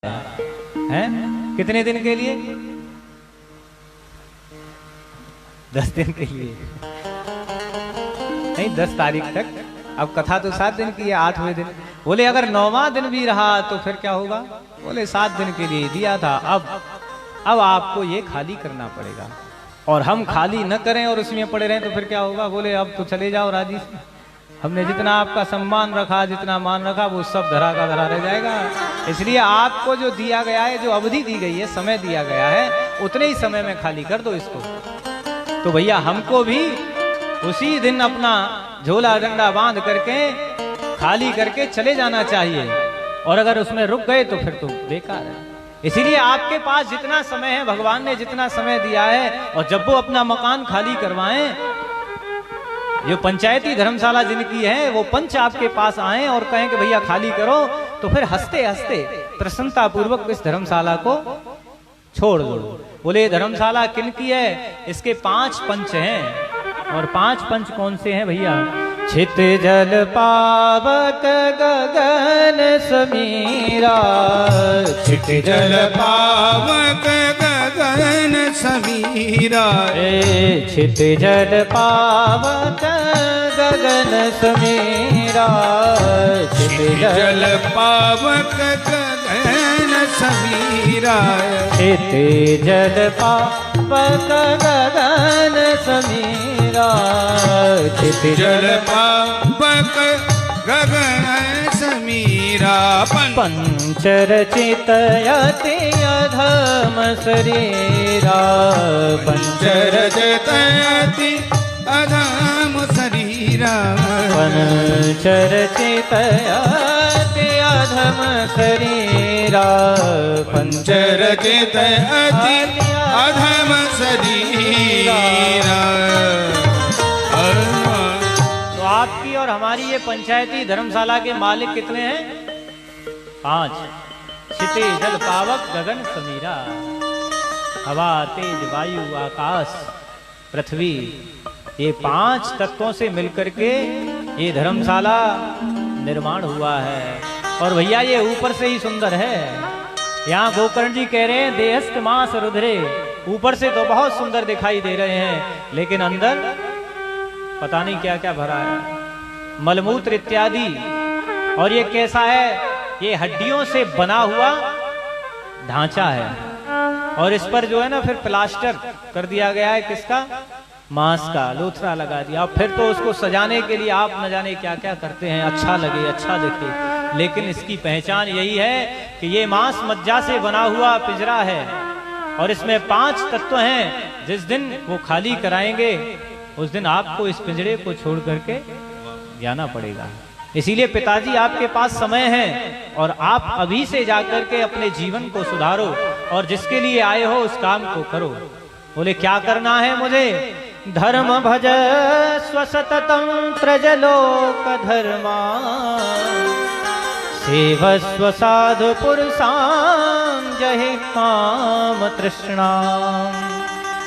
हैं? कितने दिन के लिए? 10 दिन के लिए नहीं, 10 तारीख तक। अब कथा तो 7 दिन की है, 8वें दिन बोले अगर 9वां दिन भी रहा तो फिर क्या होगा? बोले 7 दिन के लिए दिया था, अब आपको ये खाली करना पड़ेगा। और हम खाली न करें और उसमें पड़े रहें तो फिर क्या होगा? बोले अब तो चले जाओ राजी से, हमने जितना आपका सम्मान रखा, जितना मान रखा, वो सब धरा का धरा रह जाएगा। इसलिए आपको जो दिया गया है, जो अवधि दी गई है, समय दिया गया है, उतने ही समय में खाली कर दो इसको। तो भैया हमको भी उसी दिन अपना झोला डंडा बांध करके खाली करके चले जाना चाहिए, और अगर उसमें रुक गए तो फिर तो बेकार है। इसीलिए आपके पास जितना समय है, भगवान ने जितना समय दिया है, और जब वो अपना मकान खाली करवाएं, जो पंचायती धर्मशाला जिनकी है, वो पंच आपके पास आए और कहें कि भैया खाली करो, तो फिर हंसते हंसते प्रसन्नता पूर्वक इस धर्मशाला को छोड़ दो। बोले धर्मशाला किनकी है? इसके 5 पंच हैं। और 5 पंच कौन से हैं भैया? छित जल पावक गगन समीरा, छित जल पावक गगन समीरा, छित जल पावक गगन समीरा, छित जल पावक गगन समीरा, छित जल पावक गगन समीरा, छित जल पावक गगन समीरा, पंचरचित यति अधम शरीरा, पंचरचित यति अधम शरीरा, पंचरचित यति अधम शरीरा, पंचरचित यति अधम शरीरा। आपकी और हमारी ये पंचायती धर्मशाला के मालिक कितने हैं? 5। छिते जल पावक गगन समीरा, हवा तेज वायु आकाश पृथ्वी, ये 5 तत्वों से मिलकर के ये धर्मशाला निर्माण हुआ है। और भैया ये ऊपर से ही सुंदर है। यहाँ गोकर्ण जी कह रहे हैं देहस्थ मास रुद्रे, ऊपर से तो बहुत सुंदर दिखाई दे रहे हैं, लेकिन अंदर पता नहीं क्या क्या भरा है, मलमूत्र इत्यादि। और ये कैसा है? ये हड्डियों से बना हुआ ढांचा है, और इस पर जो है ना फिर प्लास्टर कर दिया गया है। किसका? मांस का लोथरा लगा दिया। अब फिर तो उसको सजाने के लिए आप न जाने क्या क्या करते हैं, अच्छा लगे, अच्छा दिखे। लेकिन इसकी पहचान यही है कि ये मांस मज्जा से बना हुआ पिंजरा है, और इसमें 5 तत्व हैं। जिस दिन वो खाली कराएंगे उस दिन आपको इस पिंजरे को छोड़ करके जाना पड़ेगा। इसीलिए पिताजी आपके पास समय है, और आप अभी से जाकर के अपने जीवन को सुधारो, और जिसके लिए आए हो उस काम को करो। बोले क्या करना है मुझे? धर्म भज स्वसततं त्रजलोक धर्मा, सेवस्व साधु पुरुषां जहि काम तृष्णाम्,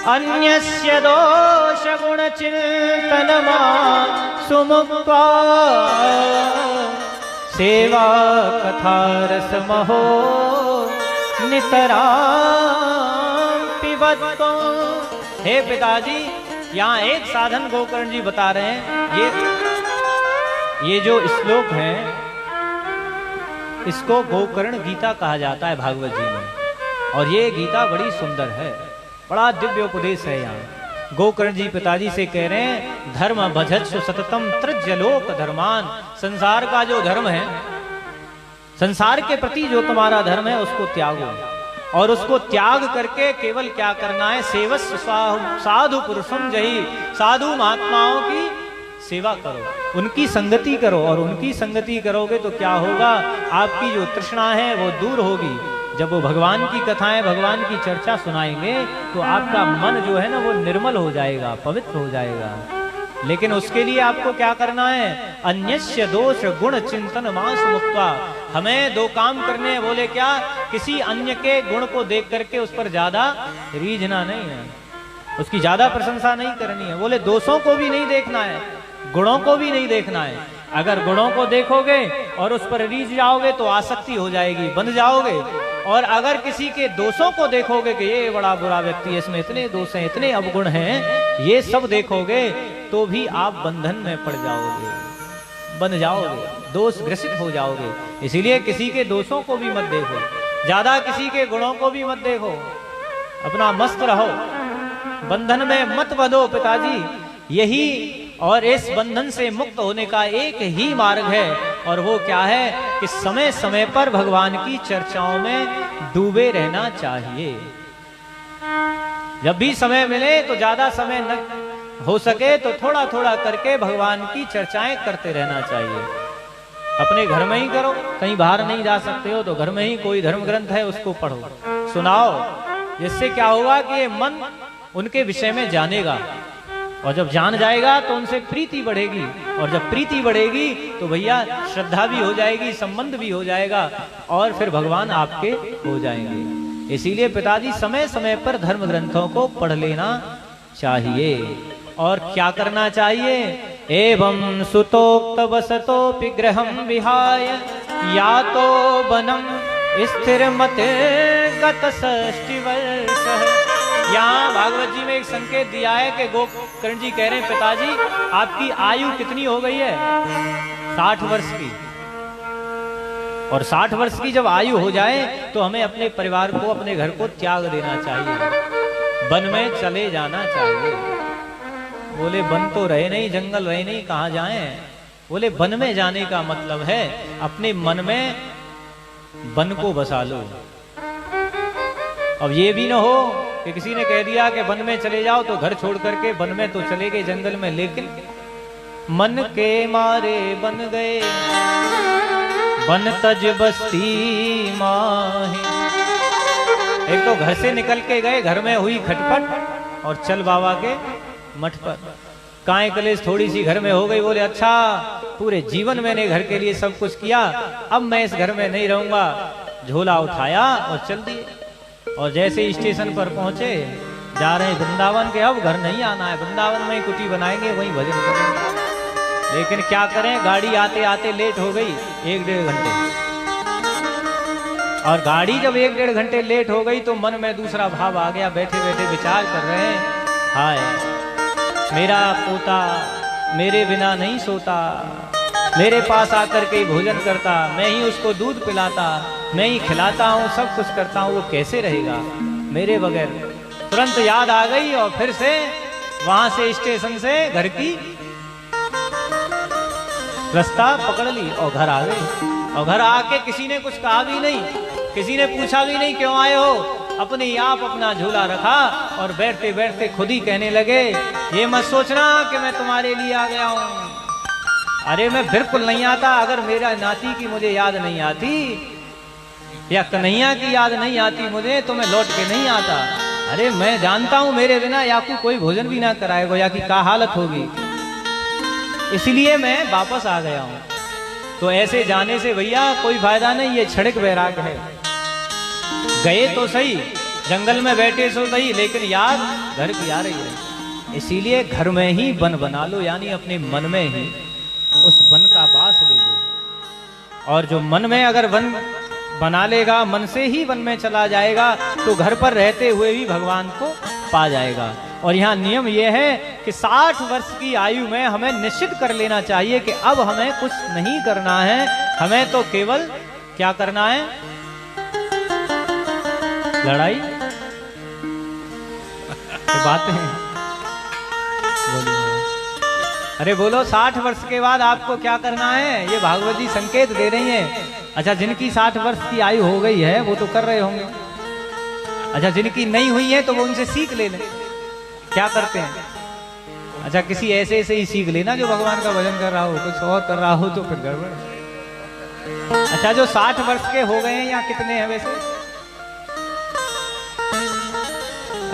अन्यस्य दोष गुण चिंतनमा सुमुक्त्वा, सेवा कथा रस महो नितरां पिबत्तो। हे पिताजी, यहाँ एक साधन गोकर्ण जी बता रहे हैं। ये जो श्लोक है, इसको गोकर्ण गीता कहा जाता है भागवत जी में, और ये गीता बड़ी सुंदर है, बड़ा दिव्य उपदेश है। यहाँ गोकर्ण जी पिताजी से कह रहे हैं धर्म भजत्सु सततम त्रज्यलोक धर्मान, संसार का जो धर्म है, संसार के प्रति जो तुम्हारा धर्म है उसको त्यागो, और उसको त्याग करके केवल क्या करना है? सेवस्व साधु पुरुषम जही, साधु महात्माओं की सेवा करो, उनकी संगति करो। और उनकी संगति करोगे तो क्या होगा? आपकी जो तृष्णा है वो दूर होगी। जब वो भगवान की कथाएं, भगवान की चर्चा सुनाएंगे तो आपका मन जो है ना वो निर्मल हो जाएगा, पवित्र हो जाएगा। लेकिन उसके लिए आपको क्या करना है? अन्यस्य दोष गुण चिंतन मास मुक्त्वा। हमें 2 काम करने हैं। बोले क्या? किसी अन्य के गुण को देख करके उस पर ज्यादा रीझना नहीं है, उसकी ज्यादा प्रशंसा नहीं करनी है। बोले दोषों को भी नहीं देखना है, गुणों को भी नहीं देखना है, अगर गुणों को देखोगे और उस पर रीझ जाओगे तो आसक्ति हो जाएगी, बंध जाओगे। और अगर किसी के दोषों को देखोगे कि ये बड़ा बुरा व्यक्ति है, इसमें इतने दोष हैं, इतने अवगुण हैं, ये सब देखोगे तो भी आप बंधन में पड़ जाओगे, बन जाओगे, दोष ग्रसित हो जाओगे। इसीलिए किसी के दोषों को भी मत देखो, ज्यादा किसी के गुणों को भी मत देखो, अपना मस्त रहो, बंधन में मत बंधो पिताजी। यही और इस बंधन से मुक्त होने का एक ही मार्ग है, और वो क्या है कि समय समय पर भगवान की चर्चाओं में डूबे रहना चाहिए। जब भी समय मिले तो ज्यादा समय न हो सके तो थोड़ा थोड़ा करके भगवान की चर्चाएं करते रहना चाहिए। अपने घर में ही करो, कहीं बाहर नहीं जा सकते हो तो घर में ही कोई धर्म ग्रंथ है उसको पढ़ो, सुनाओ, जिससे क्या होगा कि ये मन उनके विषय में जानेगा, और जब जान जाएगा तो उनसे प्रीति बढ़ेगी, और जब प्रीति बढ़ेगी तो भैया श्रद्धा भी हो जाएगी, संबंध भी हो जाएगा, और फिर भगवान आपके हो जाएंगे। इसीलिए पिताजी समय समय पर धर्म ग्रंथों को पढ़ लेना चाहिए। और क्या करना चाहिए? एवं सुतोक्त वसतो विग्रहम विहाय या तो बनम स्थिर मते गत षष्टि वर्ष। यहाँ भागवत जी में एक संकेत दिया है कि गोकर्ण जी कह रहे हैं पिताजी आपकी आयु कितनी हो गई है? 60 वर्ष की। और 60 वर्ष की जब आयु हो जाए तो हमें अपने परिवार को, अपने घर को त्याग देना चाहिए, वन में चले जाना चाहिए। बोले वन तो रहे नहीं, जंगल रहे नहीं, कहाँ जाएं? बोले वन में जाने का मतलब है अपने मन में वन को बसा लो। अब ये भी ना हो कि किसी ने कह दिया कि वन में चले जाओ तो घर छोड़ करके वन में तो चले गए जंगल में, लेकिन मन के मारे बन गए वन तज बस्ती माहे। एक तो घर से निकल के गए, घर में हुई खटपट और चल बाबा के मठ पर। कांय कलेश थोड़ी सी घर में हो गई, बोले अच्छा पूरे जीवन मैंने घर के लिए सब कुछ किया, अब मैं इस घर में नहीं रहूंगा। झोला उठाया और चल दिए। और जैसे स्टेशन पर पहुंचे, जा रहे हैं वृंदावन के, अब घर नहीं आना है, वृंदावन में ही कुटी बनाएंगे, वहीं भजन करेंगे। लेकिन क्या करें, गाड़ी आते आते लेट हो गई 1-1.5 घंटे। और गाड़ी जब 1-1.5 घंटे लेट हो गई तो मन में दूसरा भाव आ गया। बैठे बैठे विचार कर रहे हैं, हाय मेरा पोता मेरे बिना नहीं सोता, मेरे पास आकर के भोजन करता, मैं ही उसको दूध पिलाता, मैं ही खिलाता हूँ, सब कुछ करता हूँ, वो कैसे रहेगा मेरे बगैर। तुरंत याद आ गई और फिर से वहां से स्टेशन से घर की रास्ता पकड़ ली और घर आ गई। और घर आके किसी ने कुछ कहा भी नहीं, किसी ने पूछा भी नहीं क्यों आए हो, अपने आप अपना झूला रखा और बैठते बैठते खुद ही कहने लगे, ये मत सोचना कि मैं तुम्हारे लिए आ गया हूँ। अरे मैं बिल्कुल नहीं आता। अगर मेरा नाती की मुझे याद नहीं आती या कन्हैया की याद नहीं आती मुझे तो मैं लौट के नहीं आता। अरे मैं जानता हूं मेरे बिना याकू कोई भोजन भी ना कराएगा, या की क्या हालत होगी, इसलिए मैं वापस आ गया हूं। तो ऐसे जाने से भैया कोई फायदा नहीं, ये क्षणिक वैराग है। गए तो सही, जंगल में बैठे सो सही, लेकिन याद घर की आ रही है। इसीलिए घर में ही वन बना लो, यानी अपने मन में ही उस वन का वास ले लो। और जो मन में अगर वन बना लेगा, मन से ही वन में चला जाएगा, तो घर पर रहते हुए भी भगवान को पा जाएगा। और यहाँ नियम यह है कि 60 वर्ष की आयु में हमें निश्चित कर लेना चाहिए कि अब हमें कुछ नहीं करना है, हमें तो केवल क्या करना है, लड़ाई बातें बोलो। अरे बोलो 60 वर्ष के बाद आपको क्या करना है, ये भागवत जी संकेत दे रही हैं। अच्छा जिनकी 60 वर्ष की आयु हो गई है वो तो कर रहे होंगे, अच्छा जिनकी नहीं हुई है तो वो उनसे सीख ले लें क्या करते हैं। अच्छा किसी ऐसे ही सीख लेना जो भगवान का भजन कर रहा हो, कुछ और कर रहा हो तो फिर गड़बड़। अच्छा जो 60 वर्ष के हो गए हैं या कितने हैं वैसे?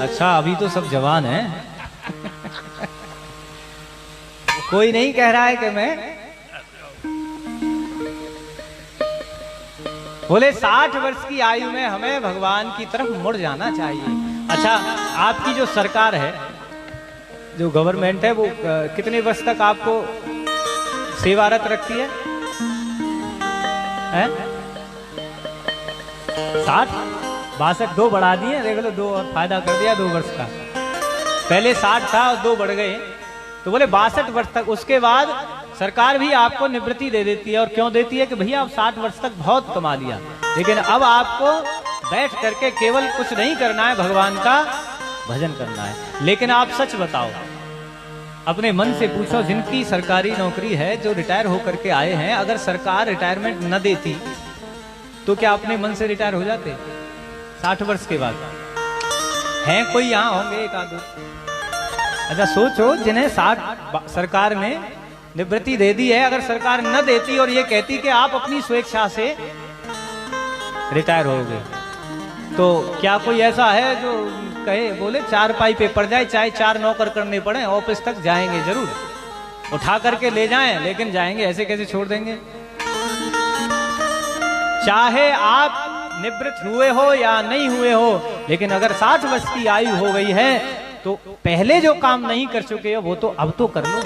अच्छा अभी तो सब जवान हैं कोई नहीं कह रहा है कि मैं, बोले 60 वर्ष की आयु में हमें भगवान की तरफ मुड़ जाना चाहिए। अच्छा आपकी जो सरकार है, जो गवर्नमेंट है, वो कितने वर्ष तक आपको सेवारत रखती है, हैं? 60 62 दो बढ़ा दिए, देख लो, 2 और फायदा कर दिया 2 वर्ष का। पहले 60 था और 2 बढ़ गए, तो बोले 62 वर्ष तक। उसके बाद सरकार भी आपको निवृत्ति दे देती है। और क्यों देती है कि भैया आप 60 वर्ष तक बहुत कमा लिया, लेकिन अब आपको बैठ करके केवल कुछ नहीं करना है, भगवान का भजन करना है। लेकिन आप सच बताओ, अपने मन से पूछो, जिनकी सरकारी नौकरी है, जो रिटायर होकर के आए हैं, अगर सरकार रिटायरमेंट न देती तो क्या अपने मन से रिटायर हो जाते 60 वर्ष के बाद? हैं कोई यहाँ होंगे एक आध? अच्छा सोचो, जिन्हें 60 सरकार ने निवृत्ति दे दी है, अगर सरकार न देती और ये कहती कि आप अपनी स्वेच्छा से रिटायर हो गए, तो क्या कोई ऐसा है जो कहे, बोले 4 पाई पे पड़ जाए, चाहे 4 नौकर करने पड़े, ऑफिस तक जाएंगे जरूर, उठा करके ले जाएं, लेकिन जाएंगे, ऐसे कैसे छोड़ देंगे? चाहे आप निवृत्त हुए हो या नहीं हुए हो, लेकिन अगर 60 वर्ष की आयु हो गई है तो पहले जो काम नहीं कर चुके हो वो तो अब तो कर लो।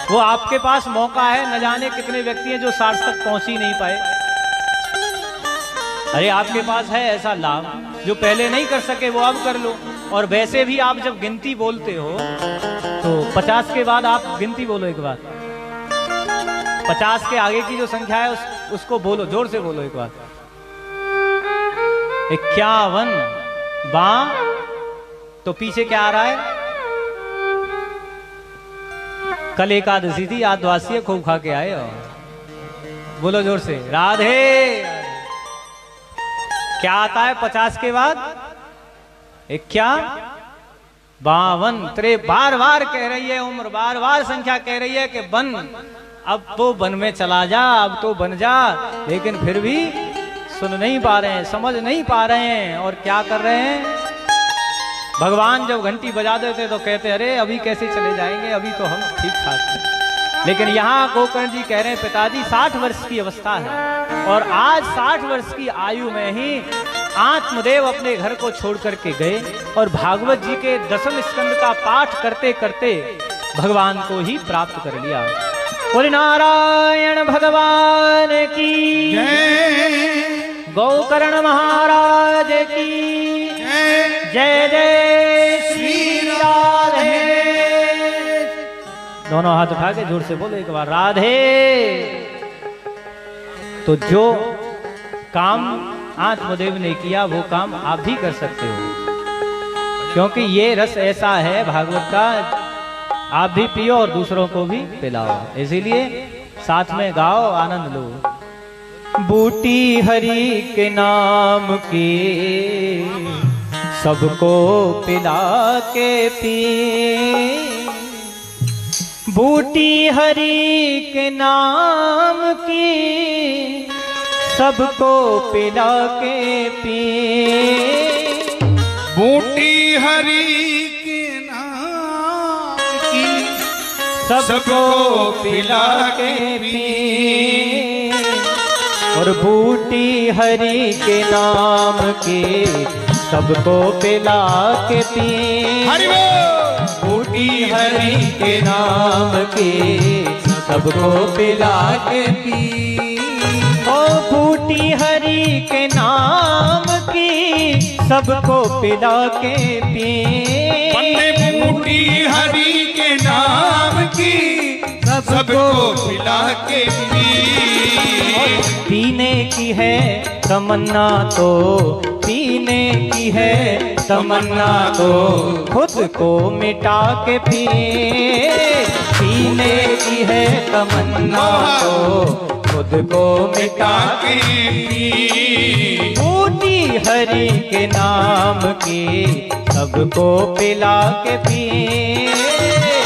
वो आपके पास मौका है, न जाने कितने व्यक्ति हैं जो 60 तक पहुंच ही नहीं पाए। अरे आपके पास है ऐसा लाभ, जो पहले नहीं कर सके वो अब कर लो। और वैसे भी आप जब गिनती बोलते हो तो 50 के बाद आप गिनती बोलो एक बार, 50 के आगे की जो संख्या है उसको बोलो, जोर से बोलो एक बार। 51 बा, तो पीछे क्या आ रहा है? कल एकादशी थी, आज द्वादशी है, खूब खा के आए हो। बोलो जोर से, राधे। क्या आता है 50 के बाद? 51 52 बार बार कह रही है उम्र, बार बार संख्या कह रही है कि बन, अब तो बन में चला जा, अब तो बन जा, लेकिन फिर भी सुन नहीं पा रहे हैं, समझ नहीं पा रहे हैं। और क्या कर रहे हैं? भगवान जब घंटी बजा देते तो कहते अरे अभी कैसे चले जाएंगे, अभी तो हम ठीक ठाक हैं। लेकिन यहाँ गोकर्ण जी कह रहे हैं पिताजी 60 वर्ष की अवस्था है, और आज 60 वर्ष की आयु में ही आत्मदेव अपने घर को छोड़ करके गए और भागवत जी के 10वें स्कंद का पाठ करते करते भगवान को ही प्राप्त कर लिया। बोले नारायण भगवान की जय, गोकर्ण महाराज की जय, जय श्री राधे। दोनों हाथ उठा के जोर से बोलो एक बार, राधे। तो जो काम आत्मदेव ने किया वो काम आप भी कर सकते हो, क्योंकि ये रस ऐसा है भागवत का, आप भी पियो और दूसरों को भी पिलाओ। इसीलिए साथ में गाओ, आनंद लो। बूटी हरि के नाम की सबको पिला के पी, बूटी हरि के नाम की सबको पिला के पी, बूटी हरि के नाम की सबको पिला के पी, और बूटी हरि के नाम की सबको पिला के पी, हरि बोल। बूटी हरि के नाम की सबको पिला के पी, ओ बूटी हरि के नाम की सबको पिला के पी, बंदे बूटी हरि के नाम की सबको पिला के पी। पीने की है तमन्ना तो पीने की है तमन्ना तो खुद को मिटा के पी, पीने की है तमन्ना तो खुद को मिटा के पी, बूटी हरि के नाम की सबको पिला के पी,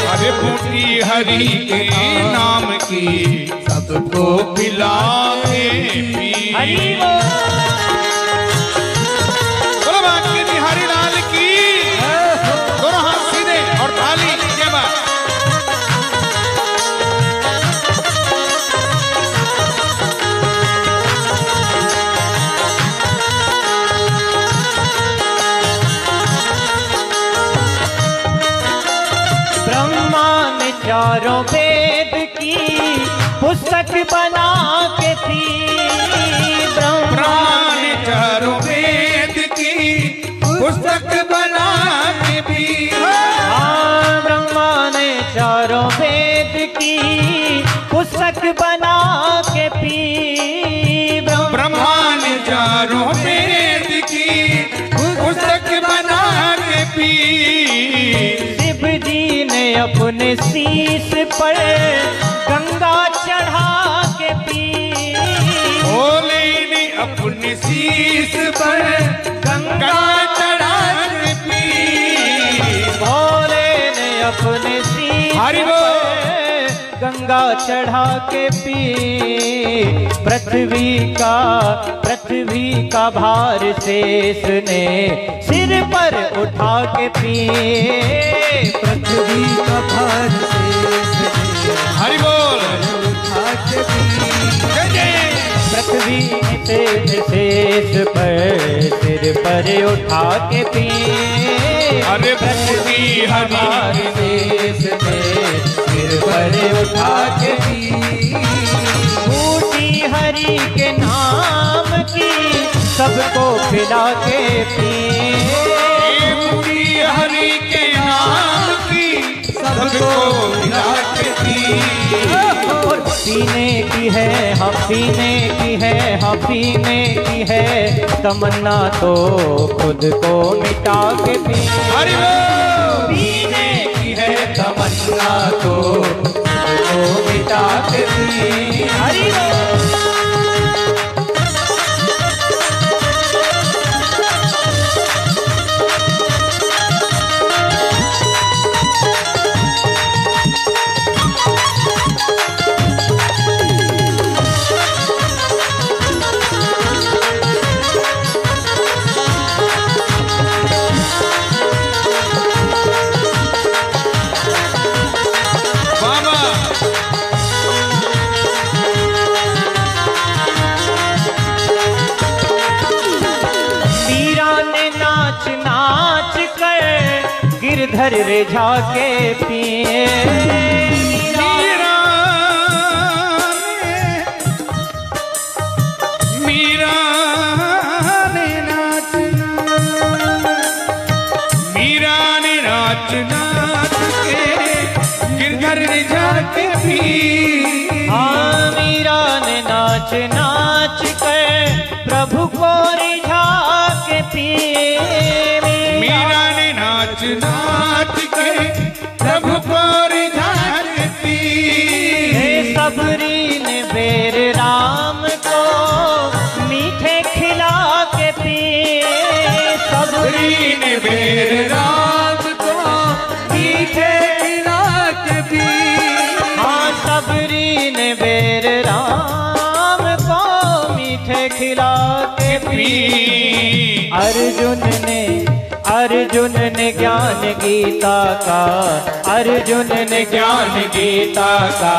अरे बूटी हरि के नाम की सबको पिला के पी। हरि बोल। बोलो बाकी बिहारी लाल की, दोनों हाथ सीधे और थाली के बाद। ब्रह्मा ने चारों वेद की पुस्तक बना के पी। ब्रह्मा ने चारों वेद की पुस्तक बना के पी। हाँ, ब्रह्मा ने चारों वेद की पुस्तक बना के पी। ब्रह्मा ने चारों वेद की पुस्तक बना के पी। शिव जी ने अपने शीश पर गंगा चढ़ा के पी। भोले ने अपने शीश पर गंगा चढ़ा के पी। भोले ने अपने शीश हरि पर गंगा चढ़ा के पी। पृथ्वी का भार शेष ने सिर पर उठा के पी। पृथ्वी का भार शेष ने हरि बोल उठा के पी। जय जय। पृथ्वी से शेष पर सिर पर उठा के पी। अरे पृथ्वी हमारी शेष ने सिर पर उठा के पी। बूटी हरि के नाम की सबको पिला के पी। बूटी हरि के नाम की सबको मिला के पी। और पीने की है, हाँ पीने की है, हाँ पीने की है तमन्ना तो खुद को मिटा के पी। हरि बोल। पीने की है तमन्ना तो खुद को मिटा के पी। हरि बोल। गिरधर रिझा के पिए। मीरा ने नाच नाच के गिरधर रिझा के पी। हाँ, मीरा ने नाच नाच कर प्रभु को रिझा के पिए। मीरा ने नाच नाच के प्रभु को रिझा के पी। सबरी ने बेर राम को मीठे खिला के पी। सबरी ने बेर राम को मीठे खिला के पी। हाँ, सबरी ने बेर राम को मीठे खिला के पी। अर्जुन ने ज्ञान गीता का, अर्जुन ने ज्ञान गीता का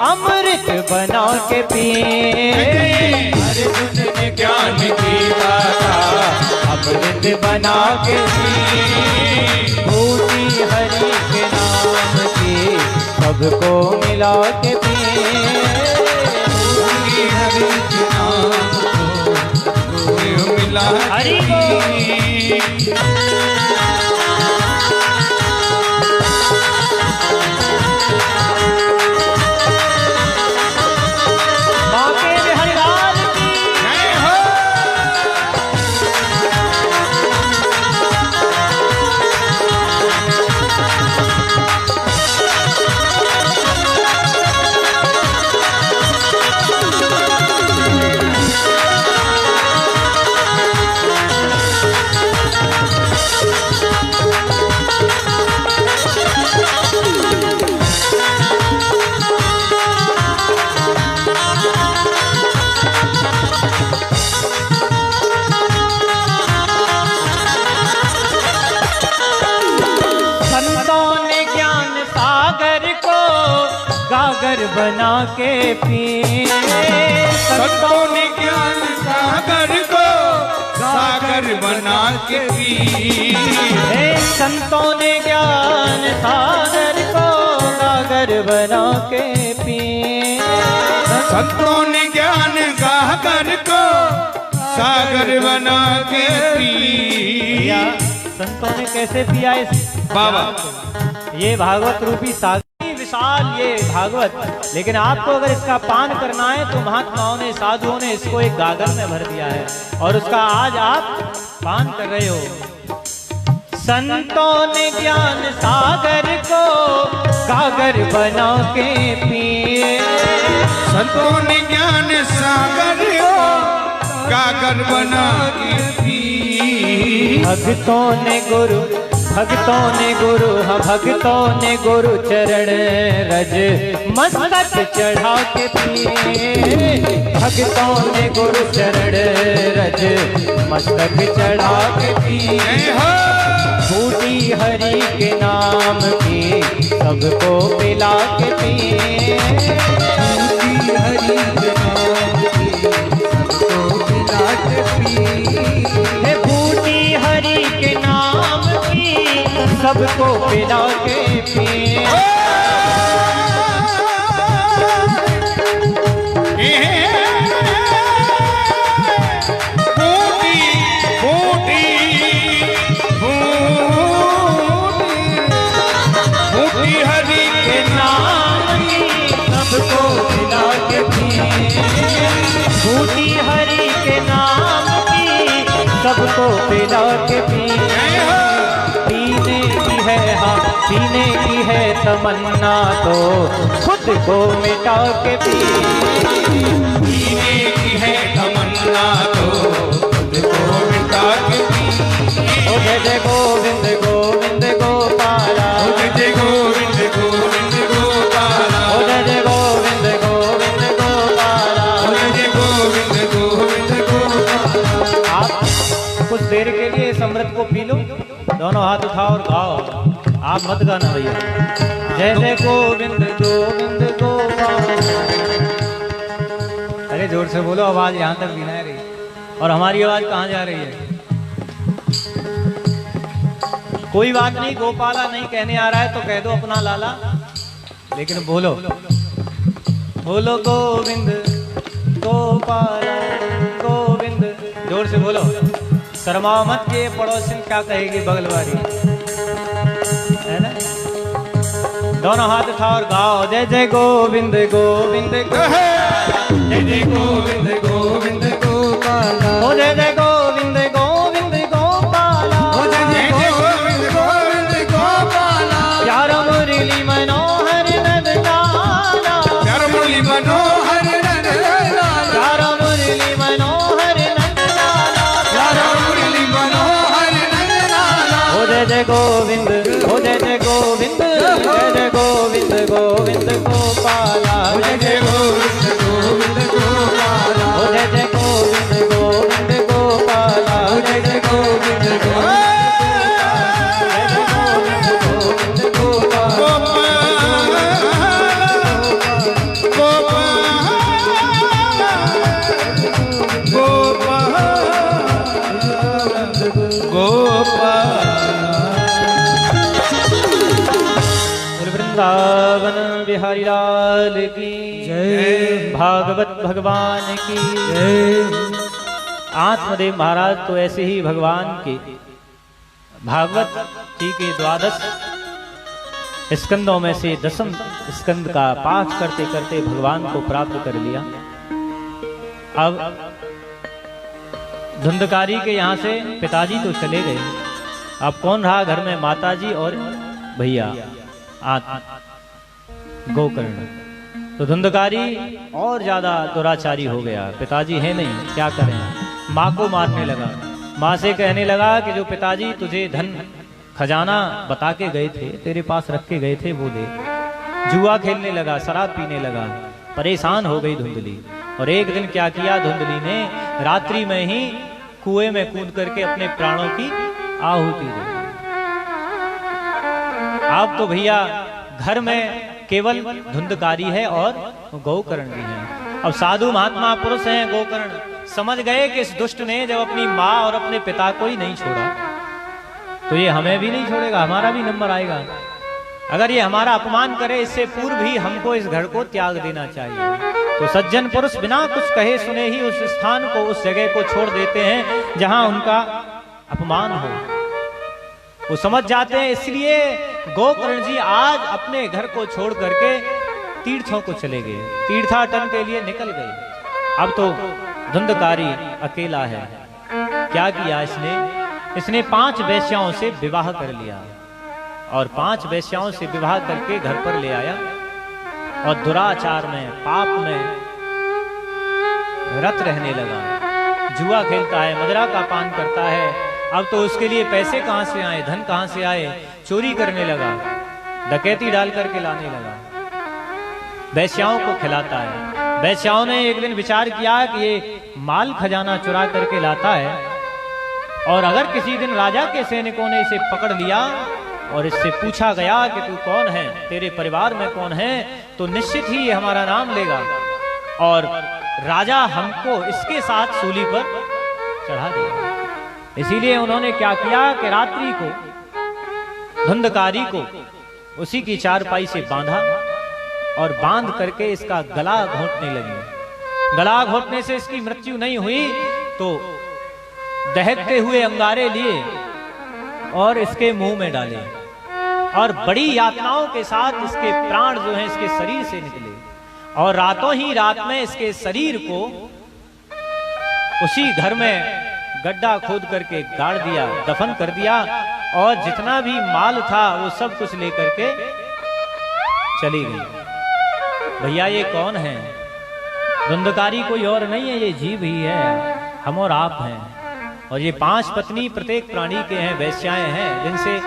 अमृत बना के पिए। अर्जुन ने ज्ञान गीता का अमृत बना के पिए। बूटी हरि के नाम की सबको मिला के पिए। बूटी हरि के नाम को मिला हरि को। गागर बना के पिए। संतों ने ज्ञान सागर को सागर बना के पिए। संतों ने ज्ञान सागर को गागर बना के पिए। संतों ने ज्ञान सागर को सागर बना के पिया। पी। संतों ने कैसे पिया इस बाबा ये भागवत रूपी सागर विशाल ये भागवत, लेकिन आपको अगर इसका पान करना है तो महात्माओं ने साधुओं ने इसको एक गागर में भर दिया है और उसका आज आप पान कर रहे हो। संतों ने ज्ञान सागर को गागर बना के पिए। संतों ने ज्ञान सागर को गागर बना के पी। भक्तों ने गुरु भक्तों ने गुरु चरण रज मस्तक चढ़ा के पिए। भक्तों ने गुरु चरण रज मस्तक चढ़ा के पिए। बूटी हरि के नाम की सबको पिला के पिए। बूटी हरि के नाम की सबको पिला के पिए। बूटी हरि के नाम की सबको पिला के पिए। बूटी हरि के नाम की सबको पिला के पिए। पीने की है हाँ पीने की है तमन्ना तो खुद को मिटा के पिए। पीने की है तमन्ना तो खुद को मिटा के पी। ओ जय जय गोविंद गोविंद गोपाला। ओ जय जय गोविंद गोविंद गोपाला। ओ जय जय गोविंद गोविंद गोपाला। ओ जय जय गोविंद गोविंद गोपाला। आप कुछ देर के लिए इस अमृत को पी लो, दोनों हाथ उठाओ और गाओ। आप मत गाना भैया। जय जय गोविंद गोविंद गोपाल। अरे जोर से बोलो, आवाज यहाँ तक भी नहीं रही और हमारी आवाज कहाँ जा रही है। कोई बात नहीं, गोपाला नहीं कहने आ रहा है तो कह दो अपना लाला, लेकिन बोलो बोलो गोविंद गोपाला गोविंद। जोर से बोलो, शर्माओ मत के पड़ोसी क्या कहेगी बगल वाली, है ना। दोनों हाथ उठाओ और गाओ। जय जय गोविंद गोविंद जय जय गोविंद गोविंद गोपाला। ओ जय जय गोविंद गोविंद गोपाला। ओ जय जय गोविंद गोविंद गोपाला। प्यार मुरली मनोहर नंद लाला। प्यार मुरली मनोहर नंद लाला। प्यार मुरली मनोहर नंद लाला। प्यार मुरली मनोहर नंद लाला। ओ जय जय गोविंद ओ जय जय गोविंद जय जय गोविंद गोविंद गोपाला। ओ जय जय गोविंद गोविंद गोपाला। ओ जय जय गोविंद गोविंद गोपाला। ओ जय जय गोविंद वृंदावन बिहारी लाल की जय। भागवत भगवान की जय। आत्मदेव महाराज तो ऐसे ही भगवान के भागवत जी के 12 स्कंदों में से 10वें स्कंद का पाठ करते करते भगवान को प्राप्त कर लिया। अब धुंधकारी के यहाँ से पिताजी तो चले गए, अब कौन रहा घर में? माताजी और भैया गोकर्ण। तो धुंधकारी और ज्यादा दुराचारी हो गया, पिताजी है नहीं, क्या करें? माँ को मारने लगा। माँ से कहने लगा कि जो पिताजी तुझे धन खजाना बता के गए थे, तेरे पास रख के गए थे, वो दे। जुआ खेलने लगा, शराब पीने लगा, परेशान हो गई धुंधली। और एक दिन क्या किया धुंधली ने? रात्रि में ही कुएं में कूद करके अपने प्राणों की आहुति दी। आप तो भैया घर में केवल धुंधकारी है और गोकर्ण भी है। अब साधु महात्मा पुरुष हैं गोकर्ण, समझ गए कि इस दुष्ट ने जब अपनी माँ और अपने पिता को ही नहीं छोड़ा तो ये हमें भी नहीं छोड़ेगा, हमारा भी नंबर आएगा। अगर ये हमारा अपमान करे इससे पूर्व ही हमको इस घर को त्याग देना चाहिए। तो सज्जन पुरुष बिना कुछ कहे सुने ही उस स्थान को, उस जगह को छोड़ देते हैं जहां उनका अपमान हो। वो समझ जाते हैं, इसलिए गोकर्ण जी आज अपने घर को छोड़ करके तीर्थों को चले गए, तीर्थाटन के लिए निकल गए। अब तो धुंधकारी अकेला है। क्या किया इसने 5 वेश्याओं से विवाह कर लिया और 5 वेश्याओं से विवाह करके घर पर ले आया और दुराचार में, पाप में रत रहने लगा। जुआ खेलता है, मदिरा का पान करता है। अब तो उसके लिए पैसे कहां से आए, धन कहां से आए, चोरी करने लगा, डकैती डाल करके लाने लगा, वेश्याओं को खिलाता है। वेश्याओं ने एक दिन विचार किया कि ये माल खजाना चुरा करके लाता है और अगर किसी दिन राजा के सैनिकों ने इसे पकड़ लिया और इससे पूछा गया कि तू कौन है, तेरे परिवार में कौन है, तो निश्चित ही ये हमारा नाम लेगा और राजा हमको इसके साथ सूली पर चढ़ा देगा। इसीलिए उन्होंने क्या किया कि रात्रि को धुंधकारी को उसी की चारपाई से बांधा और बांध करके इसका गला घोंटने लगे। गला घोंटने से इसकी मृत्यु नहीं हुई तो दहकते हुए अंगारे लिए और इसके मुंह में डाले और बड़ी यातनाओं के साथ इसके प्राण जो हैं इसके शरीर से निकले और रातों ही रात में इसके शरीर को उसी घर में गड्ढा खोद करके गाड़ दिया, दफन कर दिया और जितना भी माल था वो सब कुछ लेकर के चली गई। भैया ये कौन है? धुंधकारी कोई और नहीं है, ये जीव ही है, हम और आप हैं। और ये 5 पत्नी प्रत्येक प्राणी के हैं, वैश्याएं हैं जिनसे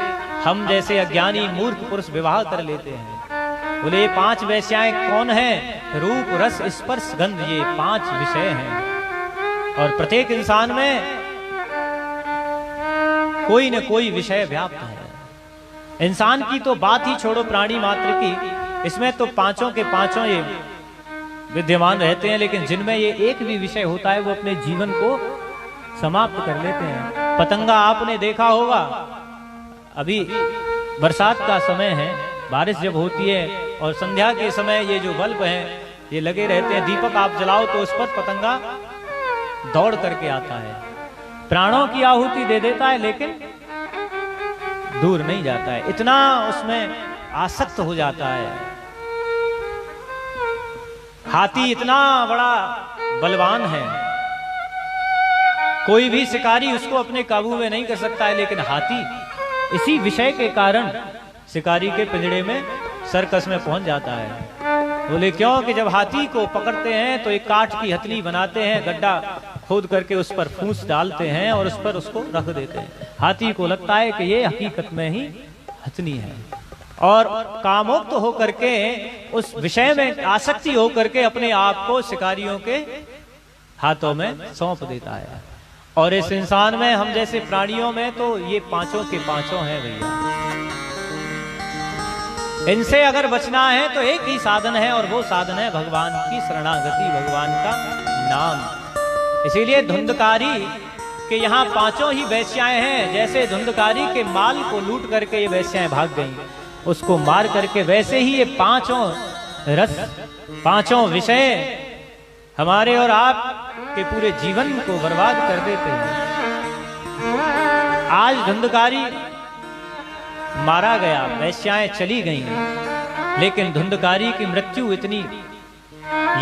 हम जैसे अज्ञानी मूर्ख पुरुष विवाह कर लेते हैं। बोले ये 5 वैश्याएं कौन है? रूप रस स्पर्श गंध, ये 5 विषय हैं और प्रत्येक इंसान में कोई न कोई विषय व्याप्त है। इंसान की तो बात ही छोड़ो, प्राणी मात्र की, इसमें तो 5 के 5 ये विद्यमान रहते हैं, लेकिन जिनमें ये एक भी विषय होता है वो अपने जीवन को समाप्त कर लेते हैं। पतंगा आपने देखा होगा, अभी बरसात का समय है, बारिश जब होती है और संध्या के समय ये जो बल्ब हैं ये लगे रहते हैं, दीपक आप जलाओ तो उस पर पतंगा दौड़ करके आता है, प्राणों की आहुति दे देता है लेकिन दूर नहीं जाता है, इतना उसमें आसक्त हो जाता है। हाथी इतना बड़ा बलवान है, कोई भी शिकारी उसको अपने काबू में नहीं कर सकता है, लेकिन हाथी इसी विषय के कारण शिकारी के पिंजड़े में, सर्कस में पहुंच जाता है। बोले क्यों? कि जब हाथी को पकड़ते हैं तो एक काठ की हथनी बनाते हैं, गड्ढा खोद करके उस पर फूंस डालते हैं और उस पर उसको रख देते हैं। हाथी को लगता है कि ये हकीकत में ही हथनी है और कामोक्त होकर के उस विषय में आसक्ति होकर के अपने आप को शिकारियों के हाथों में सौंप देता है। और इस इंसान में, हम जैसे प्राणियों में तो ये 5 के 5 हैं भैया। इनसे अगर बचना है तो एक ही साधन है और वो साधन है भगवान की शरणागति, भगवान का नाम। इसीलिए धुंधकारी के यहाँ 5 ही वैश्याएं हैं। जैसे धुंधकारी के माल को लूट करके ये वैश्याएं भाग गईं, उसको मार करके, वैसे ही ये 5 रस, 5 विषय हमारे और आप के पूरे जीवन को बर्बाद कर देते हैं। आज धुंधकारी मारा गया, वैश्याएं चली गईं, लेकिन धुंधकारी की मृत्यु इतनी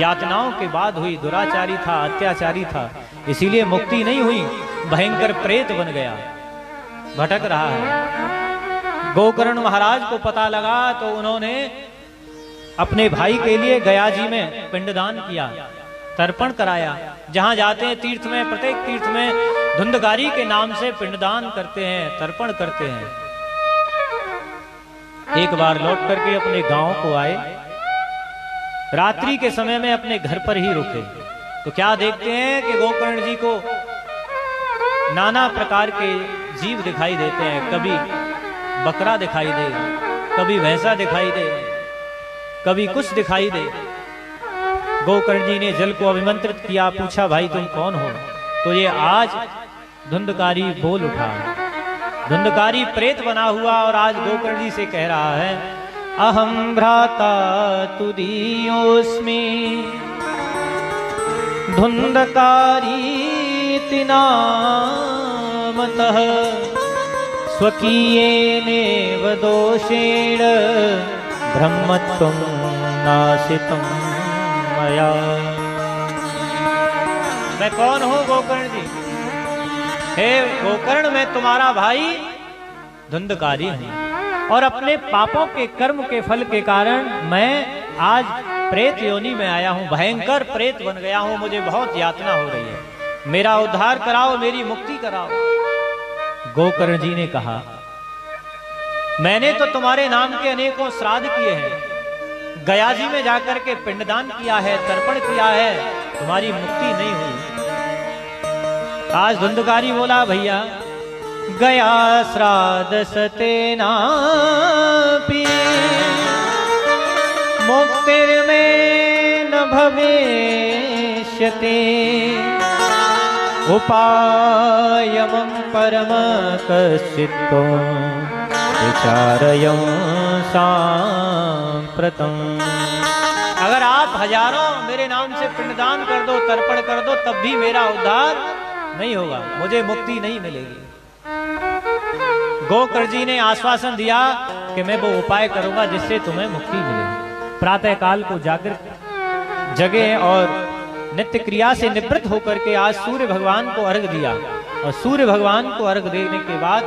यातनाओं के बाद हुई, दुराचारी था, अत्याचारी था, इसीलिए मुक्ति नहीं हुई, भयंकर प्रेत बन गया, भटक रहा है। गोकर्ण महाराज को पता लगा तो उन्होंने अपने भाई के लिए गया जी में पिंडदान किया, तर्पण कराया। जहां जाते हैं तीर्थ में, प्रत्येक तीर्थ में धुंधकारी के नाम से पिंडदान करते हैं, तर्पण करते हैं। एक बार लौट करके अपने गांव को आए, रात्रि के समय में अपने घर पर ही रुके तो क्या देखते हैं कि गोकर्ण जी को नाना प्रकार के जीव दिखाई देते हैं। कभी बकरा दिखाई दे, कभी भैंसा दिखाई दे, कभी कुछ दिखाई दे। गोकर्ण जी ने जल को अभिमंत्रित किया, पूछा भाई तुम कौन हो? तो ये आज धुंधकारी बोल उठा। धुंधकारी प्रेत बना हुआ और आज गोकर्ण जी से कह रहा है, अहम भ्राता तुदीयोस्मि धुंधकारीति नामतः स्वकीयेनेव दोषेण ब्रह्मत्वं नाशितं मया। मैं कौन हूं गोकर्ण जी? हे गोकर्ण, मैं तुम्हारा भाई धुंधकारी हूं और अपने पापों के कर्म के फल के कारण मैं आज प्रेत योनि में आया हूं, भयंकर प्रेत बन गया हूं, मुझे बहुत यातना हो रही है, मेरा उद्धार कराओ, मेरी मुक्ति कराओ। गोकर्ण जी ने कहा, मैंने तो तुम्हारे नाम के अनेकों श्राद्ध किए हैं, गया जी में जाकर के पिंडदान किया है, तर्पण किया है, तुम्हारी मुक्ति नहीं हुई। आज धुंधकारी बोला, भैया गया श्राद्ध सतेनापि मुक्तिर्मे न भविष्यति उपायमं परम कश्चित्तो विचारयं सांप्रतम्। अगर आप हजारों मेरे नाम से पिंडदान कर दो, तर्पण कर दो, तब भी मेरा उद्धार नहीं होगा, मुझे मुक्ति नहीं मिलेगी। गोकर्ण जी ने आश्वासन दिया कि मैं वो उपाय करूंगा जिससे तुम्हें मुक्ति मिलेगी। प्रातः काल को जाकर जगे और नित्य क्रिया से निवृत्त होकर के आज सूर्य भगवान को अर्घ दिया और सूर्य भगवान को अर्घ देने के बाद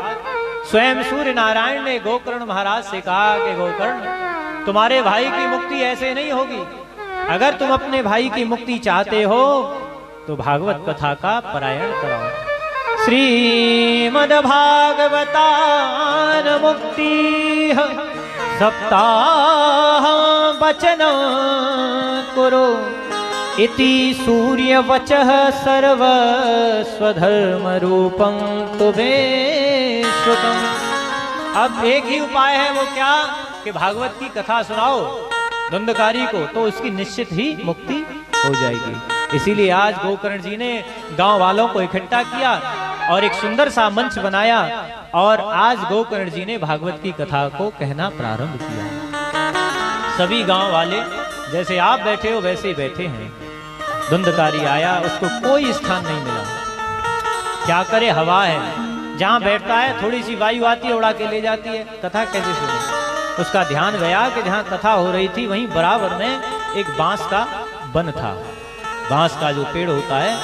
स्वयं सूर्य नारायण ने गोकर्ण महाराज से कहा कि गोकर्ण, तुम्हारे भाई की मुक्ति ऐसे नहीं होगी, अगर तुम अपने भाई की मुक्ति चाहते हो तो भागवत कथा का पारायण कराओ। श्रीमद्भागवतान मुक्ति सप्ताह वचन कुरु इति सूर्य वचः सर्वस्वधर्म रूपं तुभे श्रुतम्। अब एक ही उपाय है, वो क्या कि भागवत की कथा सुनाओ धुंधकारी को, तो उसकी निश्चित ही मुक्ति हो जाएगी। इसीलिए आज गोकर्ण जी ने गांव वालों को इकट्ठा किया और एक सुंदर सा मंच बनाया और आज गोकर्ण जी ने भागवत की कथा को कहना प्रारंभ किया। सभी गांव वाले जैसे आप बैठे हो वैसे ही बैठे हैं। धुंधकारी आया, उसको कोई स्थान नहीं मिला, क्या करे, हवा है, जहां बैठता है थोड़ी सी वायु आती है, उड़ा के ले जाती है, कथा कैसे सुने। उसका ध्यान गया कि जहां कथा हो रही थी वहीं बराबर में एक बांस का वन था, बांस का जो पेड़ होता है,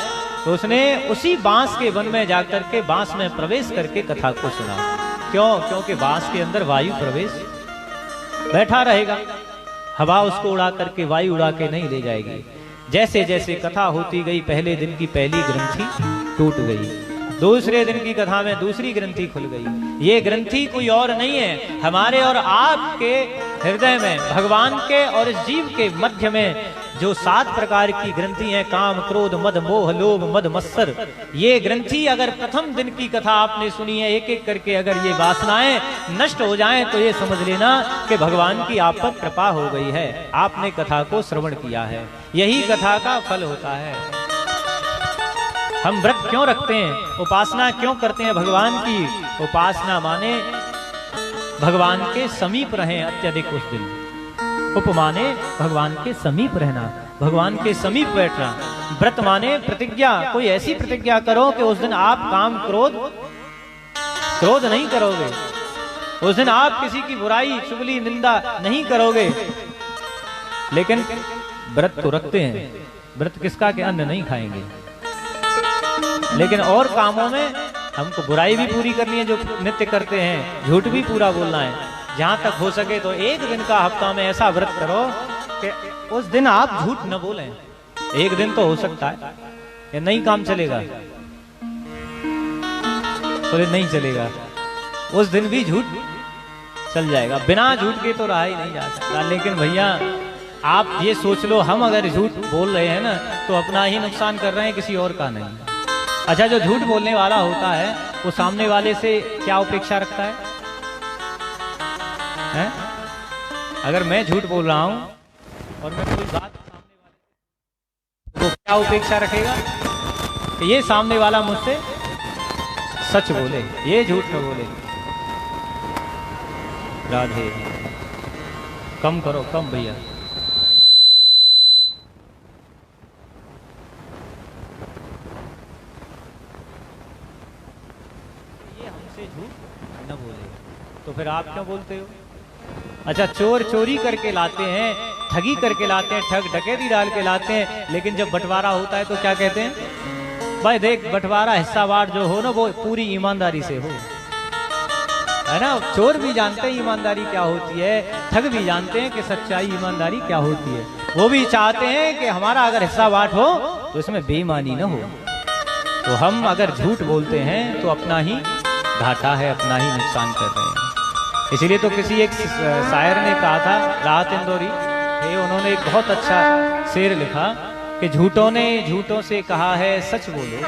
तो उसने उसी बांस के वन में जाकर के बांस में प्रवेश करके कथा को सुना। क्यों? क्योंकि बांस के अंदर वायु प्रवेश, बैठा रहेगा, हवा उसको उड़ा करके, वायु उड़ा के नहीं ले जाएगी। जैसे जैसे कथा होती गई, पहले दिन की पहली ग्रंथि टूट गई, दूसरे दिन की कथा में दूसरी ग्रंथि खुल गई। ये ग्रंथि कोई और नहीं है, हमारे और आपके हृदय में, भगवान के और जीव के मध्य में जो 7 प्रकार की ग्रंथि हैं, काम क्रोध मद मोह लोभ मद मत्सर, ये ग्रंथि अगर प्रथम दिन की कथा आपने सुनी है, एक एक करके अगर ये वासनाएं नष्ट हो जाएं तो ये समझ लेना कि भगवान की आप पर कृपा हो गई है, आपने कथा को श्रवण किया है। यही कथा का फल होता है। हम व्रत क्यों रखते हैं, उपासना क्यों करते हैं भगवान की? उपासना माने भगवान के समीप रहें अत्यधिक उस दिन। उप माने भगवान के समीप रहना, भगवान के समीप बैठना। व्रत माने प्रतिज्ञा, कोई ऐसी प्रतिज्ञा करो कि उस दिन आप काम क्रोध नहीं करोगे, उस दिन आप किसी की बुराई चुगली निंदा नहीं करोगे। लेकिन व्रत तो रखते हैं, व्रत किसका के अन्न नहीं खाएंगे, लेकिन और कामों में हमको बुराई भी पूरी करनी है जो नित्य करते हैं, झूठ भी पूरा बोलना है। जहां तक हो सके तो एक दिन का हफ्ता में ऐसा व्रत करो कि उस दिन आप झूठ न बोलें। एक दिन तो हो सकता है, ये नहीं काम चलेगा तो नहीं चलेगा, उस दिन भी झूठ चल जाएगा, बिना झूठ के तो रहा ही नहीं जा सकता। लेकिन भैया आप ये सोच लो, हम अगर झूठ बोल रहे हैं ना तो अपना ही नुकसान कर रहे हैं, किसी और का नहीं। अच्छा, जो झूठ बोलने वाला होता है वो सामने वाले से क्या अपेक्षा रखता है? अगर मैं झूठ बोल रहा हूं और मैं कोई बात सामने वाले से, वो क्या अपेक्षा रखेगा कि ये सामने वाला मुझसे सच बोले, ये झूठ न बोले। राधे, कम करो, कम भैया। झूठ न बोले। तो फिर आप क्यों बोलते हो? अच्छा, चोर चोरी करके लाते हैं, ठगी करके लाते हैं, ठग डकैती डाल के लाते हैं, लेकिन जब बंटवारा होता है तो क्या कहते हैं? भाई देख, बंटवारा हिस्सा बांट जो हो ना वो पूरी ईमानदारी से हो, है ना। चोर भी जानते हैं ईमानदारी क्या होती है, ठग भी जानते हैं कि सच्चाई ईमानदारी क्या होती है। वो भी चाहते हैं कि हमारा अगर हिस्सा बांट हो तो इसमें बेईमानी न हो। तो हम अगर झूठ बोलते हैं तो अपना ही घाटा है, अपना ही नुकसान कर रहे हैं। इसीलिए तो किसी एक शायर ने कहा था, राहत इंदौरी थे, उन्होंने एक बहुत अच्छा शेर लिखा कि झूठों ने झूठों से कहा है सच बोलो।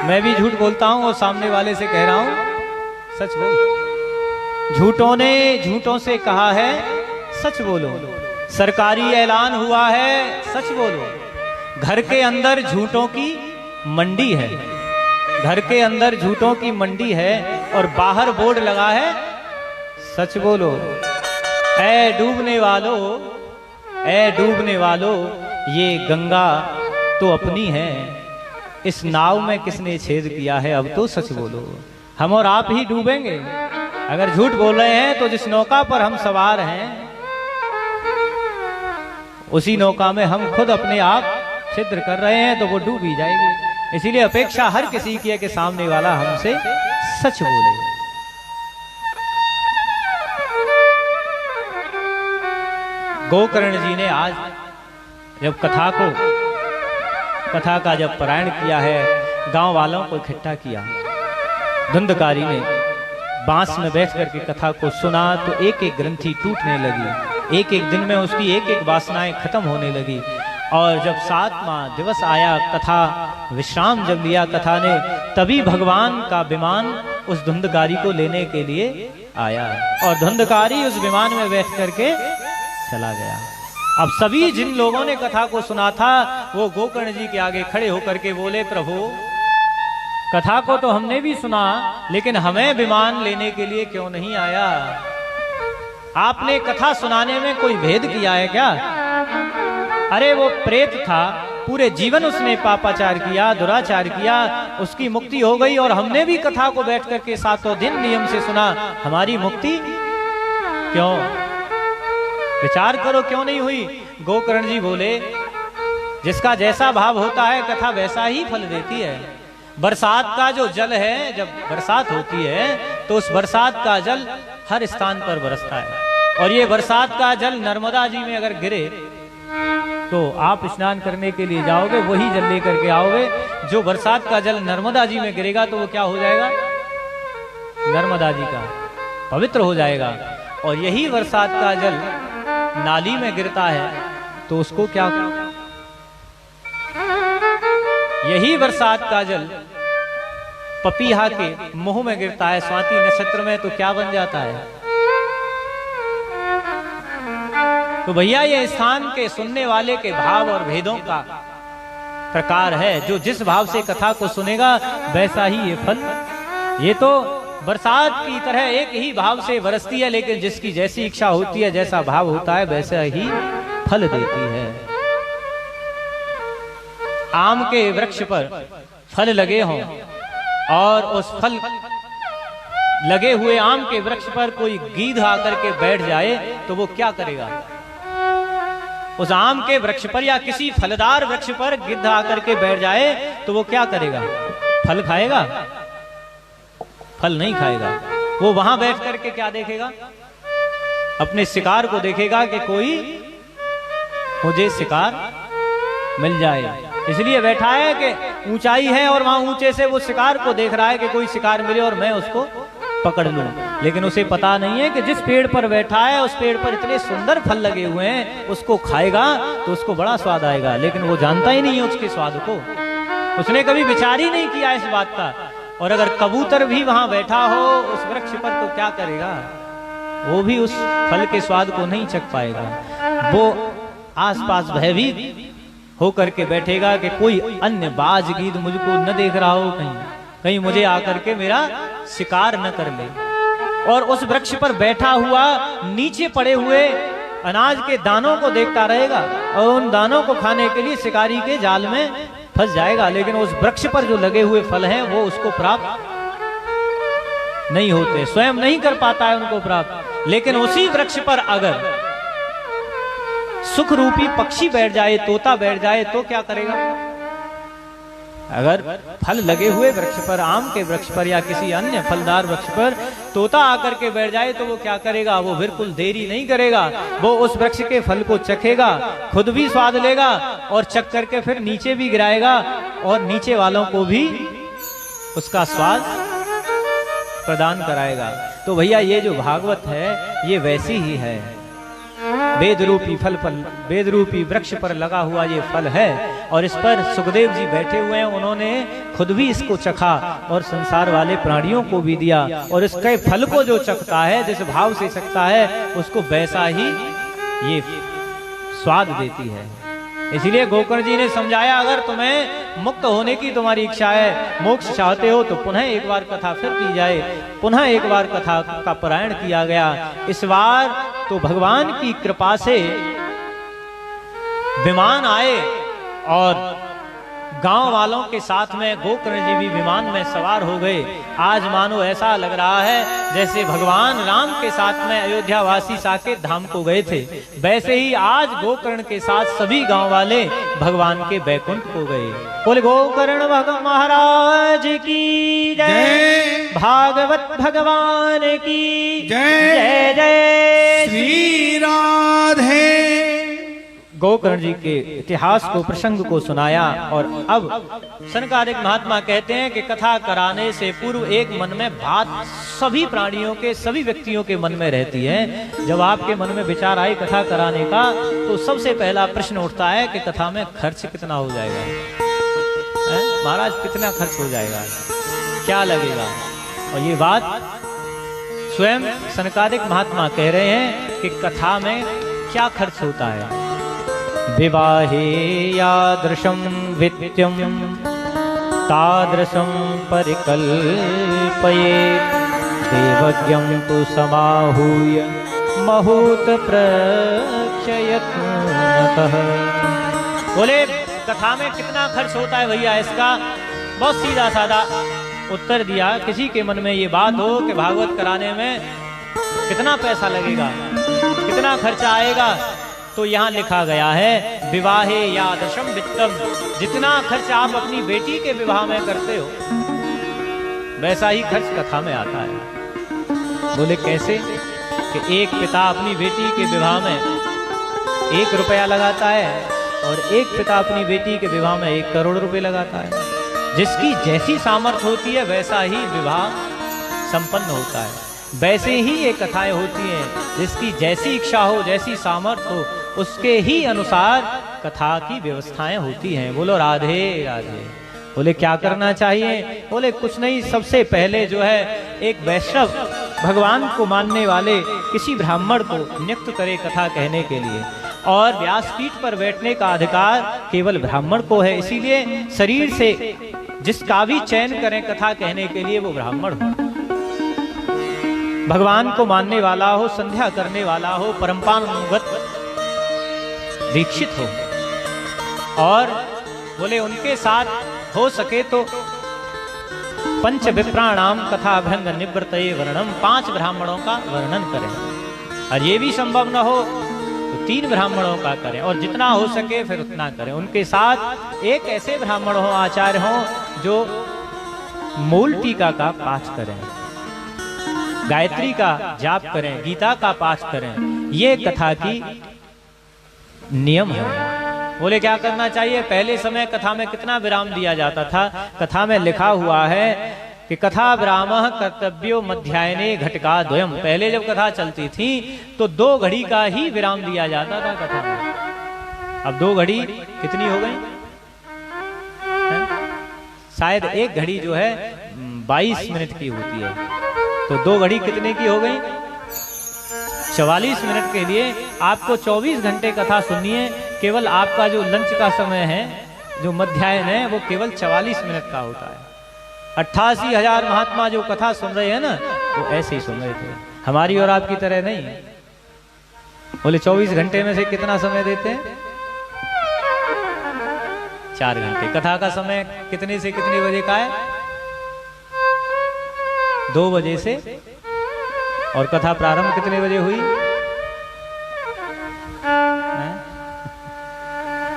मैं भी झूठ बोलता हूँ और सामने वाले से कह रहा हूँ सच बोलो। झूठों ने झूठों से कहा है सच बोलो, सरकारी ऐलान हुआ है सच बोलो। घर के अंदर झूठों की मंडी है, घर के अंदर झूठों की मंडी है और बाहर बोर्ड लगा है सच बोलो। ऐ डूबने वालों, ऐ डूबने वालों, ये गंगा तो अपनी है, इस नाव में किसने छेद किया है, अब तो सच बोलो। हम और आप ही डूबेंगे अगर झूठ बोल रहे हैं। तो जिस नौका पर हम सवार हैं उसी नौका में हम खुद अपने आप छिद्र कर रहे हैं तो वो डूब ही जाएगी। इसीलिए अपेक्षा हर किसी की है कि सामने वाला हमसे सच बोले। गोकर्ण जी ने आज जब कथा का जब पारायण किया है, गांव वालों को इकट्ठा किया, धुंधकारी ने बांस में बैठ करके कथा को सुना तो एक एक ग्रंथि टूटने लगी, एक एक दिन में उसकी एक एक वासनाएं खत्म होने लगी। और जब 7वां दिवस आया, कथा विश्राम जब लिया कथा ने, तभी भगवान का विमान उस धुंधकारी को लेने के लिए आया और धुंधकारी उस विमान में बैठ करके चला गया। अब सभी जिन लोगों ने कथा को सुना था वो गोकर्ण जी के आगे खड़े होकर के बोले, प्रभु कथा को तो हमने भी सुना लेकिन हमें विमान लेने के लिए क्यों नहीं आया? आपने कथा सुनाने में कोई भेद किया है क्या? अरे वो प्रेत था, पूरे जीवन उसने पापाचार किया, दुराचार किया, उसकी मुक्ति हो गई और हमने भी कथा को बैठ करके 7 दिन नियम से सुना, हमारी मुक्ति क्यों? विचार करो क्यों नहीं हुई? गोकर्ण जी बोले, जिसका जैसा भाव होता है कथा वैसा ही फल देती है। बरसात का जो जल है, जब बरसात होती है तो उस बरसात का जल हर स्थान पर बरसता है और ये बरसात का जल नर्मदा जी में अगर गिरे तो आप स्नान करने के लिए जाओगे, वही जल लेकर के आओगे। जो बरसात का जल नर्मदा जी में गिरेगा तो वो क्या हो जाएगा? नर्मदा जी का पवित्र हो जाएगा। और यही बरसात का जल नाली में गिरता है तो उसको क्या? यही बरसात का जल पपीहा के मुंह में गिरता है स्वाति नक्षत्र में तो क्या बन जाता है? तो भैया ये स्थान के सुनने वाले के भाव और भेदों का प्रकार है। जो जिस भाव से कथा को सुनेगा वैसा ही ये फल। ये तो बरसात की तरह एक ही भाव से बरसती है, लेकिन जिसकी जैसी इच्छा होती है, जैसा भाव होता है, वैसा ही फल देती है। आम के वृक्ष पर फल लगे हों और उस फल लगे हुए आम के वृक्ष पर कोई गीध आकर के बैठ जाए तो वो क्या करेगा? उस आम के वृक्ष पर या किसी फलदार वृक्ष पर गिद्ध आकर के बैठ जाए तो वो क्या करेगा? फल खाएगा? फल नहीं खाएगा। वो वहां बैठ करके क्या देखेगा? अपने शिकार को देखेगा कि कोई मुझे शिकार मिल जाए। इसलिए बैठा है कि ऊंचाई है और वहां ऊंचे से वो शिकार को देख रहा है कि कोई शिकार मिले और मैं उसको पकड़ लूं। लेकिन उसे पता नहीं है कि जिस पेड़ पर बैठा है उस पेड़ पर इतने सुंदर फल लगे हुए हैं, उसको खाएगा तो उसको बड़ा स्वाद आएगा, लेकिन वो जानता ही नहीं है उसके स्वाद को। उसने कभी विचार ही नहीं किया इस बात का। और अगर कबूतर भी वहां बैठा हो उस वृक्ष पर तो क्या करेगा? वो भी उस फल के स्वाद को नहीं चख पाएगा। वो आसपास भयभीत होकर के बैठेगा कि कोई अन्य बाज गीध मुझको न देख रहा हो, कहीं मुझे आकर के मेरा शिकार न कर ले। और उस वृक्ष पर बैठा हुआ नीचे पड़े हुए अनाज के दानों को देखता रहेगा और उन दानों को खाने के लिए शिकारी के जाल में फंस जाएगा। लेकिन उस वृक्ष पर जो लगे हुए फल हैं वो उसको प्राप्त नहीं होते, स्वयं नहीं कर पाता है उनको प्राप्त। लेकिन उसी वृक्ष पर अगर सुख रूपी पक्षी बैठ जाए, तोता बैठ जाए, तो क्या करेगा? अगर फल लगे हुए वृक्ष पर, आम के वृक्ष पर या किसी अन्य फलदार वृक्ष पर तोता आकर के बैठ जाए तो वो क्या करेगा? वो बिल्कुल देरी नहीं करेगा, वो उस वृक्ष के फल को चखेगा, खुद भी स्वाद लेगा और चख करके फिर नीचे भी गिराएगा और नीचे वालों को भी उसका स्वाद प्रदान कराएगा। तो भैया ये जो भागवत है ये वैसी ही है। वेद रूपी वेद रूपी वृक्ष पर लगा हुआ ये फल है और इस पर सुखदेव जी बैठे हुए हैं, उन्होंने खुद भी इसको चखा और संसार वाले प्राणियों को भी दिया। और इसके फल को जो चखता है, जिस भाव से चखता है, उसको वैसा ही ये स्वाद देती है। इसलिए गोकर्ण जी ने समझाया, अगर तुम्हें मुक्त होने की तुम्हारी इच्छा है, मोक्ष चाहते हो, तो पुनः एक बार कथा फिर की जाए। पुनः एक बार कथा का पारायण किया गया। इस बार तो भगवान की कृपा से विमान आए और गांव वालों के साथ में गोकर्ण जी भी विमान में सवार हो गए। आज मानो ऐसा लग रहा है जैसे भगवान राम के साथ में अयोध्या वासी साकेत धाम को गए थे, वैसे ही आज गोकर्ण के साथ सभी गांव वाले भगवान के बैकुंठ को गए। बोले गोकर्ण महाराज की जय, भागवत भगवान की जय जय श्री राधे। गोकर्ण जी के इतिहास को, प्रसंग को सुनाया। और अब सनकादिक महात्मा कहते हैं कि कथा कराने से पूर्व एक मन में बात सभी प्राणियों के, सभी व्यक्तियों के मन में रहती है। जब आपके मन में विचार आए कथा कराने का, तो सबसे पहला प्रश्न उठता है कि कथा में खर्च कितना हो जाएगा? महाराज कितना खर्च हो जाएगा, क्या लगेगा? और ये बात स्वयं सनकादिक महात्मा कह रहे हैं कि कथा में क्या खर्च होता है। विवाहे यादृशं वित्यं तादृशं परिकल्पयेत्, देवज्ञं तु समाहूय महूत प्रक्षयत्नतः। बोले कथा में कितना खर्च होता है भैया? इसका बहुत सीधा सादा उत्तर दिया। किसी के मन में ये बात हो कि भागवत कराने में कितना पैसा लगेगा, कितना खर्चा आएगा, तो यहाँ लिखा गया है विवाहे यादृशं वित्तम। जितना खर्च आप अपनी बेटी के विवाह में करते हो, वैसा ही खर्च कथा में आता है। बोले कैसे? कि एक पिता अपनी बेटी के विवाह में 1 रुपया लगाता है और एक पिता अपनी बेटी के विवाह में 1 करोड़ रुपए लगाता है। जिसकी जैसी सामर्थ्य होती है वैसा ही विवाह संपन्न होता है। वैसे ही ये कथाएं होती हैं, जिसकी जैसी इच्छा हो, जैसी सामर्थ्य हो, उसके ही अनुसार कथा की व्यवस्थाएं होती हैं। बोलो राधे राधे। बोले क्या करना चाहिए? बोले कुछ नहीं, सबसे पहले जो है एक वैष्णव भगवान को मानने वाले किसी ब्राह्मण को नियुक्त करे कथा कहने के लिए। और व्यासपीठ पर बैठने का अधिकार केवल ब्राह्मण को है। इसीलिए शरीर से जिसका भी चयन करें कथा कहने के लिए, वो ब्राह्मण हो, भगवान को मानने वाला हो, संध्या करने वाला हो, परम्परानुगत दीक्षित हो। और बोले उनके साथ हो सके तो पंच विप्राणाम कथा भंग निवृत्तये वर्णम, 5 ब्राह्मणों का वर्णन करें। और ये भी संभव न हो तो 3 ब्राह्मणों का करें, और जितना हो सके फिर उतना करें। उनके साथ एक ऐसे ब्राह्मण हो, आचार्य हो, जो मूल टीका का पाठ करें, गायत्री का जाप करें, गीता का पाठ करें। ये कथा की नियम है। बोले क्या करना चाहिए? पहले समय कथा में कितना विराम दिया जाता था? कथा में लिखा हुआ है कि कथा विरामः कर्तव्यो मध्याह्ने घटिका द्वयम्। पहले जब कथा चलती थी तो 2 घड़ी का ही विराम दिया जाता था कथा में। अब 2 घड़ी कितनी हो गई? शायद 1 घड़ी जो है 22 मिनट की होती है, तो 2 घड़ी कितने की हो गई? 44 मिनट के लिए आपको 24 घंटे कथा सुननी है। केवल आपका जो लंच का समय है, जो मध्याह्न है, वो केवल 44 मिनट का होता है। 88,000 महात्मा जो कथा सुन रहे हैं ना, वो ऐसे ही सुन रहे थे, हमारी और आपकी तरह नहीं। बोले 24 घंटे में से कितना समय देते हैं? 4 घंटे। कथा का समय कितने से कितने बजे का है? 2 बजे से, और कथा प्रारंभ कितने बजे हुई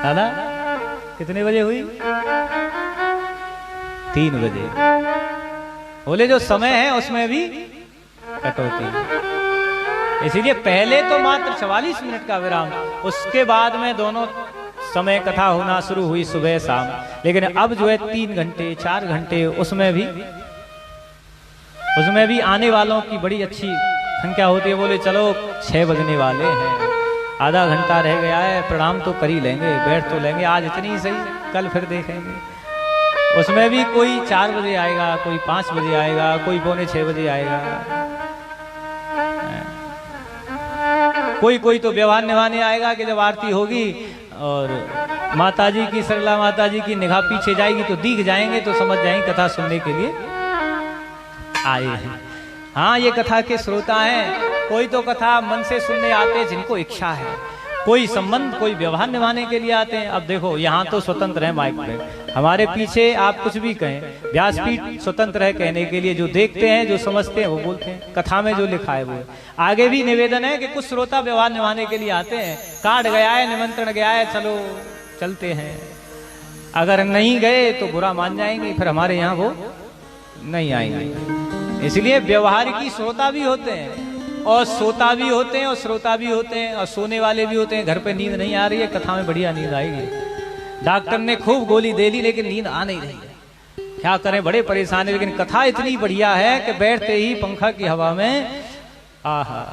दादा? कितने बजे हुई? 3 बजे। बोले जो समय है उसमें भी कटौती, इसीलिए पहले तो मात्र 44 मिनट का विराम, उसके बाद में दोनों समय कथा होना शुरू हुई सुबह शाम। लेकिन अब जो है 3 घंटे 4 घंटे, उसमें भी आने वालों की बड़ी अच्छी संख्या होती है। बोले चलो 6 बजने वाले हैं, आधा घंटा रह गया है, प्रणाम तो कर ही लेंगे, बैठ तो लेंगे, आज इतनी ही सही, कल फिर देखेंगे। उसमें भी कोई 4 बजे आएगा, कोई 5 बजे आएगा, कोई 5:45 बजे आएगा, कोई तो व्यवहार निभाने आएगा कि जब आरती होगी और माताजी की, सरला माताजी की निगाह पीछे जाएगी तो दिख जाएंगे, तो समझ जाएंगे कथा सुनने के लिए आए हैं। हाँ, ये कथा के श्रोता हैं। कोई तो कथा मन से सुनने आते हैं जिनको इच्छा है, कोई संबंध, कोई व्यवहार निभाने के लिए आते हैं। अब देखो यहाँ तो स्वतंत्र है माइक पे, हमारे पीछे आप कुछ भी कहें, व्यासपीठ स्वतंत्र है कहने के लिए, जो देखते हैं जो समझते हैं वो बोलते हैं, कथा में जो लिखा है वो। आगे भी निवेदन है कि कुछ श्रोता व्यवहार निभाने के लिए आते हैं, कार्ड गया है, निमंत्रण गया है, चलो चलते हैं, अगर नहीं गए तो बुरा मान जाएंगे, फिर हमारे यहाँ वो नहीं आएंगे। इसलिए व्यवहारिकी श्रोता भी होते हैं और सोता भी होते हैं और श्रोता भी होते हैं और सोने वाले भी होते हैं। घर पे नींद नहीं आ रही है, कथा में बढ़िया नींद आएगी, डॉक्टर ने खूब गोली दे ली लेकिन नींद आ नहीं रही है, क्या करें, बड़े परेशान है। लेकिन कथा इतनी बढ़िया है कि बैठते ही पंखा की हवा में आहा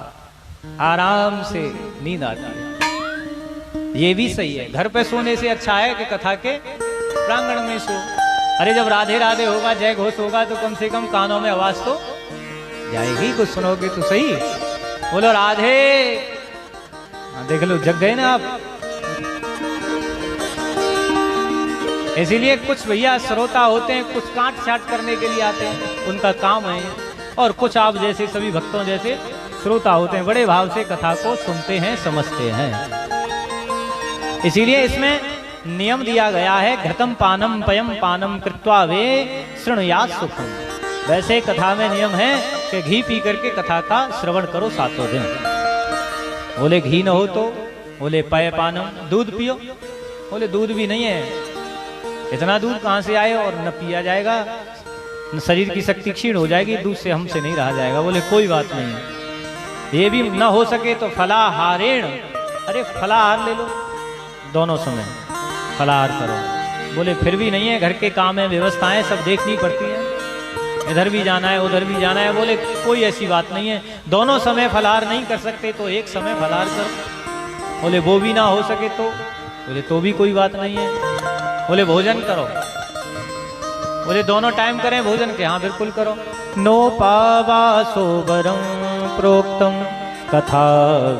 आराम से नींद आती है। ये भी सही है, घर पे सोने से अच्छा है कि कथा के प्रांगण में सो। अरे जब राधे राधे होगा, जय घोष होगा, तो कम से कम कानों में आवाज तो जाएगी, कुछ सुनोगे तो सही। बोलो राधे, देख लो जग गए ना आप। इसीलिए कुछ भैया श्रोता होते हैं, कुछ काट छाट करने के लिए आते हैं, उनका काम है, और कुछ आप जैसे सभी भक्तों जैसे श्रोता होते हैं, बड़े भाव से कथा को सुनते हैं, समझते हैं। इसीलिए इसमें नियम दिया गया है, घृतम पानम पयम पानम कृत्वा वे शृणुयात सुखम। वैसे कथा में नियम है कि घी पी करके कथा का श्रवण करो 7 दिन। बोले घी न हो तो, बोले पय पानम, दूध पियो, बोले दूध भी नहीं है, इतना दूध कहाँ से आए और न पिया जाएगा, न शरीर की शक्ति क्षीण हो जाएगी, दूध से हमसे नहीं रहा जाएगा। बोले कोई बात नहीं, ये भी न हो सके तो फलाहारेण, अरे फलाहार ले लो, दोनों समय फलाहार करो। बोले फिर भी नहीं है, घर के काम है, व्यवस्थाएं सब देखनी पड़ती है, इधर भी जाना है उधर भी जाना है। बोले कोई ऐसी बात नहीं है, दोनों समय फलाहार नहीं कर सकते तो एक समय फलाहार करो। बोले वो भी ना हो सके तो, बोले तो भी कोई बात नहीं है। बोले भोजन करो, बोले दोनों टाइम करें भोजन के, हाँ बिल्कुल करो। नो पावासो वरम प्रोक्तम कथा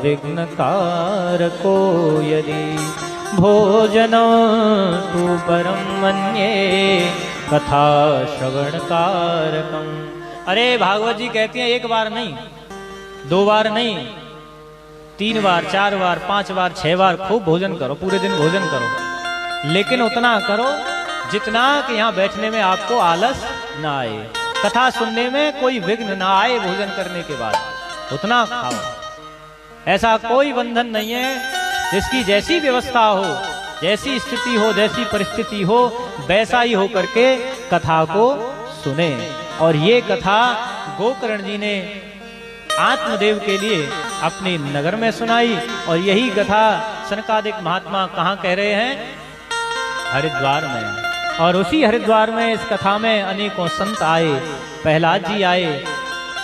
विघ्न कारको यदि भोजन तु परम मन्ये कथा श्रवण कारकम। अरे भागवत जी कहती हैं 1 बार नहीं, 2 बार नहीं, 3 बार 4 बार 5 बार 6 बार खूब भोजन करो, पूरे दिन भोजन करो, लेकिन उतना करो जितना कि यहाँ बैठने में आपको आलस ना आए, कथा सुनने में कोई विघ्न ना आए, भोजन करने के बाद उतना खाओ। ऐसा कोई बंधन नहीं है, जिसकी जैसी व्यवस्था हो, जैसी स्थिति हो, जैसी परिस्थिति हो, वैसा ही हो करके कथा को सुने। और ये कथा गोकर्ण जी ने आत्मदेव के लिए अपने नगर में सुनाई, और यही कथा सनकादिक महात्मा कहाँ कह रहे हैं? हरिद्वार में। और उसी हरिद्वार में इस कथा में अनेकों संत आए, प्रहलाद जी आए,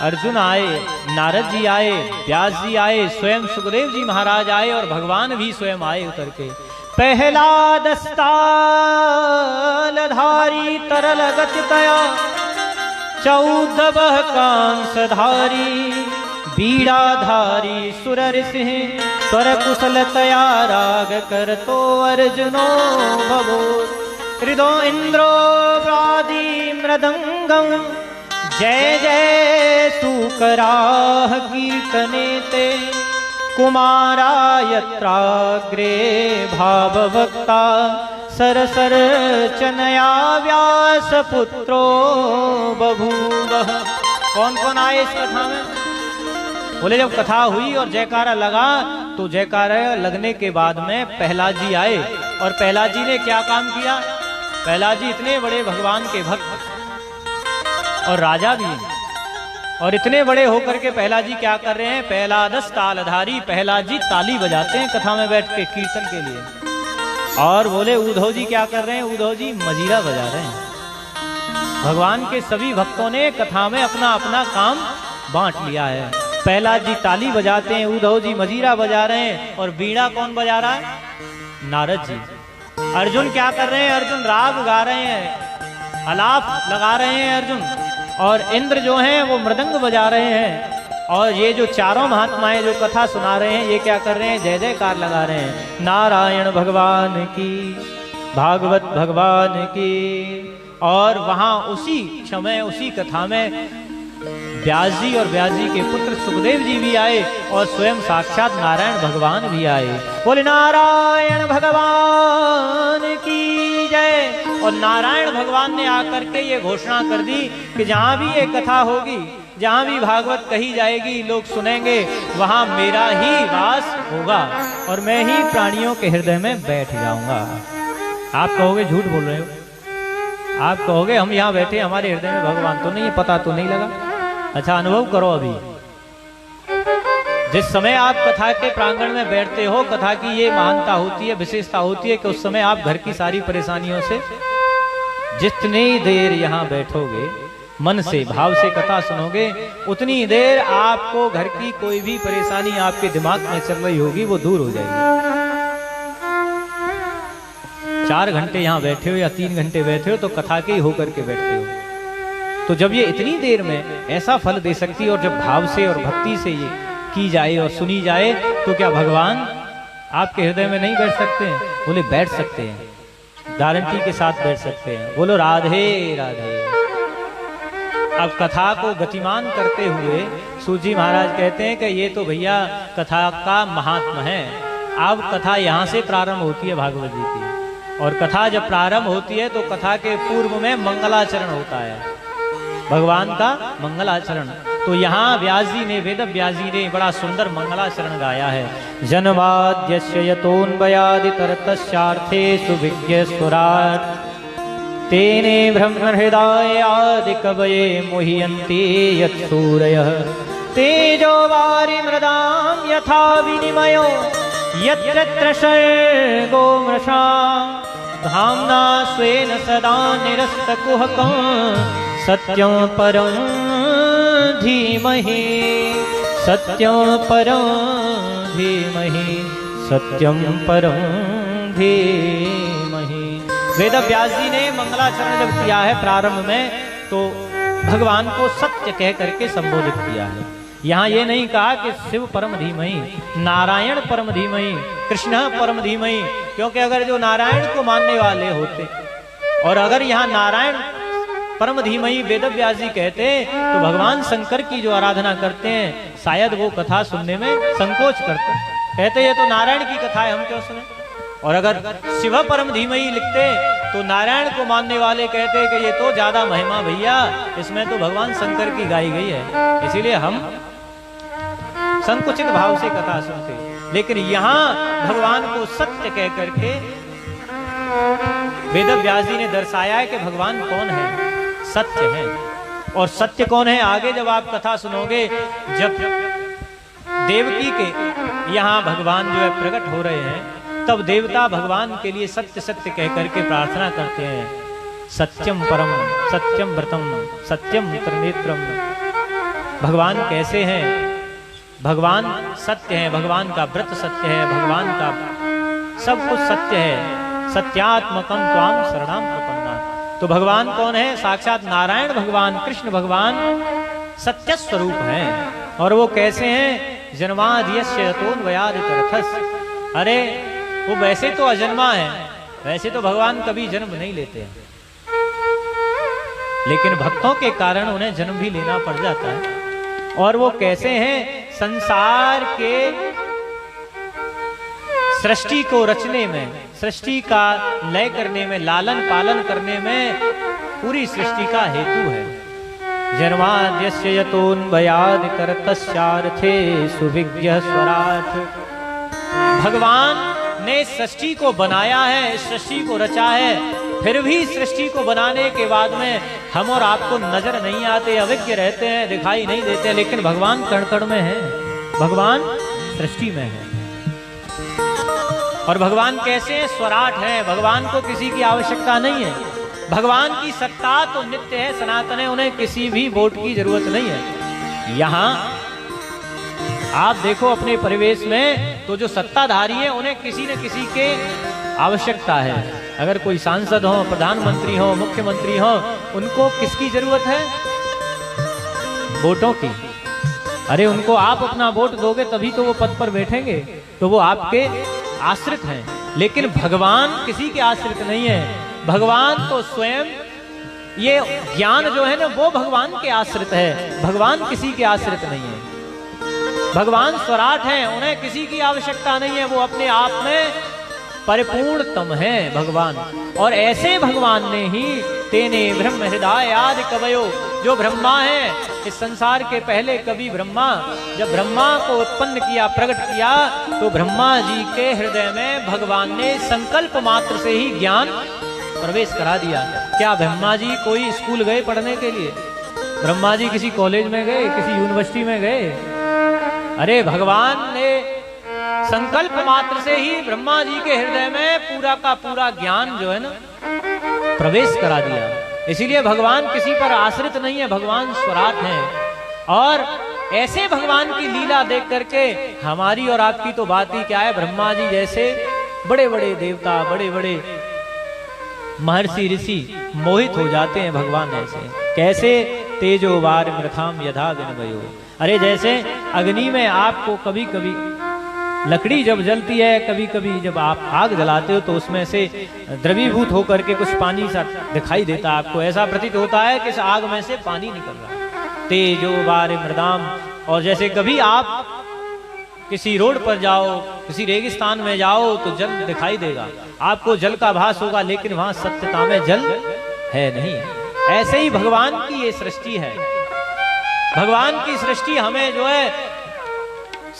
अर्जुन आए, नारद जी आए, व्यास जी आए, स्वयं सुखदेव जी महाराज आए, और भगवान भी स्वयं आए उतर के। प्रहलाद स्थालधारी तरल गति कया, 14 कांसधारी बीड़ाधारी सुरर सिंह, स्वर कुशलतया राग कर तो अर्जुनो भवो। हृदो इंद्रो व्रादि मृदंगम, जय जय सुकराह कीर्तने ते, कुमारा यत्राग्रे भाववक्ता, सरसर चनया व्यास पुत्रो बभूव। कौन कौन आए इस कथा में? बोले जब कथा हुई और जयकारा लगा तो जयकारा लगने के बाद में प्रहलाद जी आए। और प्रहलाद जी ने क्या काम किया? प्रहलाद जी इतने बड़े भगवान के भक्त और राजा भी हैं, और इतने बड़े होकर के प्रहलाद जी क्या कर रहे हैं? प्रहलादस तालधारी, प्रहलाद जी ताली बजाते हैं कथा में बैठ के कीर्तन के लिए। और बोले उद्धव जी क्या कर रहे हैं? उद्धव जी मजीरा बजा रहे हैं। भगवान के सभी भक्तों ने कथा में अपना अपना काम बांट लिया है। प्रहलाद जी ताली बजाते हैं, उद्धव जी मजीरा बजा रहे हैं, और बीड़ा कौन बजा रहा है? नारद जी। अर्जुन क्या कर रहे हैं? अर्जुन राग गा रहे हैं, आलाप लगा रहे हैं अर्जुन। और इंद्र जो हैं वो मृदंग बजा रहे हैं। और ये जो चारों महात्माएं जो कथा सुना रहे हैं ये क्या कर रहे हैं? जय जयकार लगा रहे हैं। नारायण भगवान की, भागवत भगवान की। और वहां उसी समय उसी कथा में व्यास जी और व्यास जी के पुत्र सुखदेव जी भी आए, और स्वयं साक्षात नारायण भगवान भी आए। बोले नारायण भगवान की जय। और नारायण भगवान ने आकर के ये घोषणा कर दी कि जहां भी ये कथा होगी, जहां भी भागवत कही जाएगी, लोग सुनेंगे, वहां मेरा ही वास होगा और मैं ही प्राणियों के हृदय में बैठ जाऊंगा। आप कहोगे झूठ बोल रहे हो, आप कहोगे हम यहाँ बैठे हमारे हृदय में भगवान तो नहीं है, पता तो नहीं लगा। अच्छा अनुभव करो अभी, जिस समय आप कथा के प्रांगण में बैठते हो, कथा की ये महानता होती है, विशेषता होती है कि उस समय आप घर की सारी परेशानियों से जितनी देर यहाँ बैठोगे, मन से भाव से कथा सुनोगे, उतनी देर आपको घर की कोई भी परेशानी आपके दिमाग में चल रही होगी वो दूर हो जाएगी। 4 घंटे यहाँ बैठे हो या 3 घंटे बैठे हो तो कथा के ही होकर के बैठते हो। तो जब ये इतनी देर में ऐसा फल दे सकती है, और जब भाव से और भक्ति से ये की जाए और सुनी जाए, तो क्या भगवान आपके हृदय में नहीं बैठ सकते हैं? बोले बैठ सकते हैं, गारंटी के साथ बैठ सकते हैं। बोलो राधे राधे। अब कथा को गतिमान करते हुए सूजी महाराज कहते हैं कि ये तो भैया कथा का महात्मा है। अब कथा यहाँ से प्रारंभ होती है भागवत जी की, और कथा जब प्रारंभ होती है तो कथा के पूर्व में मंगलाचरण होता है, भगवान का मंगलाचरण। तो यहाँ व्यास जी ने, वेद व्यास जी ने बड़ा सुंदर मंगलाचरण गाया है। जन्माद्यस्य यतोन्वयादितरतश्चार्थे सुविज्ञ स्वराट तेने ब्रह्महृदायादि कवये मुह्यन्ति यत्सूरयः तेजो वारिमृदां यथा विनिमयो यत्र सर्गो मृषा धाम्ना स्वेन सदा निरस्तकुहकं सत्यं परं धीमहि सत्यं परं धीमहि सत्यं परं धीमहि। वेद व्यास जी ने मंगलाचरण जब किया है प्रारंभ में, तो भगवान को सत्य कह करके संबोधित किया है। यहाँ ये नहीं कहा कि शिव परम धीमहि, नारायण परम धीमहि, कृष्ण परम धीमहि, क्योंकि अगर जो नारायण को मानने वाले होते और अगर यहाँ नारायण परम धीमहि वेद व्यास जी कहते तो भगवान शंकर की जो आराधना करते हैं शायद वो कथा सुनने में संकोच करते, कहते ये तो नारायण की कथा है, हम क्यों सुने। और अगर शिव परम धीमहि लिखते तो नारायण को मानने वाले कहते कि ये तो ज्यादा महिमा भैया, इसमें तो भगवान शंकर की गाई गई है, इसीलिए हम संकुचित भाव से कथा सुनते। लेकिन यहाँ भगवान को सत्य कह करके वेद व्यास जी ने दर्शाया है कि भगवान कौन है, सत्य है। और सत्य कौन है आगे जब आप कथा सुनोगे, जब देवकी के यहाँ भगवान जो है प्रकट हो रहे हैं, तब देवता भगवान के लिए सत्य सत्य कह करके प्रार्थना करते हैं। सत्यम परम सत्यम व्रतम सत्यम त्रिनेत्रम। भगवान कैसे हैं? भगवान सत्य है, भगवान का व्रत सत्य है, भगवान का सब कुछ सत्य है। सत्यात्मकं त्वां शरणं प्रपन्ना। तो भगवान कौन है? साक्षात नारायण भगवान, कृष्ण भगवान सत्य स्वरूप हैं। और वो कैसे हैं? जन्माद्यस्य यतोन्वयादितरतश्च। अरे वो वैसे तो अजन्मा है, वैसे तो भगवान कभी जन्म नहीं लेते हैं, लेकिन भक्तों के कारण उन्हें जन्म भी लेना पड़ जाता है। और वो कैसे हैं? संसार के सृष्टि को रचने में, सृष्टि का लय करने में, लालन पालन करने में पूरी सृष्टि का हेतु है। जन्माद्यस्य यतोऽन्वयादितरतस्यार्थे सुविज्ञः स्वराट्। भगवान ने सृष्टि को बनाया है, सृष्टि को रचा है, फिर भी सृष्टि को बनाने के बाद में हम और आपको नजर नहीं आते, अविज्ञ रहते हैं, दिखाई नहीं देते, लेकिन भगवान कण कण में है, भगवान सृष्टि में है। और भगवान कैसे हैं? स्वराट है, भगवान को किसी की आवश्यकता नहीं है। भगवान की सत्ता तो नित्य है, सनातन है, उन्हें किसी भी वोट की जरूरत नहीं है। यहाँ आप देखो अपने परिवेश में तो जो सत्ताधारी है उन्हें किसी न किसी के आवश्यकता है। अगर कोई सांसद हो, प्रधानमंत्री हो, मुख्यमंत्री हो, उनको किसकी जरूरत है? वोटों की। अरे उनको आप अपना वोट दोगे तभी तो वो पद पर बैठेंगे, तो वो आपके आश्रित हैं। लेकिन भगवान किसी के आश्रित नहीं है। भगवान तो स्वयं, ये ज्ञान जो है ना वो भगवान के आश्रित है, भगवान किसी के आश्रित नहीं है। भगवान स्वराट हैं, उन्हें किसी की आवश्यकता नहीं है, वो अपने आप में परिपूर्णतम है भगवान। और ऐसे भगवान ने ही तेने ब्रह्म हृदय आदि कवयो, जो ब्रह्मा है इस संसार के पहले कवि ब्रह्मा, जब ब्रह्मा को उत्पन्न किया, प्रकट किया, तो ब्रह्मा जी के हृदय में भगवान ने संकल्प मात्र से ही ज्ञान प्रवेश करा दिया। क्या ब्रह्मा जी कोई स्कूल गए पढ़ने के लिए? ब्रह्मा जी किसी कॉलेज में गए, किसी यूनिवर्सिटी में गए? अरे भगवान ने संकल्प मात्र से ही ब्रह्मा जी के हृदय में पूरा का पूरा ज्ञान जो है ना प्रवेश करा दिया। इसीलिए भगवान किसी पर आश्रित नहीं है, भगवान स्वराट हैं। और ऐसे भगवान की लीला देख करके हमारी और आपकी तो बात ही क्या है, ब्रह्मा जी जैसे बड़े बड़े देवता, बड़े बड़े महर्षि ऋषि मोहित हो जाते हैं भगवान ऐसे। कैसे? तेजो वार मृथाम यथा विनवयो। अरे जैसे अग्नि में आपको कभी कभी लकड़ी जब जलती है, कभी कभी जब आप आग जलाते हो तो उसमें से द्रवीभूत होकर के कुछ पानी सा दिखाई देता है आपको, ऐसा प्रतीत होता है कि इस आग में से पानी निकल रहा है। तेजो वार मृदाम। और जैसे कभी आप किसी रोड पर जाओ, किसी रेगिस्तान में जाओ तो जल दिखाई देगा, आपको जल का भास होगा, लेकिन वहां सत्यता में जल है नहीं। ऐसे ही भगवान की ये सृष्टि है। भगवान की सृष्टि हमें जो है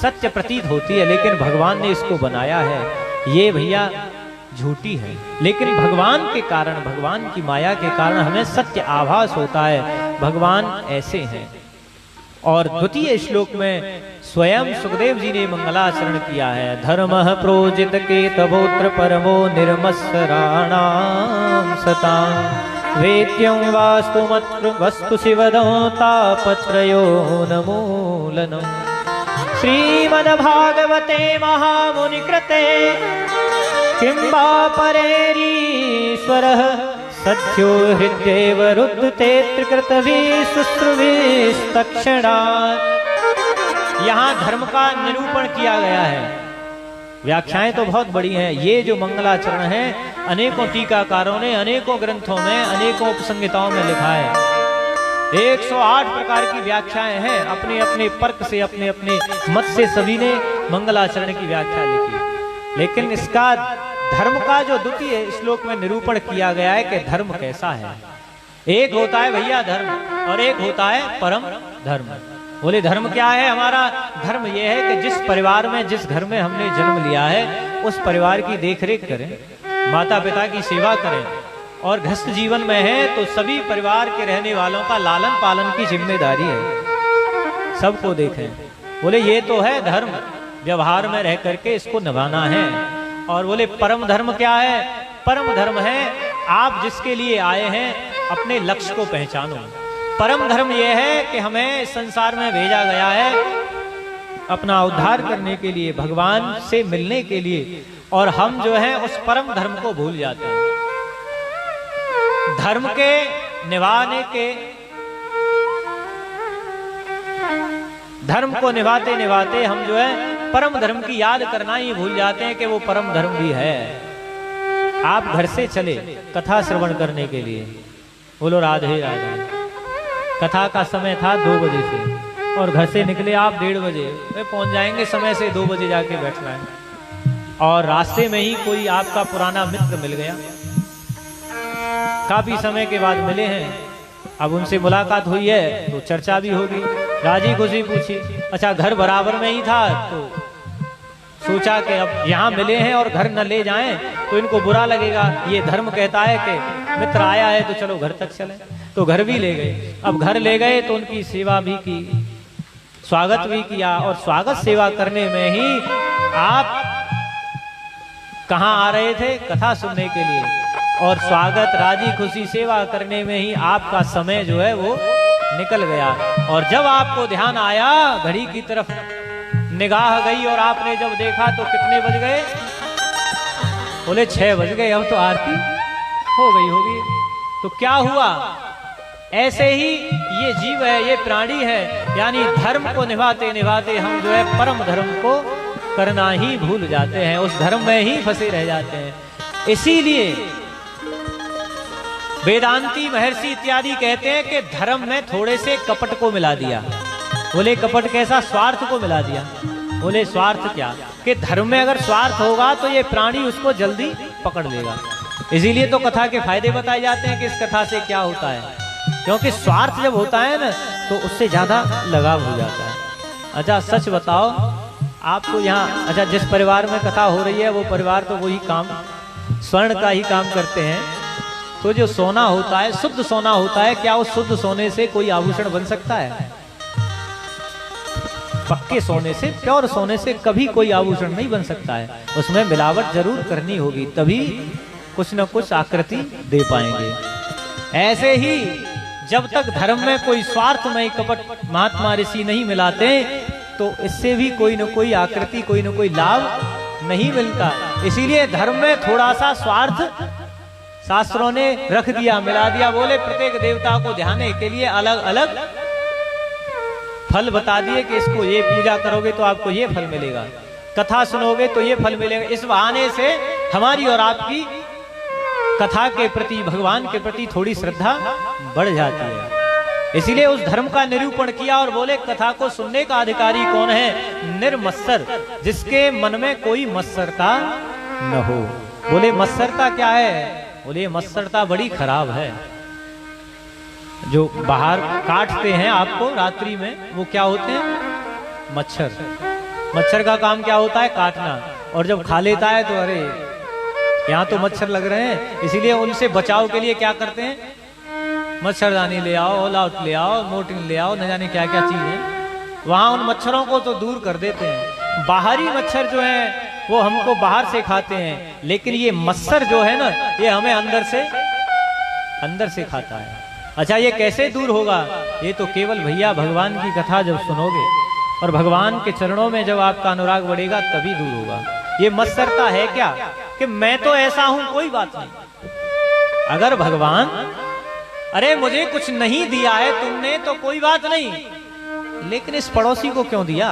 सत्य प्रतीत होती है, लेकिन भगवान ने इसको बनाया है, ये भैया झूठी है। लेकिन भगवान के कारण, भगवान की माया के कारण हमें सत्य आभास होता है, भगवान ऐसे हैं। और द्वितीय श्लोक में स्वयं सुखदेव जी ने मंगलाचरण किया है। धर्म प्रोजित के तबोत्र परमो निर्मत्सराणाम सता वेद्यं वस्तु शिवदं तापत्रयो नमूलनम्। श्रीमद्भागवते महामुनिकृते किं वा परेरीश्वरः सत्यो हृद्येव रुद्धते त्रिकृतभिः शुश्रूभिस्तक्षणात्। यहाँ धर्म का निरूपण किया गया है। व्याख्याएं तो बहुत बड़ी हैं। ये जो मंगलाचरण है अनेकों टीकाकारों ने अनेकों ग्रंथों में अनेकों उपसंहिताओं में लिखा है। 108 प्रकार की व्याख्याएं हैं, अपने अपने पर्क से, अपने अपने मत से सभी ने मंगलाचरण की व्याख्या लिखी। लेकिन इसका धर्म का जो द्वितीय श्लोक में निरूपण किया गया है कि धर्म कैसा है। एक होता है भैया धर्म और एक होता है परम धर्म। बोले धर्म क्या है? हमारा धर्म यह है कि जिस परिवार में, जिस घर में हमने जन्म लिया है उस परिवार की देखरेख करें, माता पिता की सेवा करें, और गृहस्थ जीवन में है तो सभी परिवार के रहने वालों का लालन पालन की जिम्मेदारी है, सबको देखें। बोले ये तो है धर्म, व्यवहार में रह करके इसको निभाना है। और बोले परम धर्म क्या है? परम धर्म है आप जिसके लिए आए हैं अपने लक्ष्य को पहचानो। परम धर्म यह है कि हमें इस संसार में भेजा गया है अपना उद्धार करने के लिए, भगवान से मिलने के लिए, और हम जो है उस परम धर्म को भूल जाते हैं। धर्म के निभाने के, धर्म को निभाते निभाते हम जो है परम धर्म की याद करना ही भूल जाते हैं कि वो परम धर्म भी है। आप घर से चले कथा श्रवण करने के लिए, बोलो राधे राधे। कथा का समय था 2 बजे से और घर से निकले आप 1:30 बजे, पहुंच जाएंगे समय से, 2 बजे जाके बैठना है। और रास्ते में ही कोई आपका पुराना मित्र मिल गया, काफी समय के बाद मिले हैं, अब उनसे मुलाकात हुई है तो चर्चा भी होगी। राजी खुशी पूछी, अच्छा घर बराबर में ही था तो सोचा कि अब यहाँ मिले हैं और घर न ले जाएं तो इनको बुरा लगेगा। ये धर्म कहता है कि मित्र आया है तो चलो घर तक चलें, तो घर भी ले गए। अब घर ले गए तो उनकी सेवा भी की, स्वागत भी किया। और स्वागत सेवा करने में ही आप कहाँ आ रहे थे? कथा सुनने के लिए। और स्वागत राजी खुशी सेवा करने में ही आपका समय जो है वो निकल गया। और जब आपको ध्यान आया, घड़ी की तरफ निगाह गई और आपने जब देखा तो कितने बज गए? बोले 6 बज गए, अब तो आरती हो गई होगी। तो क्या हुआ? ऐसे ही ये जीव है, ये प्राणी है, यानी धर्म को निभाते निभाते हम जो है परम धर्म को करना ही भूल जाते हैं, उस धर्म में ही फंसे रह जाते हैं। इसीलिए वेदांती महर्षि इत्यादि कहते हैं कि धर्म में थोड़े से कपट को मिला दिया। बोले कपट कैसा? स्वार्थ को मिला दिया। बोले स्वार्थ क्या? कि धर्म में अगर स्वार्थ होगा तो ये प्राणी उसको जल्दी पकड़ लेगा। इसीलिए तो कथा के फायदे बताए जाते हैं कि इस कथा से क्या होता है, क्योंकि स्वार्थ जब होता है ना तो उससे ज्यादा लगाव हो जाता है। अच्छा सच बताओ, आपको यहाँ, अच्छा जिस परिवार में कथा हो रही है वो परिवार तो वही काम, स्वर्ण का ही काम करते हैं। तो जो सोना होता है, शुद्ध सोना होता है, क्या उस शुद्ध सोने से कोई आभूषण बन सकता है? पक्के सोने से, प्योर सोने से कभी कोई आभूषण नहीं बन सकता है। उसमें मिलावट जरूर करनी होगी, तभी कुछ न कुछ आकृति दे पाएंगे। ऐसे ही जब तक धर्म में कोई स्वार्थमय कपट महात्मा ऋषि नहीं मिलाते तो इससे भी कोई न कोई आकृति, कोई न कोई लाभ नहीं मिलता। इसीलिए धर्म में थोड़ा सा स्वार्थ शास्त्रों ने रख दिया, मिला दिया। बोले प्रत्येक देवता को ध्याने के लिए अलग अलग फल बता दिए कि इसको ये पूजा करोगे तो आपको ये फल मिलेगा, कथा सुनोगे तो ये फल मिलेगा। इस बहाने से हमारी और आपकी कथा के प्रति, भगवान के प्रति थोड़ी श्रद्धा बढ़ जाती है। इसीलिए उस धर्म का निरूपण किया और बोले कथा को सुनने का अधिकारी कौन है? निर्मत्सर, जिसके मन में कोई मत्सरता न हो। बोले मत्सरता क्या है? बोले मत्सरता बड़ी खराब है। जो बाहर काटते हैं आपको रात्रि में, वो क्या होते हैं? मच्छर। मच्छर का काम क्या होता है? काटना। और जब खा लेता है तो अरे यहाँ तो मच्छर लग रहे हैं, इसीलिए उनसे बचाव के लिए क्या करते हैं? मच्छरदानी ले आओ, ऑल आउट ले आओ, मोर्टिन ले आओ, न जाने क्या क्या चीज है, वहां उन मच्छरों को तो दूर कर देते हैं। बाहरी मच्छर जो है वो हमको बाहर से खाते हैं, लेकिन ये मच्छर जो है ना ये हमें अंदर से खाता है। अच्छा ये कैसे दूर होगा? ये तो केवल भैया भगवान की कथा जब सुनोगे और भगवान के चरणों में जब आपका अनुराग बढ़ेगा तभी दूर होगा। ये मत्सरता है क्या कि मैं तो ऐसा हूं, कोई बात नहीं। अगर भगवान अरे मुझे कुछ नहीं दिया है तुमने तो कोई बात नहीं, लेकिन इस पड़ोसी को क्यों दिया,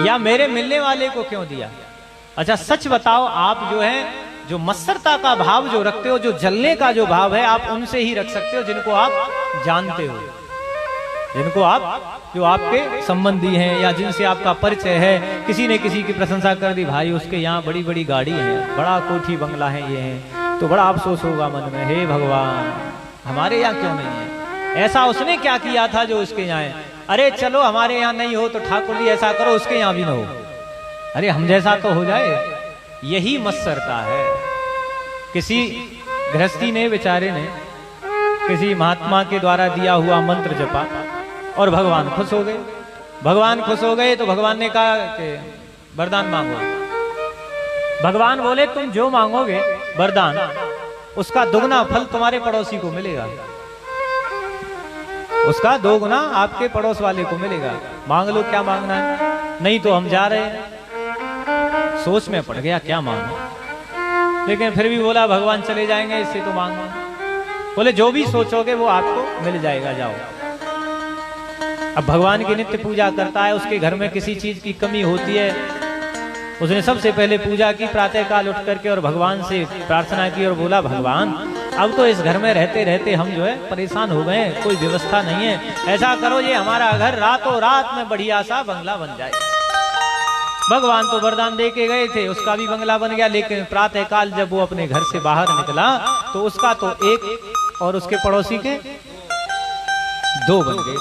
या मेरे मिलने वाले को क्यों दिया? अच्छा सच बताओ, आप जो है जो मत्सरता का भाव जो रखते हो, जो जलने का जो भाव है, आप उनसे ही रख सकते हो जिनको आप जानते हो, जिनको आप, जो आपके संबंधी हैं या जिनसे आपका परिचय है। किसी ने किसी की प्रशंसा कर दी, भाई उसके यहाँ बड़ी बड़ी गाड़ी है, बड़ा कोठी बंगला है, ये है, तो बड़ा अफसोस होगा मन में, हे भगवान हमारे यहाँ क्यों नहीं है? ऐसा उसने क्या किया था जो उसके यहाँ है? अरे चलो हमारे यहाँ नहीं हो तो ठाकुर जी ऐसा करो उसके यहाँ भी ना हो, अरे हम जैसा तो हो जाए। यही मत्सरता है। किसी गृहस्थी ने, बेचारे ने किसी महात्मा के द्वारा दिया हुआ मंत्र जपा और भगवान खुश हो गए। भगवान खुश हो गए तो भगवान ने कहा कि वरदान मांगो। भगवान बोले तुम जो मांगोगे वरदान, उसका दुगना फल तुम्हारे पड़ोसी को मिलेगा, उसका दोगुना आपके पड़ोस वाले को मिलेगा। मांग लो क्या मांगना है, नहीं तो हम जा रहे हैं। सोच में पड़ गया क्या मांगो, लेकिन फिर भी बोला भगवान चले जाएंगे, इससे तो मांगो। बोले जो भी सोचोगे वो आपको मिल जाएगा, जाओ। अब भगवान की नित्य पूजा करता है, उसके घर में किसी चीज की कमी होती है, उसने सबसे पहले पूजा की प्रातः काल उठ करके और भगवान से प्रार्थना की और बोला भगवान अब तो इस घर में रहते रहते हम जो है परेशान हो गए, कोई व्यवस्था नहीं है, ऐसा करो ये हमारा घर रातों रात में बढ़िया सा बंगला बन जाए। भगवान तो वरदान दे के गए थे, उसका भी बंगला बन गया, लेकिन प्रातः काल जब वो अपने घर से बाहर निकला तो उसका तो एक और उसके पड़ोसी के दो बन गए।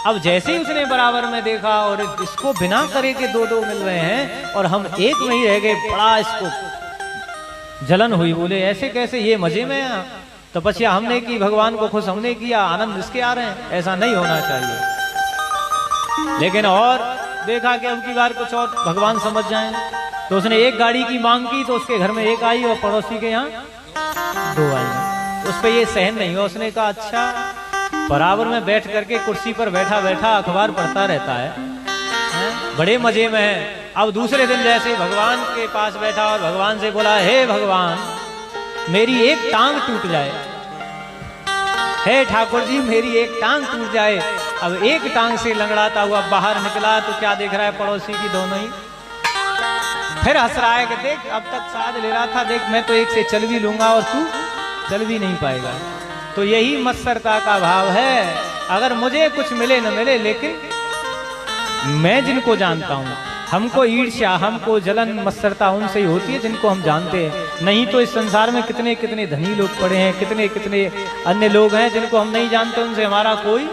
अब जैसे ही उसने बराबर में देखा और इसको बिना करे के दो दो मिल रहे हैं और हम एक में ही रह गए, बड़ा इसको जलन हुई। बोले ऐसे कैसे, ये मजे में है, तपस्या हमने की, भगवान को खुश हमने किया, आनंद इसके आ रहे हैं, ऐसा नहीं होना चाहिए। लेकिन और देखा कि अब की बार कुछ और भगवान समझ जाएं, तो उसने एक गाड़ी की मांग की तो उसके घर में एक आई और पड़ोसी के यहाँ दो आई। उस पर ये सहन नहीं हुआ, उसने कहा अच्छा, बराबर में बैठ करके कुर्सी पर बैठा बैठा अखबार पढ़ता रहता है, बड़े मजे में है। अब दूसरे दिन जैसे भगवान के पास बैठा और भगवान से बोला, हे भगवान मेरी एक टांग टूट जाए, हे ठाकुर जी मेरी एक टांग टूट जाए। अब एक टांग से लंगड़ाता हुआ बाहर निकला तो क्या देख रहा है, पड़ोसी की दोनों ही। फिर हंस रहा है कि देख अब तक साथ ले रहा था, देख मैं तो एक से चल भी लूंगा और तू चल भी नहीं पाएगा। तो यही मत्सरता का भाव है। अगर मुझे कुछ मिले न मिले, लेकिन मैं जिनको जानता हूं, हमको ईर्ष्या, हमको जलन, मत्सरता उनसे ही होती है जिनको हम जानते हैं। नहीं तो इस संसार में कितने कितने धनी लोग पड़े हैं, कितने कितने अन्य लोग हैं जिनको हम नहीं जानते, उनसे हमारा कोई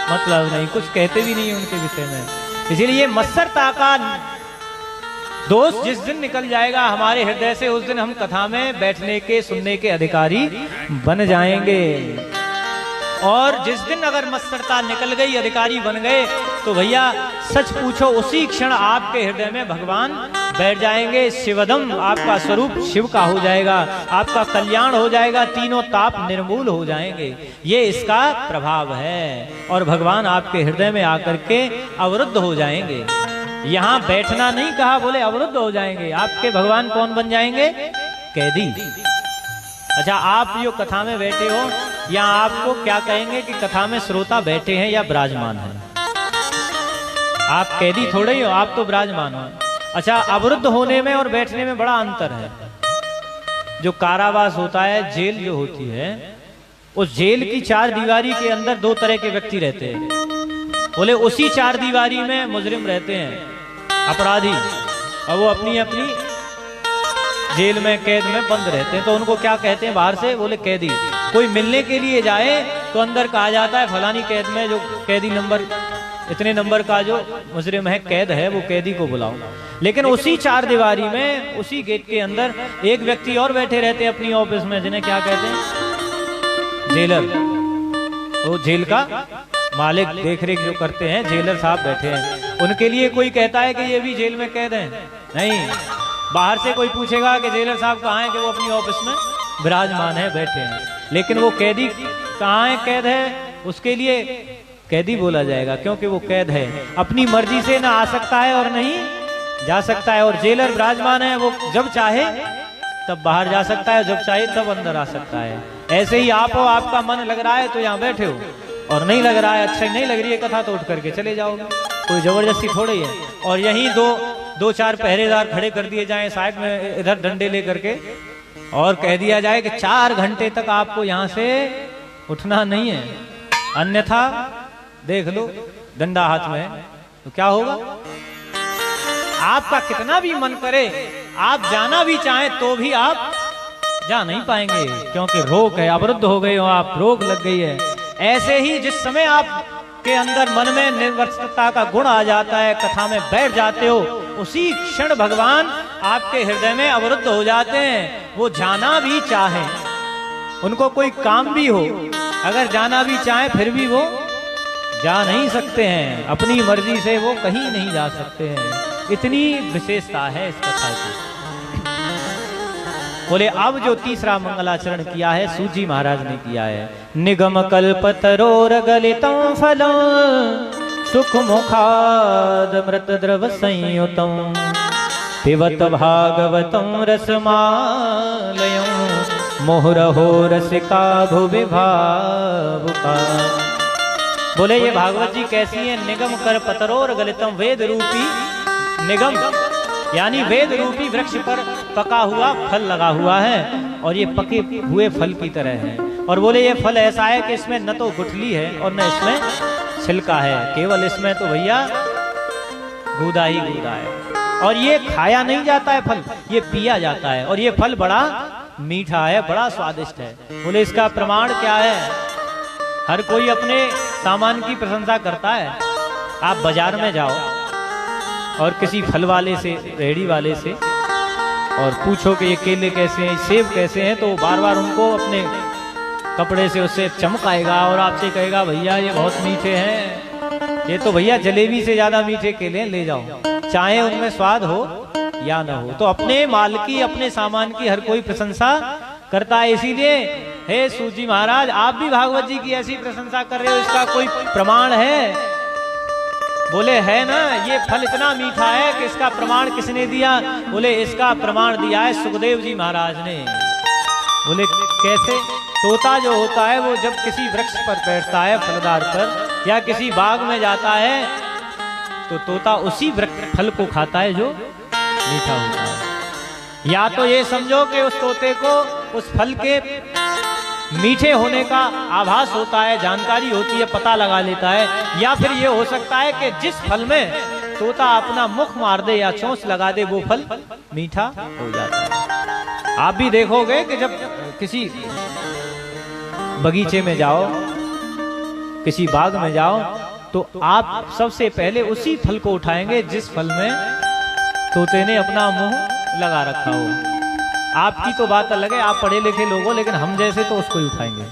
मतलब नहीं, कुछ कहते भी नहीं उनके विषय में। इसीलिए मत्सरता का दोष जिस दिन निकल जाएगा हमारे हृदय से, उस दिन हम कथा में बैठने के, सुनने के अधिकारी बन जाएंगे। और जिस दिन अगर मत्सरता निकल गई, अधिकारी बन गए, तो भैया सच पूछो उसी क्षण आपके हृदय में भगवान बैठ जाएंगे। शिवदम, आपका स्वरूप शिव का हो जाएगा, आपका कल्याण हो जाएगा, तीनों ताप निर्मूल हो जाएंगे। ये इसका प्रभाव है। और भगवान आपके हृदय में आकर के अवरुद्ध हो जाएंगे। यहाँ बैठना नहीं कहा, बोले अवरुद्ध हो जाएंगे। आपके भगवान कौन बन जाएंगे? कैदी। अच्छा, आप जो कथा में बैठे हो, या आपको क्या कहेंगे कि कथा में श्रोता बैठे हैं या विराजमान हैं? आप कैदी थोड़े ही हो, आप तो विराजमान हो। अच्छा, अवरुद्ध होने में और बैठने में बड़ा अंतर है। जो कारावास होता है, जेल जो होती है, उस जेल की चार दीवारी के अंदर दो तरह के व्यक्ति रहते हैं। बोले उसी चार दीवारी में मुजरिम रहते हैं, अपराधी, और वो अपनी अपनी जेल में, कैद में बंद रहते हैं। तो उनको क्या कहते हैं बाहर से? बोले कैदी। कोई मिलने के लिए जाए तो अंदर कहा जाता है फलानी कैद में जो कैदी नंबर, इतने नंबर का जो मुजरिम है, कैद है, वो कैदी को बुलाओ। लेकिन उसी चार दीवारी में, उसी गेट के अंदर एक व्यक्ति और बैठे रहते हैं अपनी ऑफिस में, जिन्हें क्या कहते हैं? जेलर। तो जेल का मालिक, देख रेख जो करते हैं, जेलर साहब बैठे हैं। उनके लिए कोई कहता है कि ये भी जेल में कैद है? नहीं। बाहर से कोई पूछेगा कि जेलर साहब कहाँ हैं, कि वो अपनी ऑफिस में विराजमान है, बैठे हैं। लेकिन वो कैदी कहाँ है, कैद है, उसके लिए कैदी बोला जाएगा, क्योंकि वो कैद है, अपनी मर्जी से ना आ सकता है और नहीं जा सकता है। और जेलर विराजमान है, वो जब चाहे तब बाहर जा सकता है, जब चाहे तब अंदर आ सकता है। ऐसे ही आप हो, आपका मन लग रहा है तो यहाँ बैठे हो, और नहीं लग रहा है, अच्छा नहीं लग रही है कथा, तो उठ करके चले जाओगे, कोई जबरदस्ती थोड़ी है। और यहीं दो चार पहरेदार खड़े कर दिए जाएं साइड में, इधर डंडे लेकर के, और कह दिया जाए कि 4 घंटे तक आपको यहाँ से उठना नहीं है, अन्यथा देख लो डंडा हाथ में, तो क्या होगा? आपका कितना भी मन करे, आप जाना भी चाहें तो भी आप जा नहीं पाएंगे, क्योंकि रोक है, अवरुद्ध हो गए हो आप, रोक लग गई है। ऐसे ही जिस समय आप के अंदर मन में निर्वस्तता का गुण आ जाता है, कथा में बैठ जाते हो, उसी क्षण भगवान आपके हृदय में अवरुद्ध हो जाते हैं। वो जाना भी चाहे, उनको कोई काम भी हो, अगर जाना भी चाहे फिर भी वो जा नहीं सकते हैं, अपनी मर्जी से वो कहीं नहीं जा सकते हैं। इतनी विशेषता है इस कथा की। बोले अब जो तीसरा मंगलाचरण किया है सूजी महाराज ने किया है, निगम कल्पतरोर गलितं फलं सुख मुखादमृत द्रव संयुतं पिबत भागवतं रसमालयं मुहुरहो रसिका भुवि भावुका। बोले ये भागवत जी कैसी है? निगम कर पतरोर गलितम, वेद रूपी निगम यानी वेद रूपी वृक्ष पर पका हुआ फल लगा हुआ है, और ये पके हुए फल की तरह है। और बोले ये फल ऐसा है कि इसमें न तो गुठली है और न इसमें छिलका है, केवल इसमें तो भैया गूदा ही गूदा है। और ये खाया नहीं जाता है फल, ये पिया जाता है, और ये फल बड़ा मीठा है, बड़ा स्वादिष्ट है। बोले इसका प्रमाण क्या है? हर कोई अपने सामान की प्रशंसा करता है। आप बाजार में जाओ और किसी फल वाले से, रेहड़ी वाले से, और पूछो कि ये केले कैसे हैं, सेब कैसे हैं, तो बार बार उनको अपने कपड़े से उससे चमकाएगा और आपसे कहेगा भैया ये बहुत मीठे हैं, ये तो भैया जलेबी से ज्यादा मीठे केले, ले जाओ, चाहे उनमें स्वाद हो या ना हो। तो अपने माल की, अपने सामान की हर कोई प्रशंसा करता है। इसीलिए हे सूजी महाराज, आप भी भागवत जी की ऐसी प्रशंसा कर रहे हो, इसका कोई प्रमाण है? बोले है ना, ये फल इतना मीठा है कि इसका प्रमाण किसने दिया? बोले इसका प्रमाण दिया है सुखदेव जी महाराज ने। बोले कैसे? तोता जो होता है वो जब किसी वृक्ष पर बैठता है, फलदार पर, या किसी बाग में जाता है, तो तोता उसी फल को खाता है जो मीठा होता है। या तो ये समझो कि उस तोते को उस फल के मीठे होने का आभास होता है, जानकारी होती है, पता लगा लेता है। या फिर ये हो सकता है कि जिस फल में तोता अपना मुख मार दे या चोंच लगा दे, वो फल मीठा हो जाता है। आप भी देखोगे कि जब किसी बगीचे में जाओ, किसी बाग में जाओ, तो आप सबसे पहले उसी फल को उठाएंगे जिस फल में तोते ने अपना मुंह लगा रखा हो। आपकी तो बात अलग है, आप पढ़े लिखे लोग हो, लेकिन हम जैसे तो उसको ही उठाएंगे।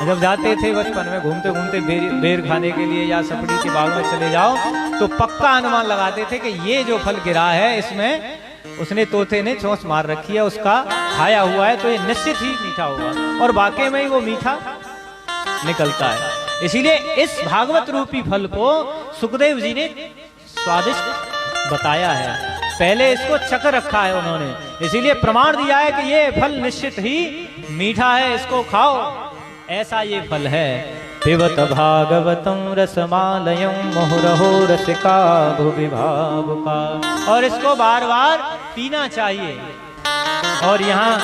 जब जाते थे बचपन में घूमते घूमते बेर खाने के लिए या सपड़ी के बाग में चले जाओ, तो पक्का अनुमान लगाते थे कि ये जो फल गिरा है इसमें उसने, तोते ने चोंच मार रखी है, उसका खाया हुआ है, तो ये निश्चित ही मीठा होगा। और वाकई में ही वो मीठा निकलता है। इसीलिए इस भागवत रूपी फल को सुखदेव जी ने स्वादिष्ट बताया है, पहले इसको चख रखा है उन्होंने, इसीलिए प्रमाण दिया है कि ये फल निश्चित ही मीठा है, इसको खाओ, ऐसा ये फल है। पिबत भागवतम रसमालयम मुहुरहो रसिका भुवि भावुका। और इसको बार बार पीना चाहिए। और यहाँ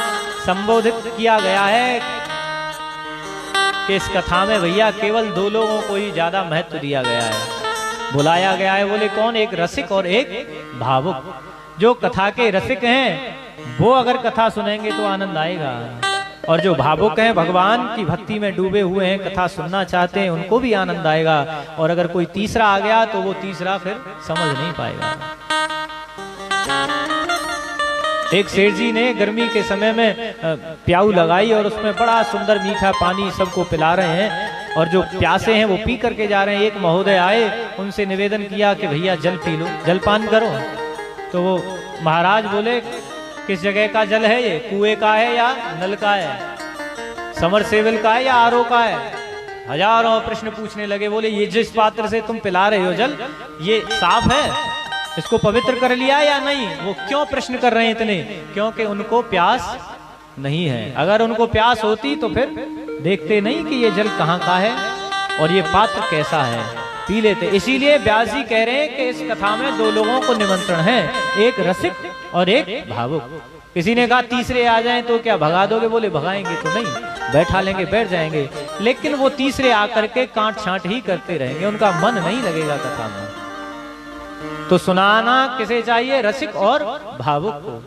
संबोधित किया गया है कि इस कथा में भैया केवल दो लोगों को ही ज्यादा महत्व दिया गया है, बुलाया गया है। बोले कौन? एक रसिक और एक भावुक। जो कथा के रसिक हैं वो अगर कथा सुनेंगे तो आनंद आएगा, और जो भावुक हैं, भगवान की भक्ति में डूबे हुए हैं, कथा सुनना चाहते हैं, उनको भी आनंद आएगा। और अगर कोई तीसरा आ गया तो वो तीसरा फिर समझ नहीं पाएगा। एक सेठ जी ने गर्मी के समय में प्याऊ लगाई और उसमें बड़ा सुंदर मीठा पानी सबको पिला रहे हैं, और जो प्यासे हैं वो पी करके जा रहे हैं। एक महोदय आए, उनसे निवेदन किया कि भैया जल पी लो, जलपान करो। तो वो महाराज बोले किस जगह का जल है ये? कुएं का है या नल का है? समरसेबल का है या आरओ का है? हजारों प्रश्न पूछने लगे। बोले ये जिस पात्र से तुम पिला रहे हो जल, ये साफ है, इसको पवित्र कर लिया या नहीं? वो क्यों प्रश्न कर रहे हैं इतने? क्योंकि उनको प्यास नहीं है। अगर उनको प्यास होती तो फिर देखते नहीं कि ये जल कहाँ का है और ये पात्र कैसा है, पी लेते। इसीलिए व्यास जी कह रहे हैं कि इस कथा में दो लोगों को निमंत्रण है, एक रसिक और एक भावुक। किसी ने कहा तीसरे आ जाएं तो क्या भगा दोगे? बोले भगाएंगे तो नहीं, बैठा लेंगे, बैठ जाएंगे, लेकिन वो तीसरे आकर के कांट छांट ही करते रहेंगे, उनका मन नहीं लगेगा कथा में। तो सुनाना किसे चाहिए? रसिक और भावुक को।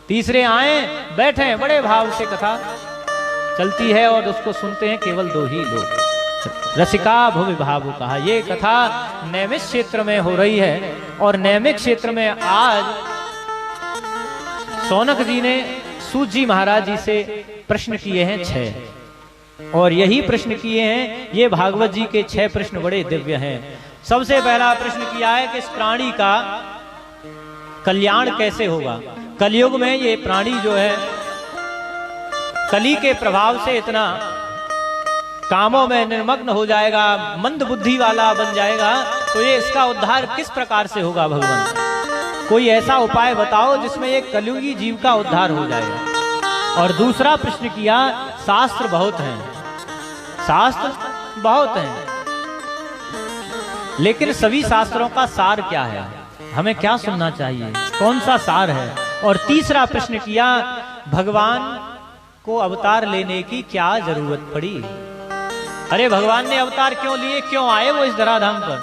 तीसरे आए, बैठे, बड़े भाव से कथा चलती है और उसको सुनते हैं केवल दो ही लोग, रसिका भुवि भावुका। ये कथा नैमिष क्षेत्र में हो रही है, और नैमिष क्षेत्र में आज सौनक जी ने सूत जी महाराज जी से प्रश्न किए हैं 6, और यही प्रश्न किए हैं। ये भागवत जी के 6 प्रश्न बड़े दिव्य हैं। सबसे पहला प्रश्न किया है कि इस प्राणी का कल्याण कैसे होगा। कलयुग में ये प्राणी जो है कली के प्रभाव से इतना कामों में निर्मग्न हो जाएगा, मंद बुद्धि वाला बन जाएगा, तो ये इसका उद्धार किस प्रकार से होगा? भगवान कोई ऐसा उपाय बताओ जिसमें एक कलयुगी जीव का उद्धार हो जाएगा। और दूसरा प्रश्न किया, शास्त्र बहुत हैं, शास्त्र बहुत हैं, लेकिन सभी शास्त्रों का सार क्या है? हमें क्या सुनना चाहिए? कौन सा सार है? और तीसरा प्रश्न किया, भगवान को अवतार लेने की क्या जरूरत पड़ी? अरे भगवान ने अवतार क्यों लिए, क्यों आए वो इस धराधाम पर?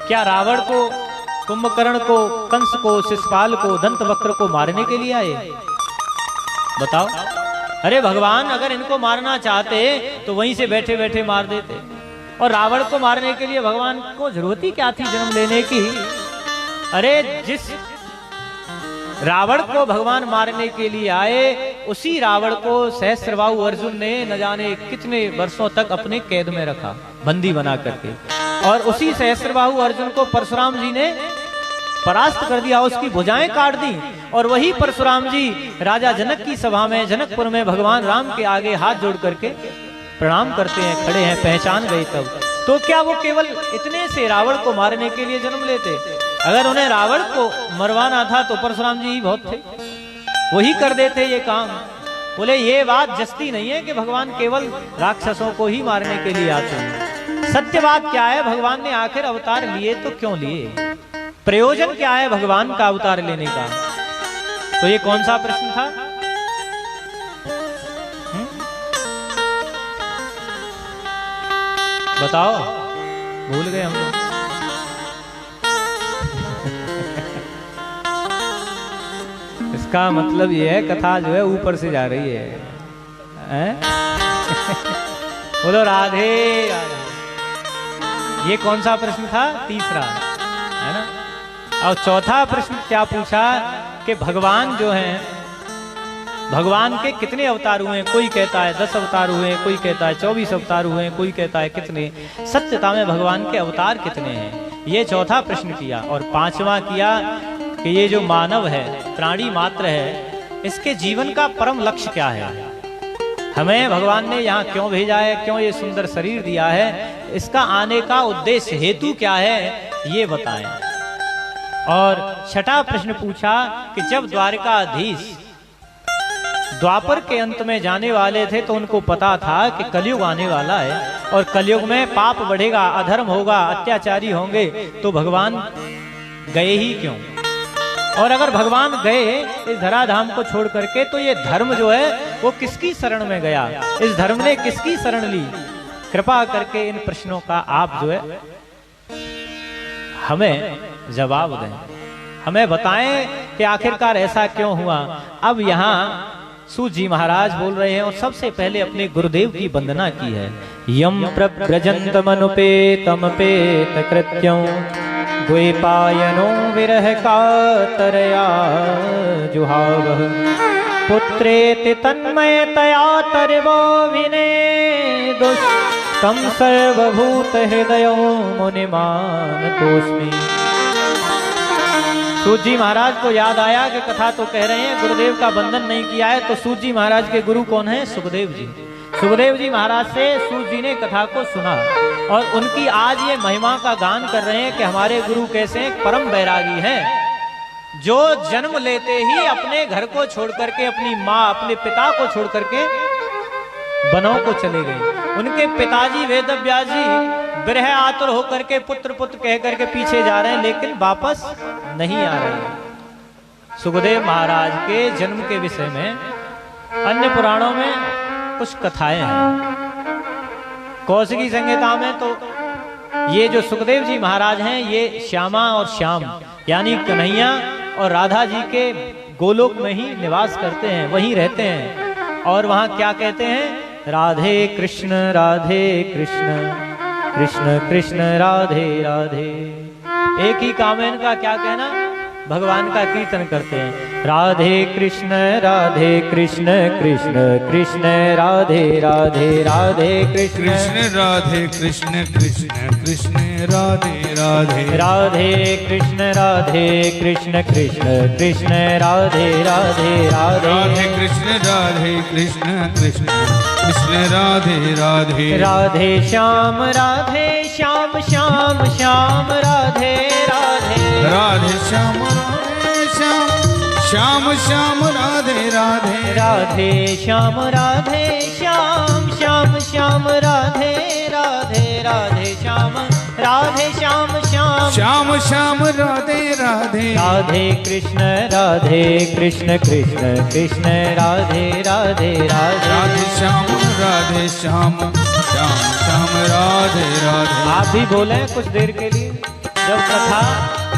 क्या रावण को कुंभकर्ण को, कंस को, शिशुपाल को, दंतवक्र को मारने के लिए आए? बताओ। अरे भगवान अगर इनको मारना चाहते तो वहीं से बैठे बैठे मार देते। और रावण को मारने के लिए भगवान को जरूरत ही क्या थी जन्म लेने की? अरे जिस रावण को भगवान मारने के लिए आए, उसी रावण को सहस्त्रबाहु अर्जुन ने न जाने कितने वर्षों तक अपने कैद में रखा, बंदी बना करके। और उसी सहस्त्रबाहु अर्जुन को परशुराम जी ने परास्त कर दिया, उसकी भुजाएं काट दी। और वही परशुराम जी राजा जनक की सभा में, जनकपुर में भगवान राम के आगे हाथ जोड़ करके प्रणाम करते हैं, खड़े हैं, पहचान गए तब। तो क्या वो केवल इतने से रावण को मारने के लिए जन्म लेते? अगर उन्हें रावण को मरवाना था तो परशुराम जी ही बहुत थे, वही कर देते ये काम। बोले ये बात जस्ती नहीं है कि भगवान केवल राक्षसों को ही मारने के लिए आते हैं। सत्य बात क्या है, भगवान ने आखिर अवतार लिए तो क्यों लिए? प्रयोजन क्या है भगवान का अवतार लेने का? तो ये कौन सा प्रश्न था? बताओ, भूल गए हम लोग। इसका मतलब ये है कथा जो है ऊपर से जा रही है, बोलो राधे राधे। ये कौन सा प्रश्न था? तीसरा, है ना। और चौथा प्रश्न क्या पूछा कि भगवान जो हैं, भगवान के कितने अवतार हुए? कोई कहता है 10 अवतार हुए, कोई कहता है 24 अवतार हुए, कोई कहता है कितने। सत्यता में भगवान के अवतार कितने हैं? ये चौथा प्रश्न किया। और पांचवा किया कि ये जो मानव है, प्राणी मात्र है, इसके जीवन का परम लक्ष्य क्या है? हमें भगवान ने यहाँ क्यों भेजा है, क्यों ये सुंदर शरीर दिया है, इसका आने का उद्देश्य हेतु क्या है, ये बताएं। और छठा प्रश्न पूछा कि जब द्वारकाधीश द्वापर के अंत में जाने वाले थे तो उनको पता था कि कलयुग आने वाला है और कलयुग में पाप बढ़ेगा, अधर्म होगा, अत्याचारी होंगे, तो भगवान गए ही क्यों? और अगर भगवान गए इस धराधाम को छोड़ करके तो ये धर्म जो है वो किसकी शरण में गया? इस धर्म ने किसकी शरण ली? कृपा करके इन प्रश्नों का आप जो है हमें जवाब दें, हमें बताएं कि आखिरकार ऐसा क्यों हुआ। अब यहाँ सूत जी महाराज बोल रहे हैं और सबसे पहले अपने गुरुदेव की वंदना की है। यम प्रव्रजन्तमनुपेतमपेत कृत्यं द्वैपायनो विरह कातरया जुहावः पुत्रेति तन्मयतया तर्वो विनेदुस् तं सर्वभूत हृदयो मुनिमानतोऽस्मि। सूत जी महाराज को याद आया कि कथा तो कह रहे हैं, गुरुदेव का वंदन नहीं किया है। तो सूत जी महाराज के गुरु कौन है? सुखदेव जी। सुखदेव जी महाराज से सूत जी ने कथा को सुना और उनकी आज ये महिमा का गान कर रहे हैं कि हमारे गुरु कैसे एक परम बैरागी हैं, जो जन्म लेते ही अपने घर को छोड़ करके, अपनी माँ, अपने पिता को छोड़ करके वनों को चले गए। उनके पिताजी वेदव्यास जी विरह आतुर होकर के पुत्र पुत्र कह करके पीछे जा रहे हैं, लेकिन वापस नहीं आ रहे। सुखदेव महाराज के जन्म के विषय में अन्य पुराणों में कुछ कथाएं हैं। कौशिकी संहिता में तो ये जो सुखदेव जी महाराज हैं, ये श्यामा और श्याम यानी कन्हैया और राधा जी के गोलोक में ही निवास करते हैं, वहीं रहते हैं। और वहां क्या कहते हैं? राधे कृष्ण कृष्ण कृष्ण राधे राधे। एक ही काम है इनका, क्या कहना? भगवान का कीर्तन करते हैं। राधे कृष्ण कृष्ण कृष्ण राधे राधे राधे कृष्ण राधे कृष्ण कृष्ण कृष्ण राधे राधे राधे कृष्ण कृष्ण कृष्ण राधे राधे राधे राधे कृष्ण कृष्ण कृष्ण राधे राधे राधे श्याम श्याम श्याम राधे राधे राधे श्याम श्याम श्याम राधे राधे राधे श्याम श्याम श्याम राधे राधे राधे श्याम श्याम श्याम श्याम राधे राधे राधे कृष्ण कृष्ण कृष्ण राधे राधे राधे राधे श्याम श्याम श्याम राधे राधे। आप भी बोले कुछ देर के लिए। जब कथा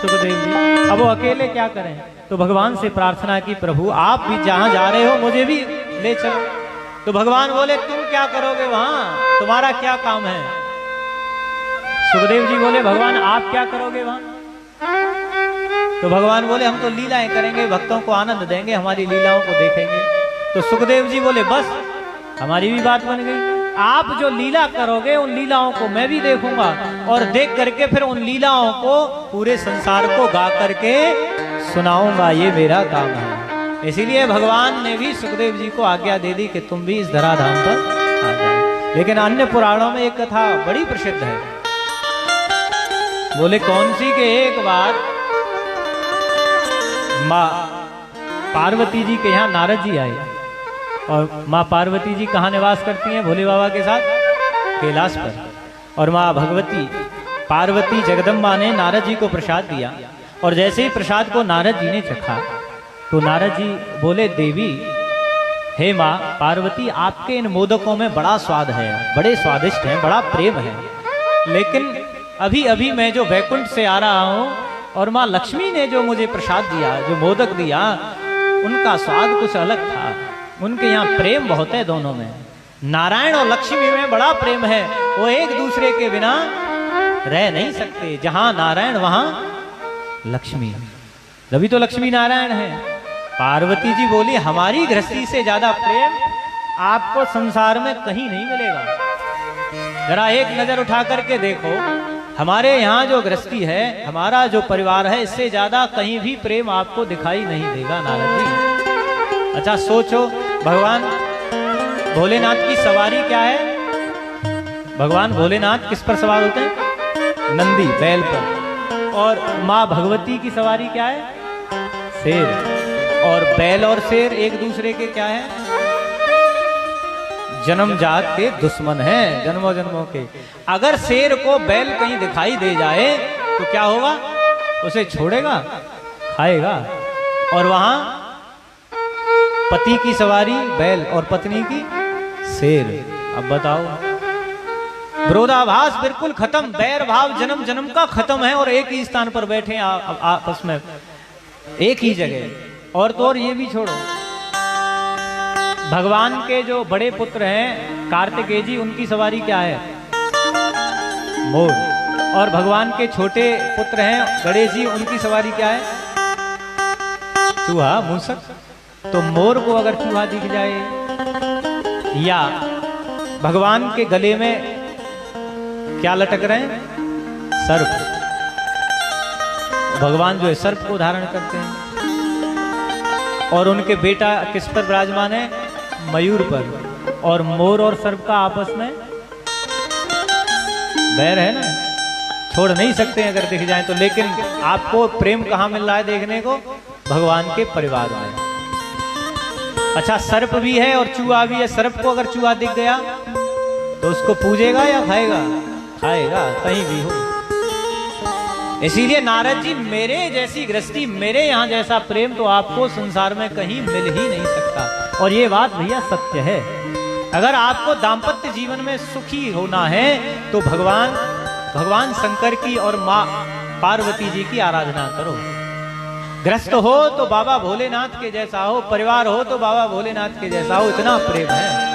सुखदेव जी। अब वो अकेले क्या करें, तो भगवान से प्रार्थना की, प्रभु आप भी जहां जा रहे हो मुझे भी ले चलो। तो भगवान बोले तुम क्या करोगे वहां, तुम्हारा क्या काम है। सुखदेव जी बोले भगवान आप क्या करोगे वहां। तो भगवान बोले हम तो लीलाएं करेंगे, भक्तों को आनंद देंगे, हमारी लीलाओं को देखेंगे। तो सुखदेव जी बोले बस हमारी भी बात बन गई, आप जो लीला करोगे उन लीलाओं को मैं भी देखूंगा और देख करके फिर उन लीलाओं को पूरे संसार को गा करके सुनाऊंगा, ये मेरा काम है। इसीलिए भगवान ने भी सुखदेव जी को आज्ञा दे दी कि तुम भी इस धराधाम पर आ जाओ। लेकिन अन्य पुराणों में एक कथा बड़ी प्रसिद्ध है। बोले कौन सी, के एक बार माँ पार्वती जी के यहाँ नारद जी आए और माँ पार्वती जी कहाँ निवास करती हैं, भोले बाबा के साथ कैलाश पर। और माँ भगवती पार्वती जगदम्बा ने नारद जी को प्रसाद दिया और जैसे ही प्रसाद को नारद जी ने चखा तो नारद जी बोले देवी हे माँ पार्वती आपके इन मोदकों में बड़ा स्वाद है, बड़े स्वादिष्ट हैं, बड़ा प्रेम है, लेकिन अभी अभी मैं जो वैकुंठ से आ रहा हूँ और माँ लक्ष्मी ने जो मुझे प्रसाद दिया, जो मोदक दिया, उनका स्वाद कुछ अलग था। उनके यहाँ प्रेम बहुत है दोनों में, नारायण और लक्ष्मी में बड़ा प्रेम है, वो एक दूसरे के बिना रह नहीं सकते। जहां नारायण वहां लक्ष्मी, तभी तो लक्ष्मी नारायण है। पार्वती जी बोली हमारी गृहस्थी से ज्यादा प्रेम आपको संसार में कहीं नहीं मिलेगा। जरा एक नजर उठा करके देखो, हमारे यहाँ जो गृहस्थी है, हमारा जो परिवार है, इससे ज्यादा कहीं भी प्रेम आपको दिखाई नहीं देगा नारद जी। अच्छा सोचो, भगवान भोलेनाथ की सवारी क्या है। भगवान भोलेनाथ किस पर सवार होते हैं, नंदी बैल पर। और माँ भगवती की सवारी क्या है, शेर। और बैल और शेर एक दूसरे के क्या है, जन्म जात के दुश्मन हैं, जन्मों जन्मों के। अगर शेर को बैल कहीं दिखाई दे जाए तो क्या होगा, उसे छोड़ेगा, खाएगा। और वहां पति की सवारी बैल और पत्नी की शेर। अब बताओ, विरोधाभास बिल्कुल खत्म, बैर भाव जन्म जन्म का खत्म है और एक ही स्थान पर बैठे आपस में, एक ही जगह। और तो और ये भी छोड़ो, भगवान के जो बड़े पुत्र हैं कार्तिकेय जी, उनकी सवारी क्या है, मोर। और भगवान के छोटे पुत्र हैं गणेश जी, उनकी सवारी क्या है, चूहा, मूसक। तो मोर को अगर चूहा दिख जाए, या भगवान के गले में क्या लटक रहे हैं, सर्प, भगवान जो है सर्प को धारण करते हैं। और उनके बेटा किस पर विराजमान है, मयूर पर। और मोर और सर्प का आपस में बैर है ना, छोड़ नहीं सकते अगर दिख जाए तो। लेकिन आपको प्रेम कहाँ मिल रहा है देखने को, भगवान के परिवार में। अच्छा सर्प भी है और चूहा भी है। सर्प को अगर चूहा दिख गया तो उसको पूजेगा या खाएगा, खाएगा, कहीं भी हो। इसीलिए नारद जी, मेरे जैसी गृहस्थी, मेरे यहाँ जैसा प्रेम तो आपको संसार में कहीं मिल ही नहीं सकता। और ये बात भैया सत्य है। अगर आपको दाम्पत्य जीवन में सुखी होना है तो भगवान शंकर की और माँ पार्वती जी की आराधना करो। गृहस्थ हो तो बाबा भोलेनाथ के जैसा हो, परिवार हो तो बाबा भोलेनाथ के जैसा हो, इतना प्रेम है।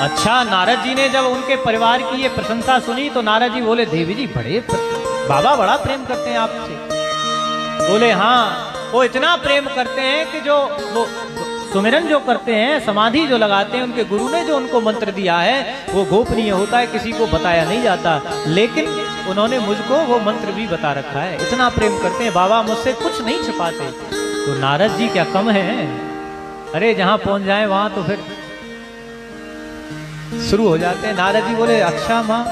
अच्छा नारद जी ने जब उनके परिवार की ये प्रशंसा सुनी तो नारद जी बोले देवी जी बाबा बड़ा प्रेम करते हैं आपसे। बोले हाँ, वो इतना प्रेम करते हैं कि जो वो सुमिरन जो करते हैं, समाधि जो लगाते हैं, उनके गुरु ने जो उनको मंत्र दिया है वो गोपनीय होता है, किसी को बताया नहीं जाता। लेकिन उन्होंने मुझको वो मंत्र भी बता रखा है। इतना प्रेम करते हैं बाबा, मुझसे कुछ नहीं छिपाते। तो नारद जी क्या कम है, अरे जहां पहुंच जाए वहां तो फिर शुरू हो जाते हैं। नारद जी बोले अच्छा माँ,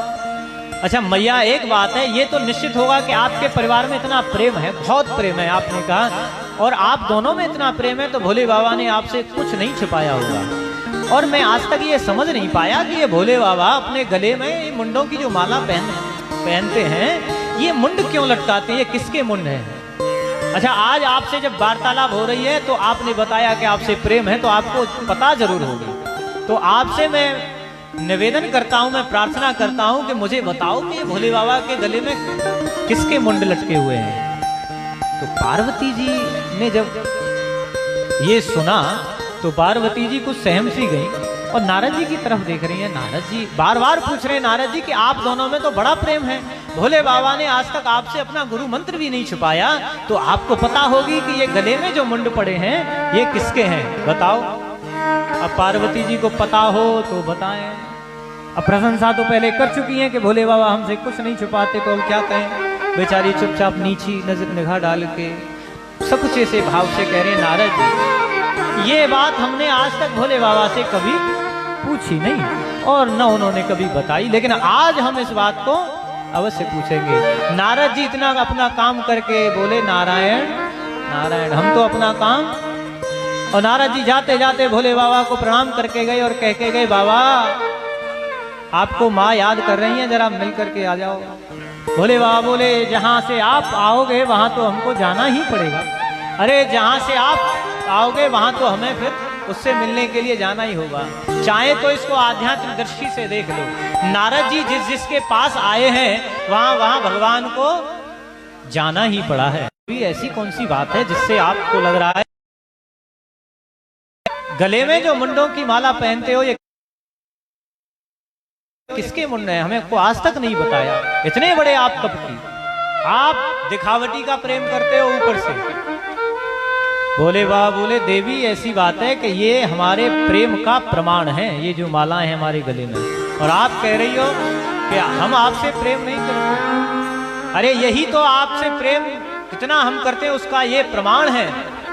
अच्छा मैया एक बात है, ये तो निश्चित होगा कि आपके परिवार में इतना प्रेम है, बहुत प्रेम है आपने कहा, और आप दोनों में इतना प्रेम है तो भोले बाबा ने आपसे कुछ नहीं छिपाया होगा। और मैं आज तक ये समझ नहीं पाया कि ये भोले बाबा अपने गले में ये मुंडों की जो माला पहनते हैं, ये मुंड क्यों लटकाते हैं, ये किसके मुंड हैं। अच्छा आज आपसे जब वार्तालाप हो रही है तो आपने बताया कि आपसे प्रेम है, तो आपको पता जरूर होगी। तो आपसे मैं निवेदन करता हूं, मैं प्रार्थना करता हूं कि मुझे बताओ कि भोले बाबा के गले में किसके मुंड लटके हुए हैं। तो पार्वती जी ने जब ये सुना तो पार्वती जी कुछ सहम सी गई और नारद जी की तरफ देख रही है। नारद जी बार बार पूछ रहे हैं, नारद जी कि आप दोनों में तो बड़ा प्रेम है, भोले बाबा ने आज तक आपसे अपना गुरु मंत्र भी नहीं छुपाया, तो आपको पता होगी कि ये गले में जो मुंड पड़े हैं ये किसके हैं, बताओ। अब पार्वती जी को पता हो तो बताएं। अब प्रशंसा तो पहले कर चुकी हैं कि भोले बाबा हमसे कुछ नहीं छुपाते, तो अब क्या कहें। बेचारी चुपचाप नीची नजर निगाह डाल के सब कुछ ऐसे भाव से कह रहे हैं, नारद जी ये बात हमने आज तक भोले बाबा से कभी पूछी नहीं और न उन्होंने कभी बताई, लेकिन आज हम इस बात को अवश्य पूछेंगे। नारद जी इतना अपना काम करके बोले नारायण नारायण, हम तो अपना काम। और नारद जी जाते जाते भोले बाबा को प्रणाम करके गए और कह के गए, बाबा आपको माँ याद कर रही हैं, जरा मिल करके आ जाओ। भोले बाबा बोले, जहां से आप आओगे वहां तो हमको जाना ही पड़ेगा। अरे जहां से आप आओगे वहां तो हमें फिर उससे मिलने के लिए जाना ही होगा, चाहे तो इसको आध्यात्मिक दृष्टि से देख लो। नारद जी जिसके पास आए हैं वहां भगवान को जाना ही पड़ा है। ऐसी कौन सी बात है जिससे आपको लग रहा है गले में जो मुंडों की माला पहनते हो ये किसके मुंड है, हमें को आज तक नहीं बताया। इतने बड़े आप कपटी, आप दिखावटी का प्रेम करते हो ऊपर से। भोले बाबा बोले, देवी ऐसी बात है कि ये हमारे प्रेम का प्रमाण है, ये जो माला है हमारे गले में, और आप कह रही हो कि हम आपसे प्रेम नहीं करते। अरे यही तो आपसे प्रेम कितना हम करते हैं उसका ये प्रमाण है।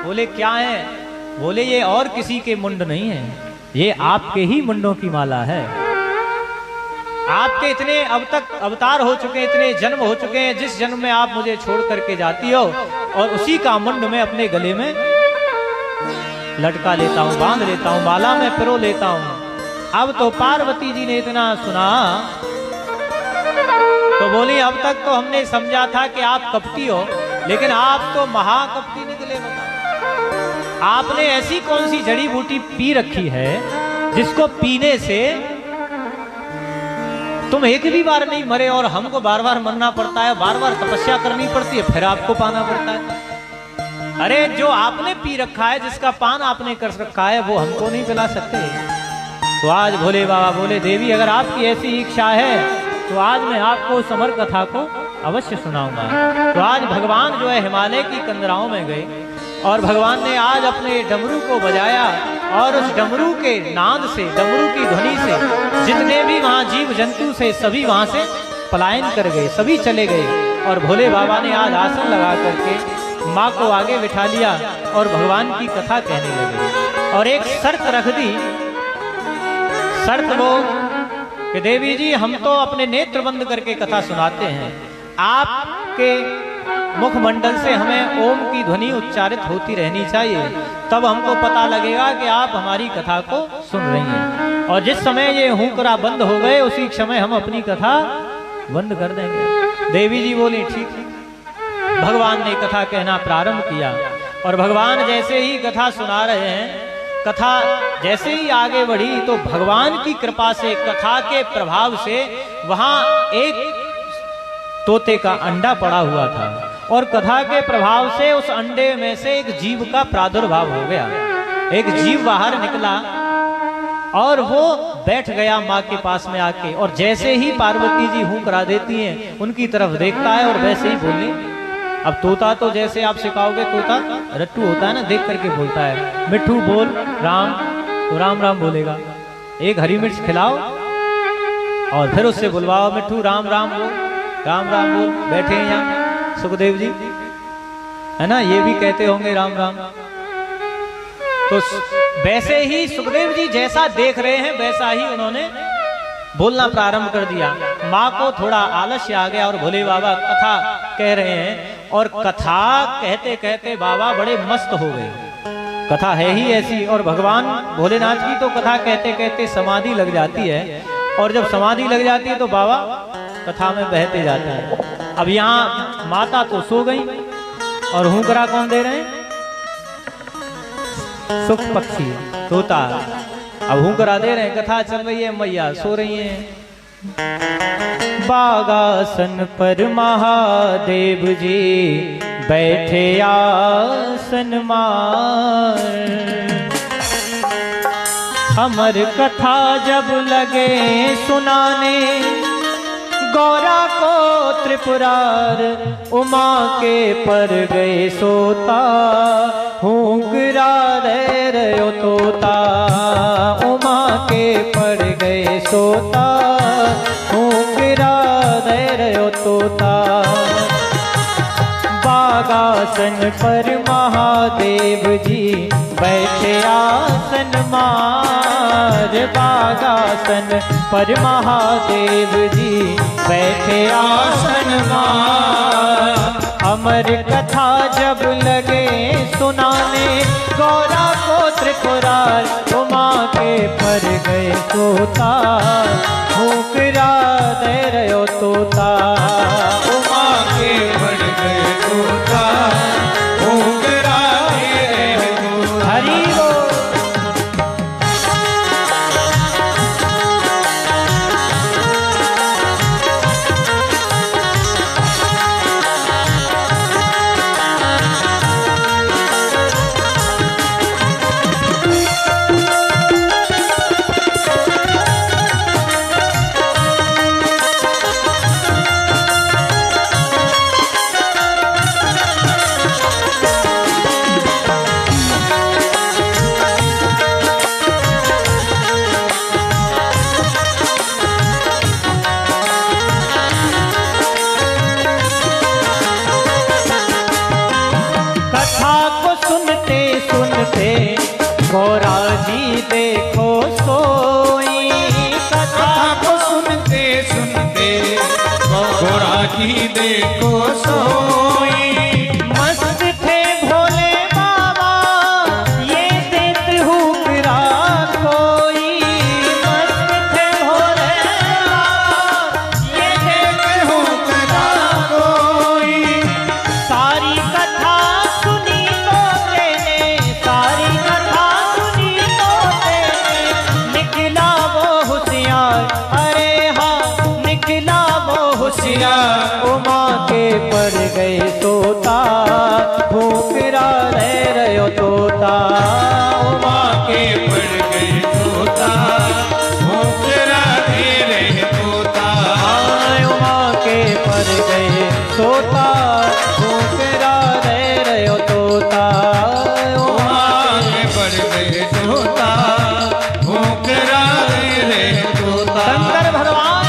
बोले क्या है? बोले ये और किसी के मुंड नहीं है, ये आपके ही मुंडों की माला है। आपके इतने अब तक अवतार हो चुके हैं, इतने जन्म हो चुके हैं, जिस जन्म में आप मुझे छोड़ करके जाती हो और उसी का मुंड में अपने गले में लटका लेता हूं, बांध लेता हूं, माला में पिरो लेता हूं। अब तो पार्वती जी ने इतना सुना तो बोली, अब तक तो हमने समझा था कि आप कपटी हो, लेकिन आप तो महाकपटी निकले। बताओ आपने ऐसी कौन सी जड़ी बूटी पी रखी है जिसको पीने से तुम एक भी बार नहीं मरे और हमको बार बार मरना पड़ता है, बार बार तपस्या करनी पड़ती है, फिर आपको पाना पड़ता है। अरे जो आपने पी रखा है, जिसका पान आपने कर रखा है, वो हमको नहीं पिला सकते। तो आज भोले बाबा बोले, देवी अगर आपकी ऐसी इच्छा है तो आज मैं आपको उस अमर कथा को अवश्य सुनाऊंगा। तो आज भगवान जो है हिमालय की कंदराओं में गए और भगवान ने आज अपने डमरू को बजाया और उस डमरू के नाद से, डमरू की ध्वनि से जितने भी वहां जीव जंतु से सभी वहां से पलायन कर गए, सभी चले गए। और भोले बाबा ने आज आसन लगा करके माँ को आगे बिठा लिया और भगवान की कथा कहने लगे। और एक शर्त रख दी, शर्त वो कि देवी जी हम तो अपने नेत्र बंद करके कथा सुनाते हैं, आपके मुखमंडल से हमें ओम की ध्वनि उच्चारित होती रहनी चाहिए, तब हमको पता लगेगा कि आप हमारी कथा को सुन रही हैं। और जिस समय ये हुंकरा बंद हो गए उसी समय हम अपनी कथा बंद कर देंगे। देवी जी बोली ठीक है। भगवान ने कथा कहना प्रारंभ किया और भगवान जैसे ही कथा सुना रहे हैं, कथा जैसे ही आगे बढ़ी तो भगवान की कृपा से, कथा के प्रभाव से वहां एक तोते का अंडा पड़ा हुआ था और कथा के प्रभाव से उस अंडे में से एक जीव का प्रादुर्भाव हो गया। एक जीव बाहर निकला और वो बैठ गया माँ के पास में आके, और जैसे ही पार्वती जी हूँ करा देती हैं उनकी तरफ देखता है और वैसे ही बोले। अब तोता तो जैसे आप सिखाओगे, तोता रट्टू होता है ना, देख करके बोलता है, मिट्ठू बोल राम, तो राम राम बोलेगा। एक हरी मिर्च खिलाओ और फिर उससे बुलवाओ, मिट्ठू राम राम बोल, राम राम बोल। बैठे हैं यहाँ सुखदेव जी, है ना, ये भी कहते होंगे राम राम। तो वैसे ही सुखदेव जी जैसा देख रहे हैं वैसा ही उन्होंने बोलना प्रारंभ कर दिया। माँ को थोड़ा आलस्य आ गया और भोले बाबा कथा कह रहे हैं और कथा कहते कहते बाबा बड़े मस्त हो गए। कथा है ही ऐसी, और भगवान भोलेनाथ की तो कथा कहते कहते समाधि लग जाती है, और जब समाधि लग जाती है तो बाबा कथा में बहते जाते हैं। अब यहाँ माता तो सो गई और हुंकरा कौन दे रहे हैं? सुख पक्षी, तोता। अब हूं करा दे रहे हैं, कथा चल रही है, मैया सो रही हैं। बागासन पर महादेव जी बैठे आसन मार, अमर कथा जब लगे सुनाने, गौरा को त्रिपुरार उमा के पर गए सोता, हुंकरा रे रयो तोता, उमा के पर गए सोता, हुंकरा रे रयो तोता। बागासन पर महादेव जी बैठे आसन मार, बागासन पर महादेव जी बैठे आसन मार, अमर कथा जब लगे सुनाने, गौरा को त्रिपुरार उमा के पर गए सोता, हुंकरा दे रयो तोता, उमा के पर गए तोता, हुंकरा दे रयो तोता। हरि बोल। गौरा जी देखो सोई, कथा को सुनते सुनते गौरा जी देखो सोई, मस्त थे भोले बाबा ये देते हुकरा कोई, मस्त थे भोले बाबा ये देते हुकरा कोई। सारी कथा सुनी तो तेने, सारी कथा सुनी तो तेने, निकला वो होशियार, अरे हाँ निकला वो होशियार, उमा के पर गए तोता, भूकरा रह रयो तोता, उमा के पर गए तोता, हुंकरा दे रयो तोता। उमा के पर गए तोता, भूकरा रह रयो तोता, उमा के पर गए तोता, हुंकरा दे रयो तोता। शंकर भगवान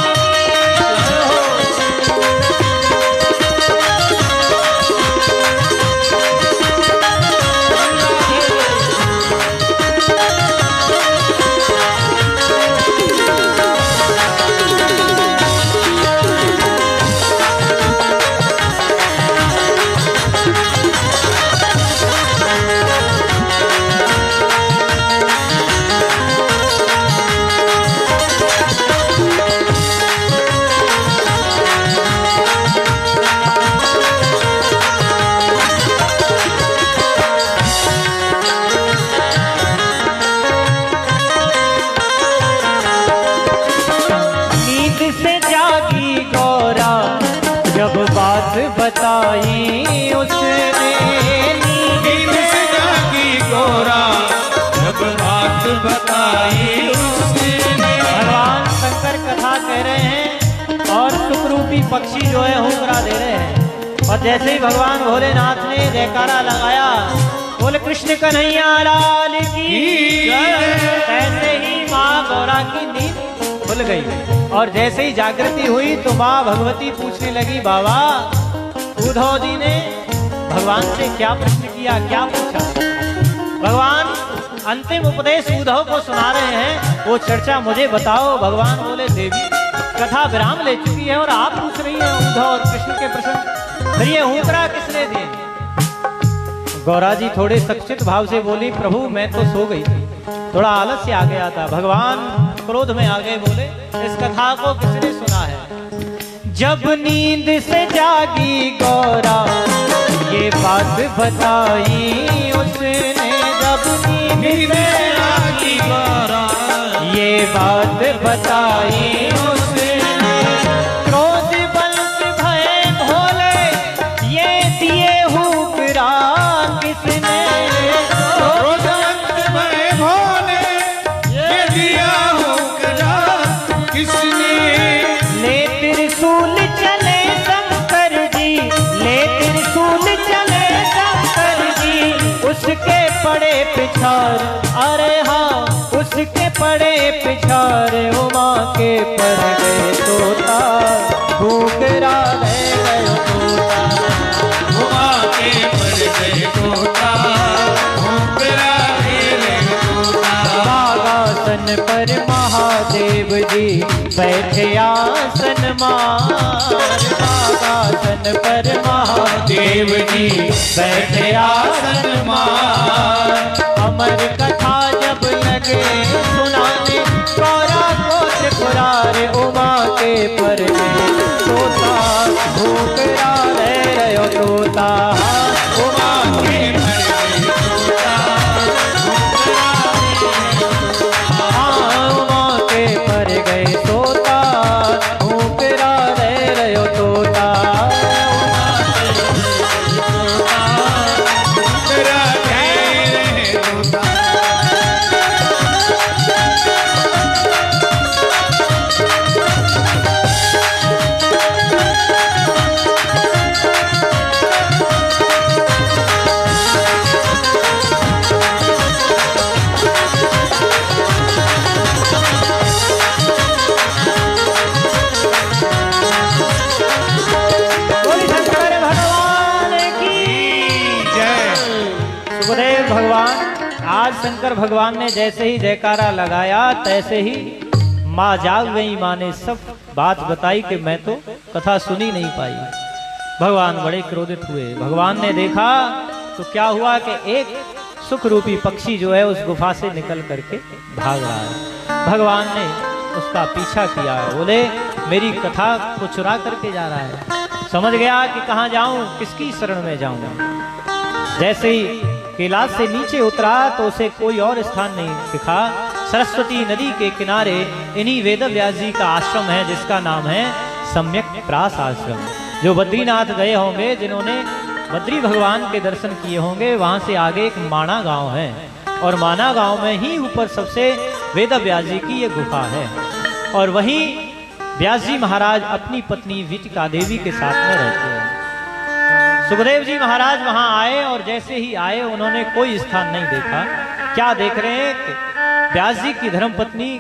जब बात बताई उसने, नींद से जागी गौरा जब बात बताई उसने। भगवान शंकर कथा कह रहे हैं और सुखरूपी पक्षी जो है हुंकरा दे रहे हैं, और जैसे ही भगवान भोलेनाथ ने जयकारा लगाया, बोले कृष्ण कन्हैया लाल की जय, ऐसे ही माँ गौरा की नींद खुल गई। और जैसे ही जागृति हुई तो माँ भगवती पूछने लगी, बाबा उद्धव जी ने भगवान से क्या प्रश्न किया, क्या पूछा? भगवान अंतिम उपदेश उद्धव को सुना रहे हैं, वो चर्चा मुझे बताओ। भगवान बोले, देवी कथा विराम ले चुकी है और आप पूछ रही हैं उद्धव और कृष्ण के प्रश्न, फिर ये हुंकरा किसने दिए? गौरा जी थोड़े सक्षित भाव से बोली, प्रभु मैं तो सो गई थी, थोड़ा आलस्य आ गया था। भगवान क्रोध में आ गए, बोले इस कथा को किसने सुना है? जब नींद से जागी गौरा ये बात बताई उसने, जब नींद से जागी गौरा बात बताई उसने, क्रोधवंत भय भोले ये दिए हुक्रा किसने, क्रोधवंत भय भोले ये दिया हुक्रा किसने, ले त्रिशूल चले शंकर जी, ले त्रिशूल चले शंकर जी, उसके पड़े पिछाड़, अरे हाँ उसके पड़े पिछाड़, उमा के पड़ गए तोता, घूकरा रह गए तोता, उमा के पड़ गए तोता, घूकरा रह गए तोता। बागासन पर महादेव जी बैठे आसन मार, बागासन पर महादेव जी बैठे आसन मार, अमर कथा जब लगे सुनाने, कौरा कोट कुरार, उमा के पर तोता, भूकरा रह रहे तोता, उमा के पड़ गए तोता, घूकरा उमा के पर गए तोता, भूकरा रह रहे तोता, घूकरा रह तोता। बोली शंकर भगवान की जय। सुखदेव भगवान, आज शंकर भगवान ने जैसे ही जयकारा लगाया तैसे ही माँ जाग गई। माँ ने सब बात बताई कि मैं तो कथा सुनी नहीं पाई। भगवान बड़े क्रोधित हुए। भगवान ने देखा तो क्या हुआ कि एक सुख रूपी पक्षी जो है उस गुफा से निकल करके भाग रहा है। भगवान ने उसका पीछा किया, बोले मेरी कथा को चुरा करके जा रहा है। समझ गया कि कहाँ जाऊं, किसकी शरण में जाऊं। जैसे ही कैलाश से नीचे उतरा तो उसे कोई और स्थान नहीं दिखा। सरस्वती नदी के किनारे इन्हीं वेदव्यास जी का आश्रम है जिसका नाम है सम्यक प्रास आश्रम। जो बद्रीनाथ गए होंगे, जिन्होंने बद्री भगवान के दर्शन किए होंगे, वहां से आगे एक माना गांव है और माना गांव में ही ऊपर सबसे वेदव्यास जी की ये गुफा है। और वहीं व्यास जी महाराज अपनी पत्नी विटिका देवी के साथ में रहते हैं। सुखदेव जी महाराज वहां आए और जैसे ही आए उन्होंने कोई स्थान नहीं देखा। क्या देख रहे हैं कि व्यास जी की धर्मपत्नी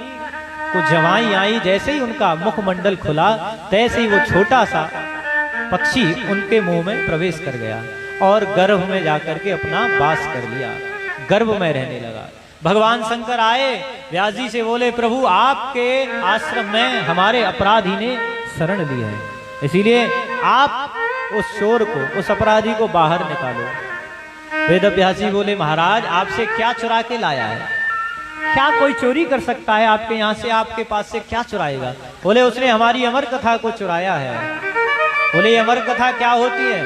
को जवाई आई, जैसे ही उनका मुखमंडल खुला तैसे ही वो छोटा सा पक्षी उनके मुंह में प्रवेश कर गया और गर्भ में जाकर के अपना वास कर लिया, गर्भ में रहने लगा। भगवान शंकर आए, व्यास जी से बोले प्रभु आपके आश्रम में हमारे अपराधी ने शरण ली है, इसीलिए आप उस चोर को, उस अपराधी को बाहर निकालो। वेदव्यास जी बोले महाराज आपसे क्या चुरा के लाया है? क्या कोई चोरी कर सकता है आपके यहाँ से? आपके पास से क्या चुराएगा? बोले उसने हमारी अमर कथा को चुराया है। बोले ये अमर कथा क्या होती है?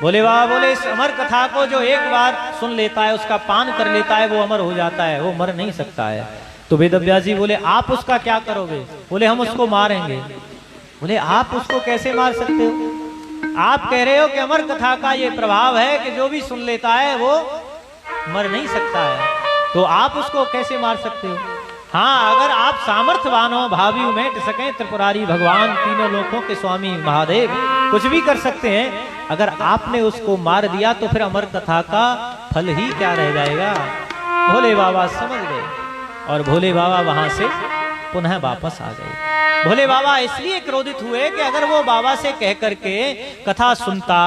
बोले वाह, बोले इस अमर कथा को जो एक बार सुन लेता है, उसका पान कर लेता है, वो अमर हो जाता है, वो मर नहीं सकता है। तो वेदव्यास जी बोले आप उसका क्या करोगे? बोले हम उसको मारेंगे। बोले आप उसको कैसे मार सकते हो? आप कह रहे हो कि अमर कथा का ये प्रभाव है कि जो भी सुन लेता है वो मर नहीं सकता है, तो आप उसको कैसे मार सकते हो? हाँ, अगर आप सामर्थ्यवान हो, भावी उमेट सकें, त्रिपुरारी भगवान, तीनों लोकों के स्वामी महादेव कुछ भी कर सकते हैं। अगर आपने उसको मार दिया तो फिर अमर कथा का फल ही क्या रह जाएगा? भोले बाबा समझ गए और भोले बाबा वहां से पुनः वापस आ गए। भोले बाबा इसलिए क्रोधित हुए कि अगर वो बाबा से कह करके कथा सुनता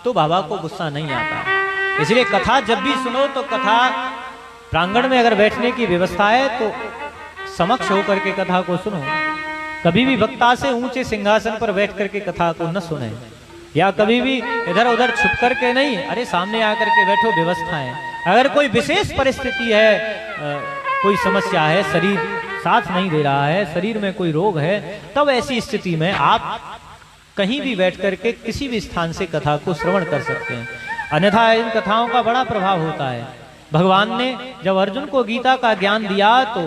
तो बाबा को गुस्सा नहीं आता। इसलिए कथा जब भी सुनो तो कथा प्रांगण में अगर बैठने की व्यवस्था है तो समक्ष होकर के कथा को सुनो। कभी भी वक्ता से ऊंचे सिंहासन पर बैठ करके कथा को न सुने, या कभी भी इधर उधर छुप करके नहीं, अरे सामने आकर के बैठो, व्यवस्था है। अगर कोई विशेष परिस्थिति है, कोई समस्या है, शरीर साथ नहीं दे रहा है, शरीर में कोई रोग है, तब ऐसी स्थिति में आप कहीं भी बैठ करके किसी भी स्थान से कथा को श्रवण कर सकते हैं। अन्यथा इन कथाओं का बड़ा प्रभाव होता है। भगवान ने जब अर्जुन को गीता का ज्ञान दिया तो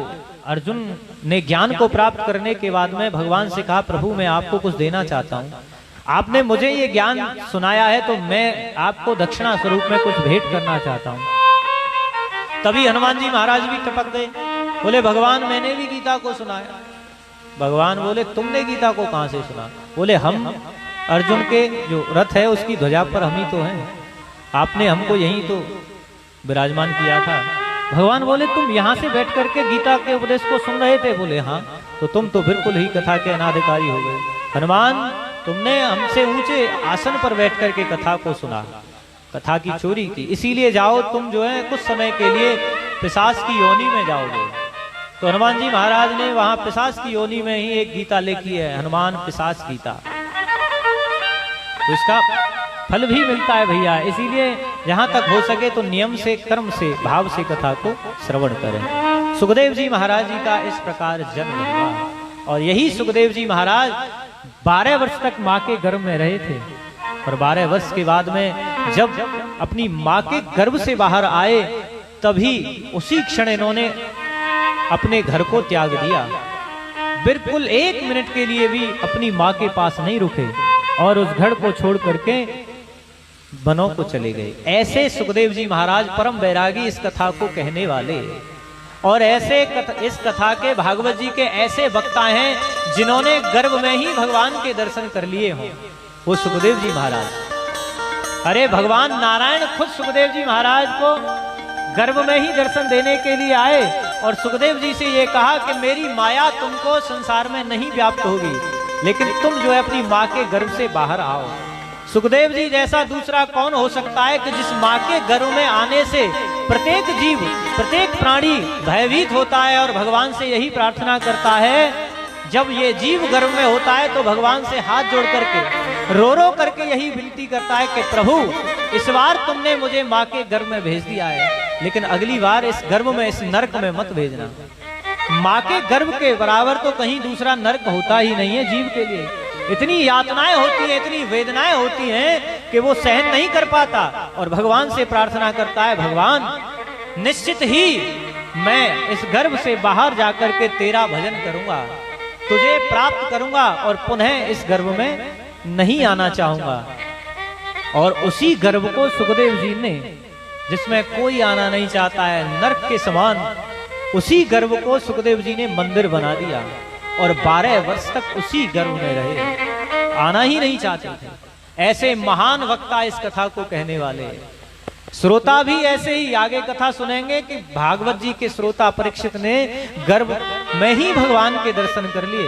अर्जुन ने ज्ञान को प्राप्त करने के बाद में भगवान से कहा, प्रभु मैं आपको कुछ देना चाहता हूँ, आपने मुझे ये ज्ञान सुनाया है तो मैं आपको दक्षिणा स्वरूप में कुछ भेंट करना चाहता हूँ। तभी हनुमान जी महाराज भी टपक गए, बोले भगवान मैंने भी गीता को सुनाया। भगवान बोले तुमने गीता को कहां से सुना? बोले हम अर्जुन के जो रथ है उसकी ध्वजा पर हम ही तो हैं, आपने हमको यहीं तो विराजमान किया था। भगवान बोले तुम यहाँ से बैठ करके गीता के उपदेश को सुन रहे थे? बोले हाँ। तो तुम तो बिल्कुल ही कथा के अनाधिकारी हो गए। हनुमान तुमने हमसे ऊंचे आसन पर बैठ करके कथा को सुना, कथा की चोरी की, इसीलिए जाओ तुम जो है कुछ समय के लिए पिशाच की योनि में जाओगे। तो हनुमान जी महाराज ने वहां पिशाच की योनि में ही एक गीता लिखी है, हनुमान पिशाच गीता। तो इसका फल भी मिलता है भैया, इसीलिए जहां तक हो सके तो नियम से, कर्म से, भाव से कथा को श्रवण करें। सुखदेव जी महाराज जी का इस प्रकार जन्म हुआ और यही सुखदेव जी महाराज 12 वर्ष तक माँ के गर्भ में रहे थे। और 12 वर्ष के बाद में जब अपनी माँ के गर्भ से बाहर आए तभी उसी क्षण इन्होंने अपने घर को त्याग दिया। बिल्कुल 1 मिनट के लिए भी अपनी माँ के पास नहीं रुके और उस घर को छोड़ करके वनों को चले गए। ऐसे सुखदेव जी महाराज परम वैरागी इस कथा को कहने वाले, और ऐसे इस कथा के भागवत जी के ऐसे वक्ता हैं जिन्होंने गर्भ में ही भगवान के दर्शन कर लिए हों, वो सुखदेव जी महाराज। अरे भगवान नारायण खुद सुखदेव जी महाराज को गर्भ में ही दर्शन देने के लिए आए और सुखदेव जी से ये कहा कि मेरी माया तुमको संसार में नहीं व्याप्त होगी, लेकिन तुम जो है अपनी माँ के गर्भ से बाहर आओ। सुखदेव जी जैसा दूसरा कौन हो सकता है कि जिस माँ के गर्भ में आने से प्रत्येक जीव, प्रत्येक प्राणी भयभीत होता है और भगवान से यही प्रार्थना करता है। जब ये जीव गर्भ में होता है तो भगवान से हाथ जोड़ करके रो रो करके यही विनती करता है कि प्रभु इस बार तुमने मुझे माँ के गर्भ में भेज दिया है, लेकिन अगली बार इस गर्भ में, इस नरक में मत भेजना। माँ के गर्भ के बराबर तो कहीं दूसरा नरक होता ही नहीं है जीव के लिए। इतनी यातनाएं होती हैं, इतनी वेदनाएं होती हैं कि वो सहन नहीं कर पाता और भगवान से प्रार्थना करता है, भगवान निश्चित ही मैं इस गर्भ से बाहर जाकर के तेरा भजन करूंगा, तुझे प्राप्त करूंगा और पुनः इस गर्भ में नहीं आना चाहूंगा। और उसी गर्भ को सुखदेव जी ने, जिसमें कोई आना नहीं चाहता है, नरक के समान, उसी गर्भ को सुखदेव जी ने मंदिर बना दिया और 12 वर्ष तक उसी गर्भ में रहे, आना ही नहीं चाहते थे। ऐसे महान वक्ता इस कथा को कहने वाले। श्रोता भी ऐसे ही आगे कथा सुनेंगे कि भागवत जी के श्रोता परीक्षित ने गर्भ में ही भगवान के दर्शन कर लिए।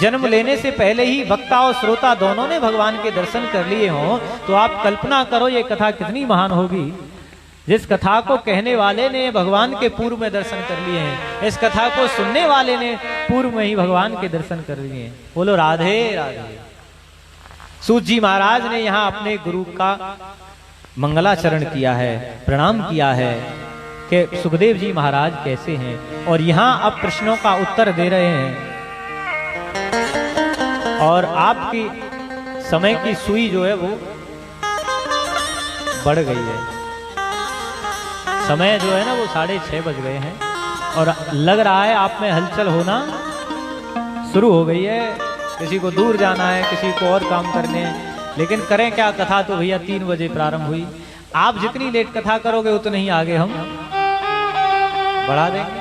जन्म लेने से पहले ही वक्ता और श्रोता दोनों ने भगवान के दर्शन कर लिए हों, तो आप कल्पना करो ये कथा कितनी महान होगी। जिस कथा को कहने वाले ने भगवान के पूर्व में दर्शन कर लिए हैं, इस कथा को सुनने वाले ने पूर्व में ही भगवान के दर्शन कर लिए हैं। बोलो राधे राधे। सूत जी महाराज ने यहाँ अपने गुरु का मंगलाचरण किया है, प्रणाम किया है कि सुखदेव जी महाराज कैसे हैं, और यहाँ अब प्रश्नों का उत्तर दे रहे हैं। और आपकी समय की सुई जो है वो बढ़ गई है, समय जो है ना वो 6:30 बज गए हैं और लग रहा है आप में हलचल होना शुरू हो गई है। किसी को दूर जाना है, किसी को और काम करने हैं, लेकिन करें क्या, कथा तो भैया 3 बजे प्रारंभ हुई। आप जितनी लेट कथा करोगे उतने ही आगे हम बढ़ा देंगे।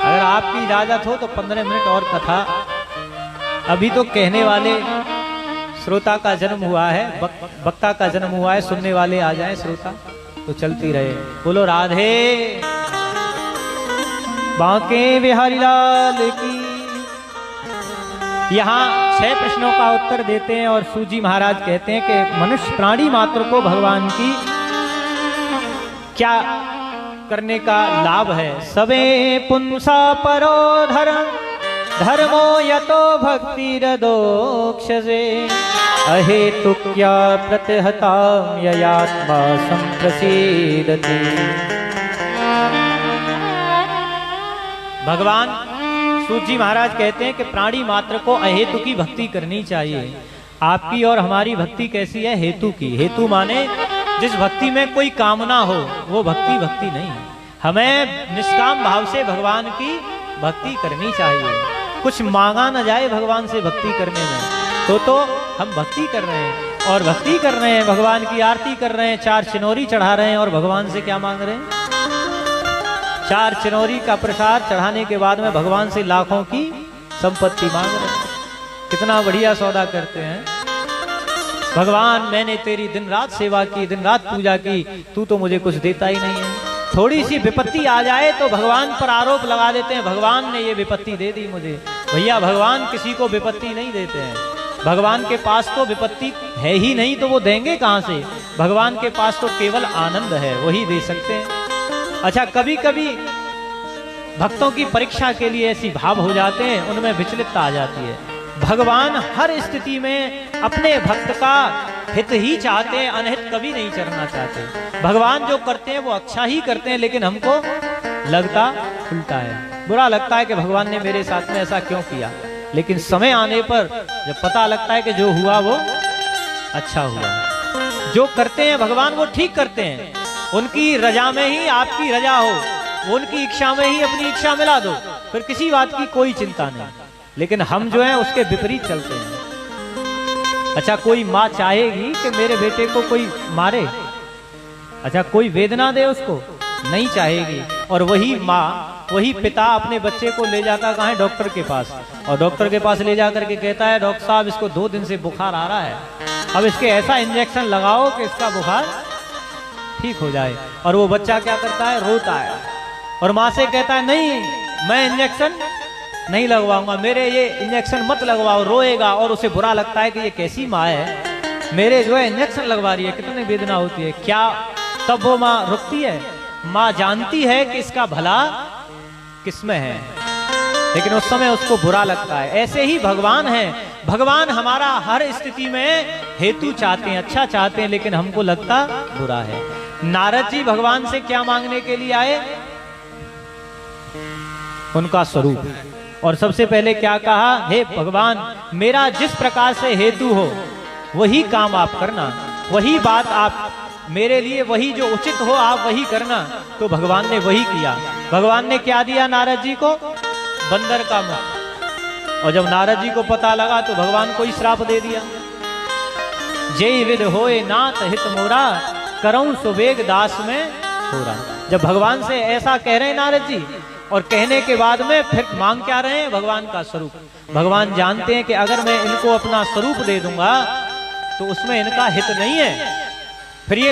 अगर आपकी इजाजत हो तो 15 मिनट और कथा। अभी तो कहने वाले श्रोता का जन्म हुआ है, वक्ता का जन्म हुआ है, सुनने वाले आ जाएं श्रोता तो चलती रहे। बोलो राधे। बांके बिहारी लाल की। यहाँ 6 प्रश्नों का उत्तर देते हैं और सूत जी महाराज कहते हैं कि मनुष्य प्राणी मात्र को भगवान की क्या करने का लाभ है। सबे पुंसा परो धर्मो यतो भक्तिरदोक्षसे अहेतुक्या प्रतिहता ययात्मा संप्रसीदति। भगवान सूत जी महाराज कहते हैं कि प्राणी मात्र को अहेतु की भक्ति करनी चाहिए। आपकी और हमारी भक्ति कैसी है? हेतु की। हेतु माने जिस भक्ति में कोई कामना हो वो भक्ति भक्ति नहीं। हमें निष्काम भाव से भगवान की भक्ति करनी चाहिए। कुछ मांगा न जाए भगवान से भक्ति करने में, तो हम भक्ति कर रहे हैं और भक्ति कर रहे हैं, भगवान की आरती कर रहे हैं, 4 चिनोरी चढ़ा रहे हैं और भगवान से क्या मांग रहे हैं? 4 चिनोरी का प्रसाद चढ़ाने के बाद में भगवान से लाखों की संपत्ति मांग रहे हैं। कितना बढ़िया सौदा करते हैं। भगवान मैंने तेरी दिन रात सेवा की, दिन रात पूजा की, तू तो मुझे कुछ देता ही नहीं है। थोड़ी सी विपत्ति आ जाए तो भगवान पर आरोप लगा देते हैं, भगवान ने ये विपत्ति दे दी मुझे। भैया भगवान किसी को विपत्ति नहीं देते हैं। भगवान के पास तो विपत्ति है ही नहीं, तो वो देंगे कहां से? भगवान के पास तो केवल आनंद है, वही दे सकते हैं। अच्छा, कभी कभी भक्तों की परीक्षा के लिए ऐसी भाव हो जाते हैं, उनमें विचलितता आ जाती है। भगवान हर स्थिति में अपने भक्त का हित ही चाहते हैं, अनहित कभी नहीं करना चाहते। भगवान जो करते हैं वो अच्छा ही करते हैं, लेकिन हमको लगता उल्टा है, बुरा लगता है कि भगवान ने मेरे साथ में ऐसा क्यों किया। लेकिन समय आने पर जब पता लगता है कि जो हुआ वो अच्छा हुआ। जो करते हैं भगवान वो ठीक करते हैं, उनकी रजा में ही आपकी रजा हो, उनकी इच्छा में ही अपनी इच्छा मिला दो, फिर किसी बात की कोई चिंता नहीं। लेकिन हम जो है उसके विपरीत चलते हैं। अच्छा, कोई माँ चाहेगी कि मेरे बेटे को कोई मारे? अच्छा, कोई वेदना दे उसको? नहीं चाहेगी। और वही माँ, वही पिता अपने बच्चे को ले जाता कहाँ है? डॉक्टर के पास। और डॉक्टर के पास ले जाकर के कहता है, डॉक्टर साहब इसको 2 दिन से बुखार आ रहा है, अब इसके ऐसा इंजेक्शन लगाओ कि इसका बुखार ठीक हो जाए। और वो बच्चा क्या करता है? रोता है। और माँ से कहता है, नहीं मैं इंजेक्शन नहीं लगवाऊंगा, मेरे ये इंजेक्शन मत लगवाओ, रोएगा। और उसे बुरा लगता है कि ये कैसी माँ है, मेरे जो है इंजेक्शन लगवा रही है, कितनी वेदना होती है। क्या तब वो माँ रुकती है? माँ जानती है कि इसका भला किसमें है, लेकिन उस समय उसको बुरा लगता है। ऐसे ही भगवान है। भगवान हमारा हर स्थिति में हेतु चाहते हैं, अच्छा चाहते हैं, लेकिन हमको लगता बुरा है। नारद जी भगवान से क्या मांगने के लिए आए? उनका स्वरूप। और सबसे पहले क्या कहा? हे भगवान, मेरा जिस प्रकार से हेतु हो वही काम आप करना, वही बात आप मेरे लिए, वही जो उचित हो आप वही करना। तो भगवान ने वही किया। भगवान ने क्या दिया नारद जी को? बंदर का मुख। और जब नारद जी को पता लगा तो भगवान को ही श्राप दे दिया। जय विद होए नाथ हित मोरा, करऊं सुबेग दास में होरा। जब भगवान से ऐसा कह रहे हैं नारद जी, और कहने के बाद में फिर मांग क्या रहे हैं? भगवान का स्वरूप। भगवान जानते हैं कि अगर मैं इनको अपना स्वरूप दे दूंगा तो उसमें इनका हित नहीं है, फिर ये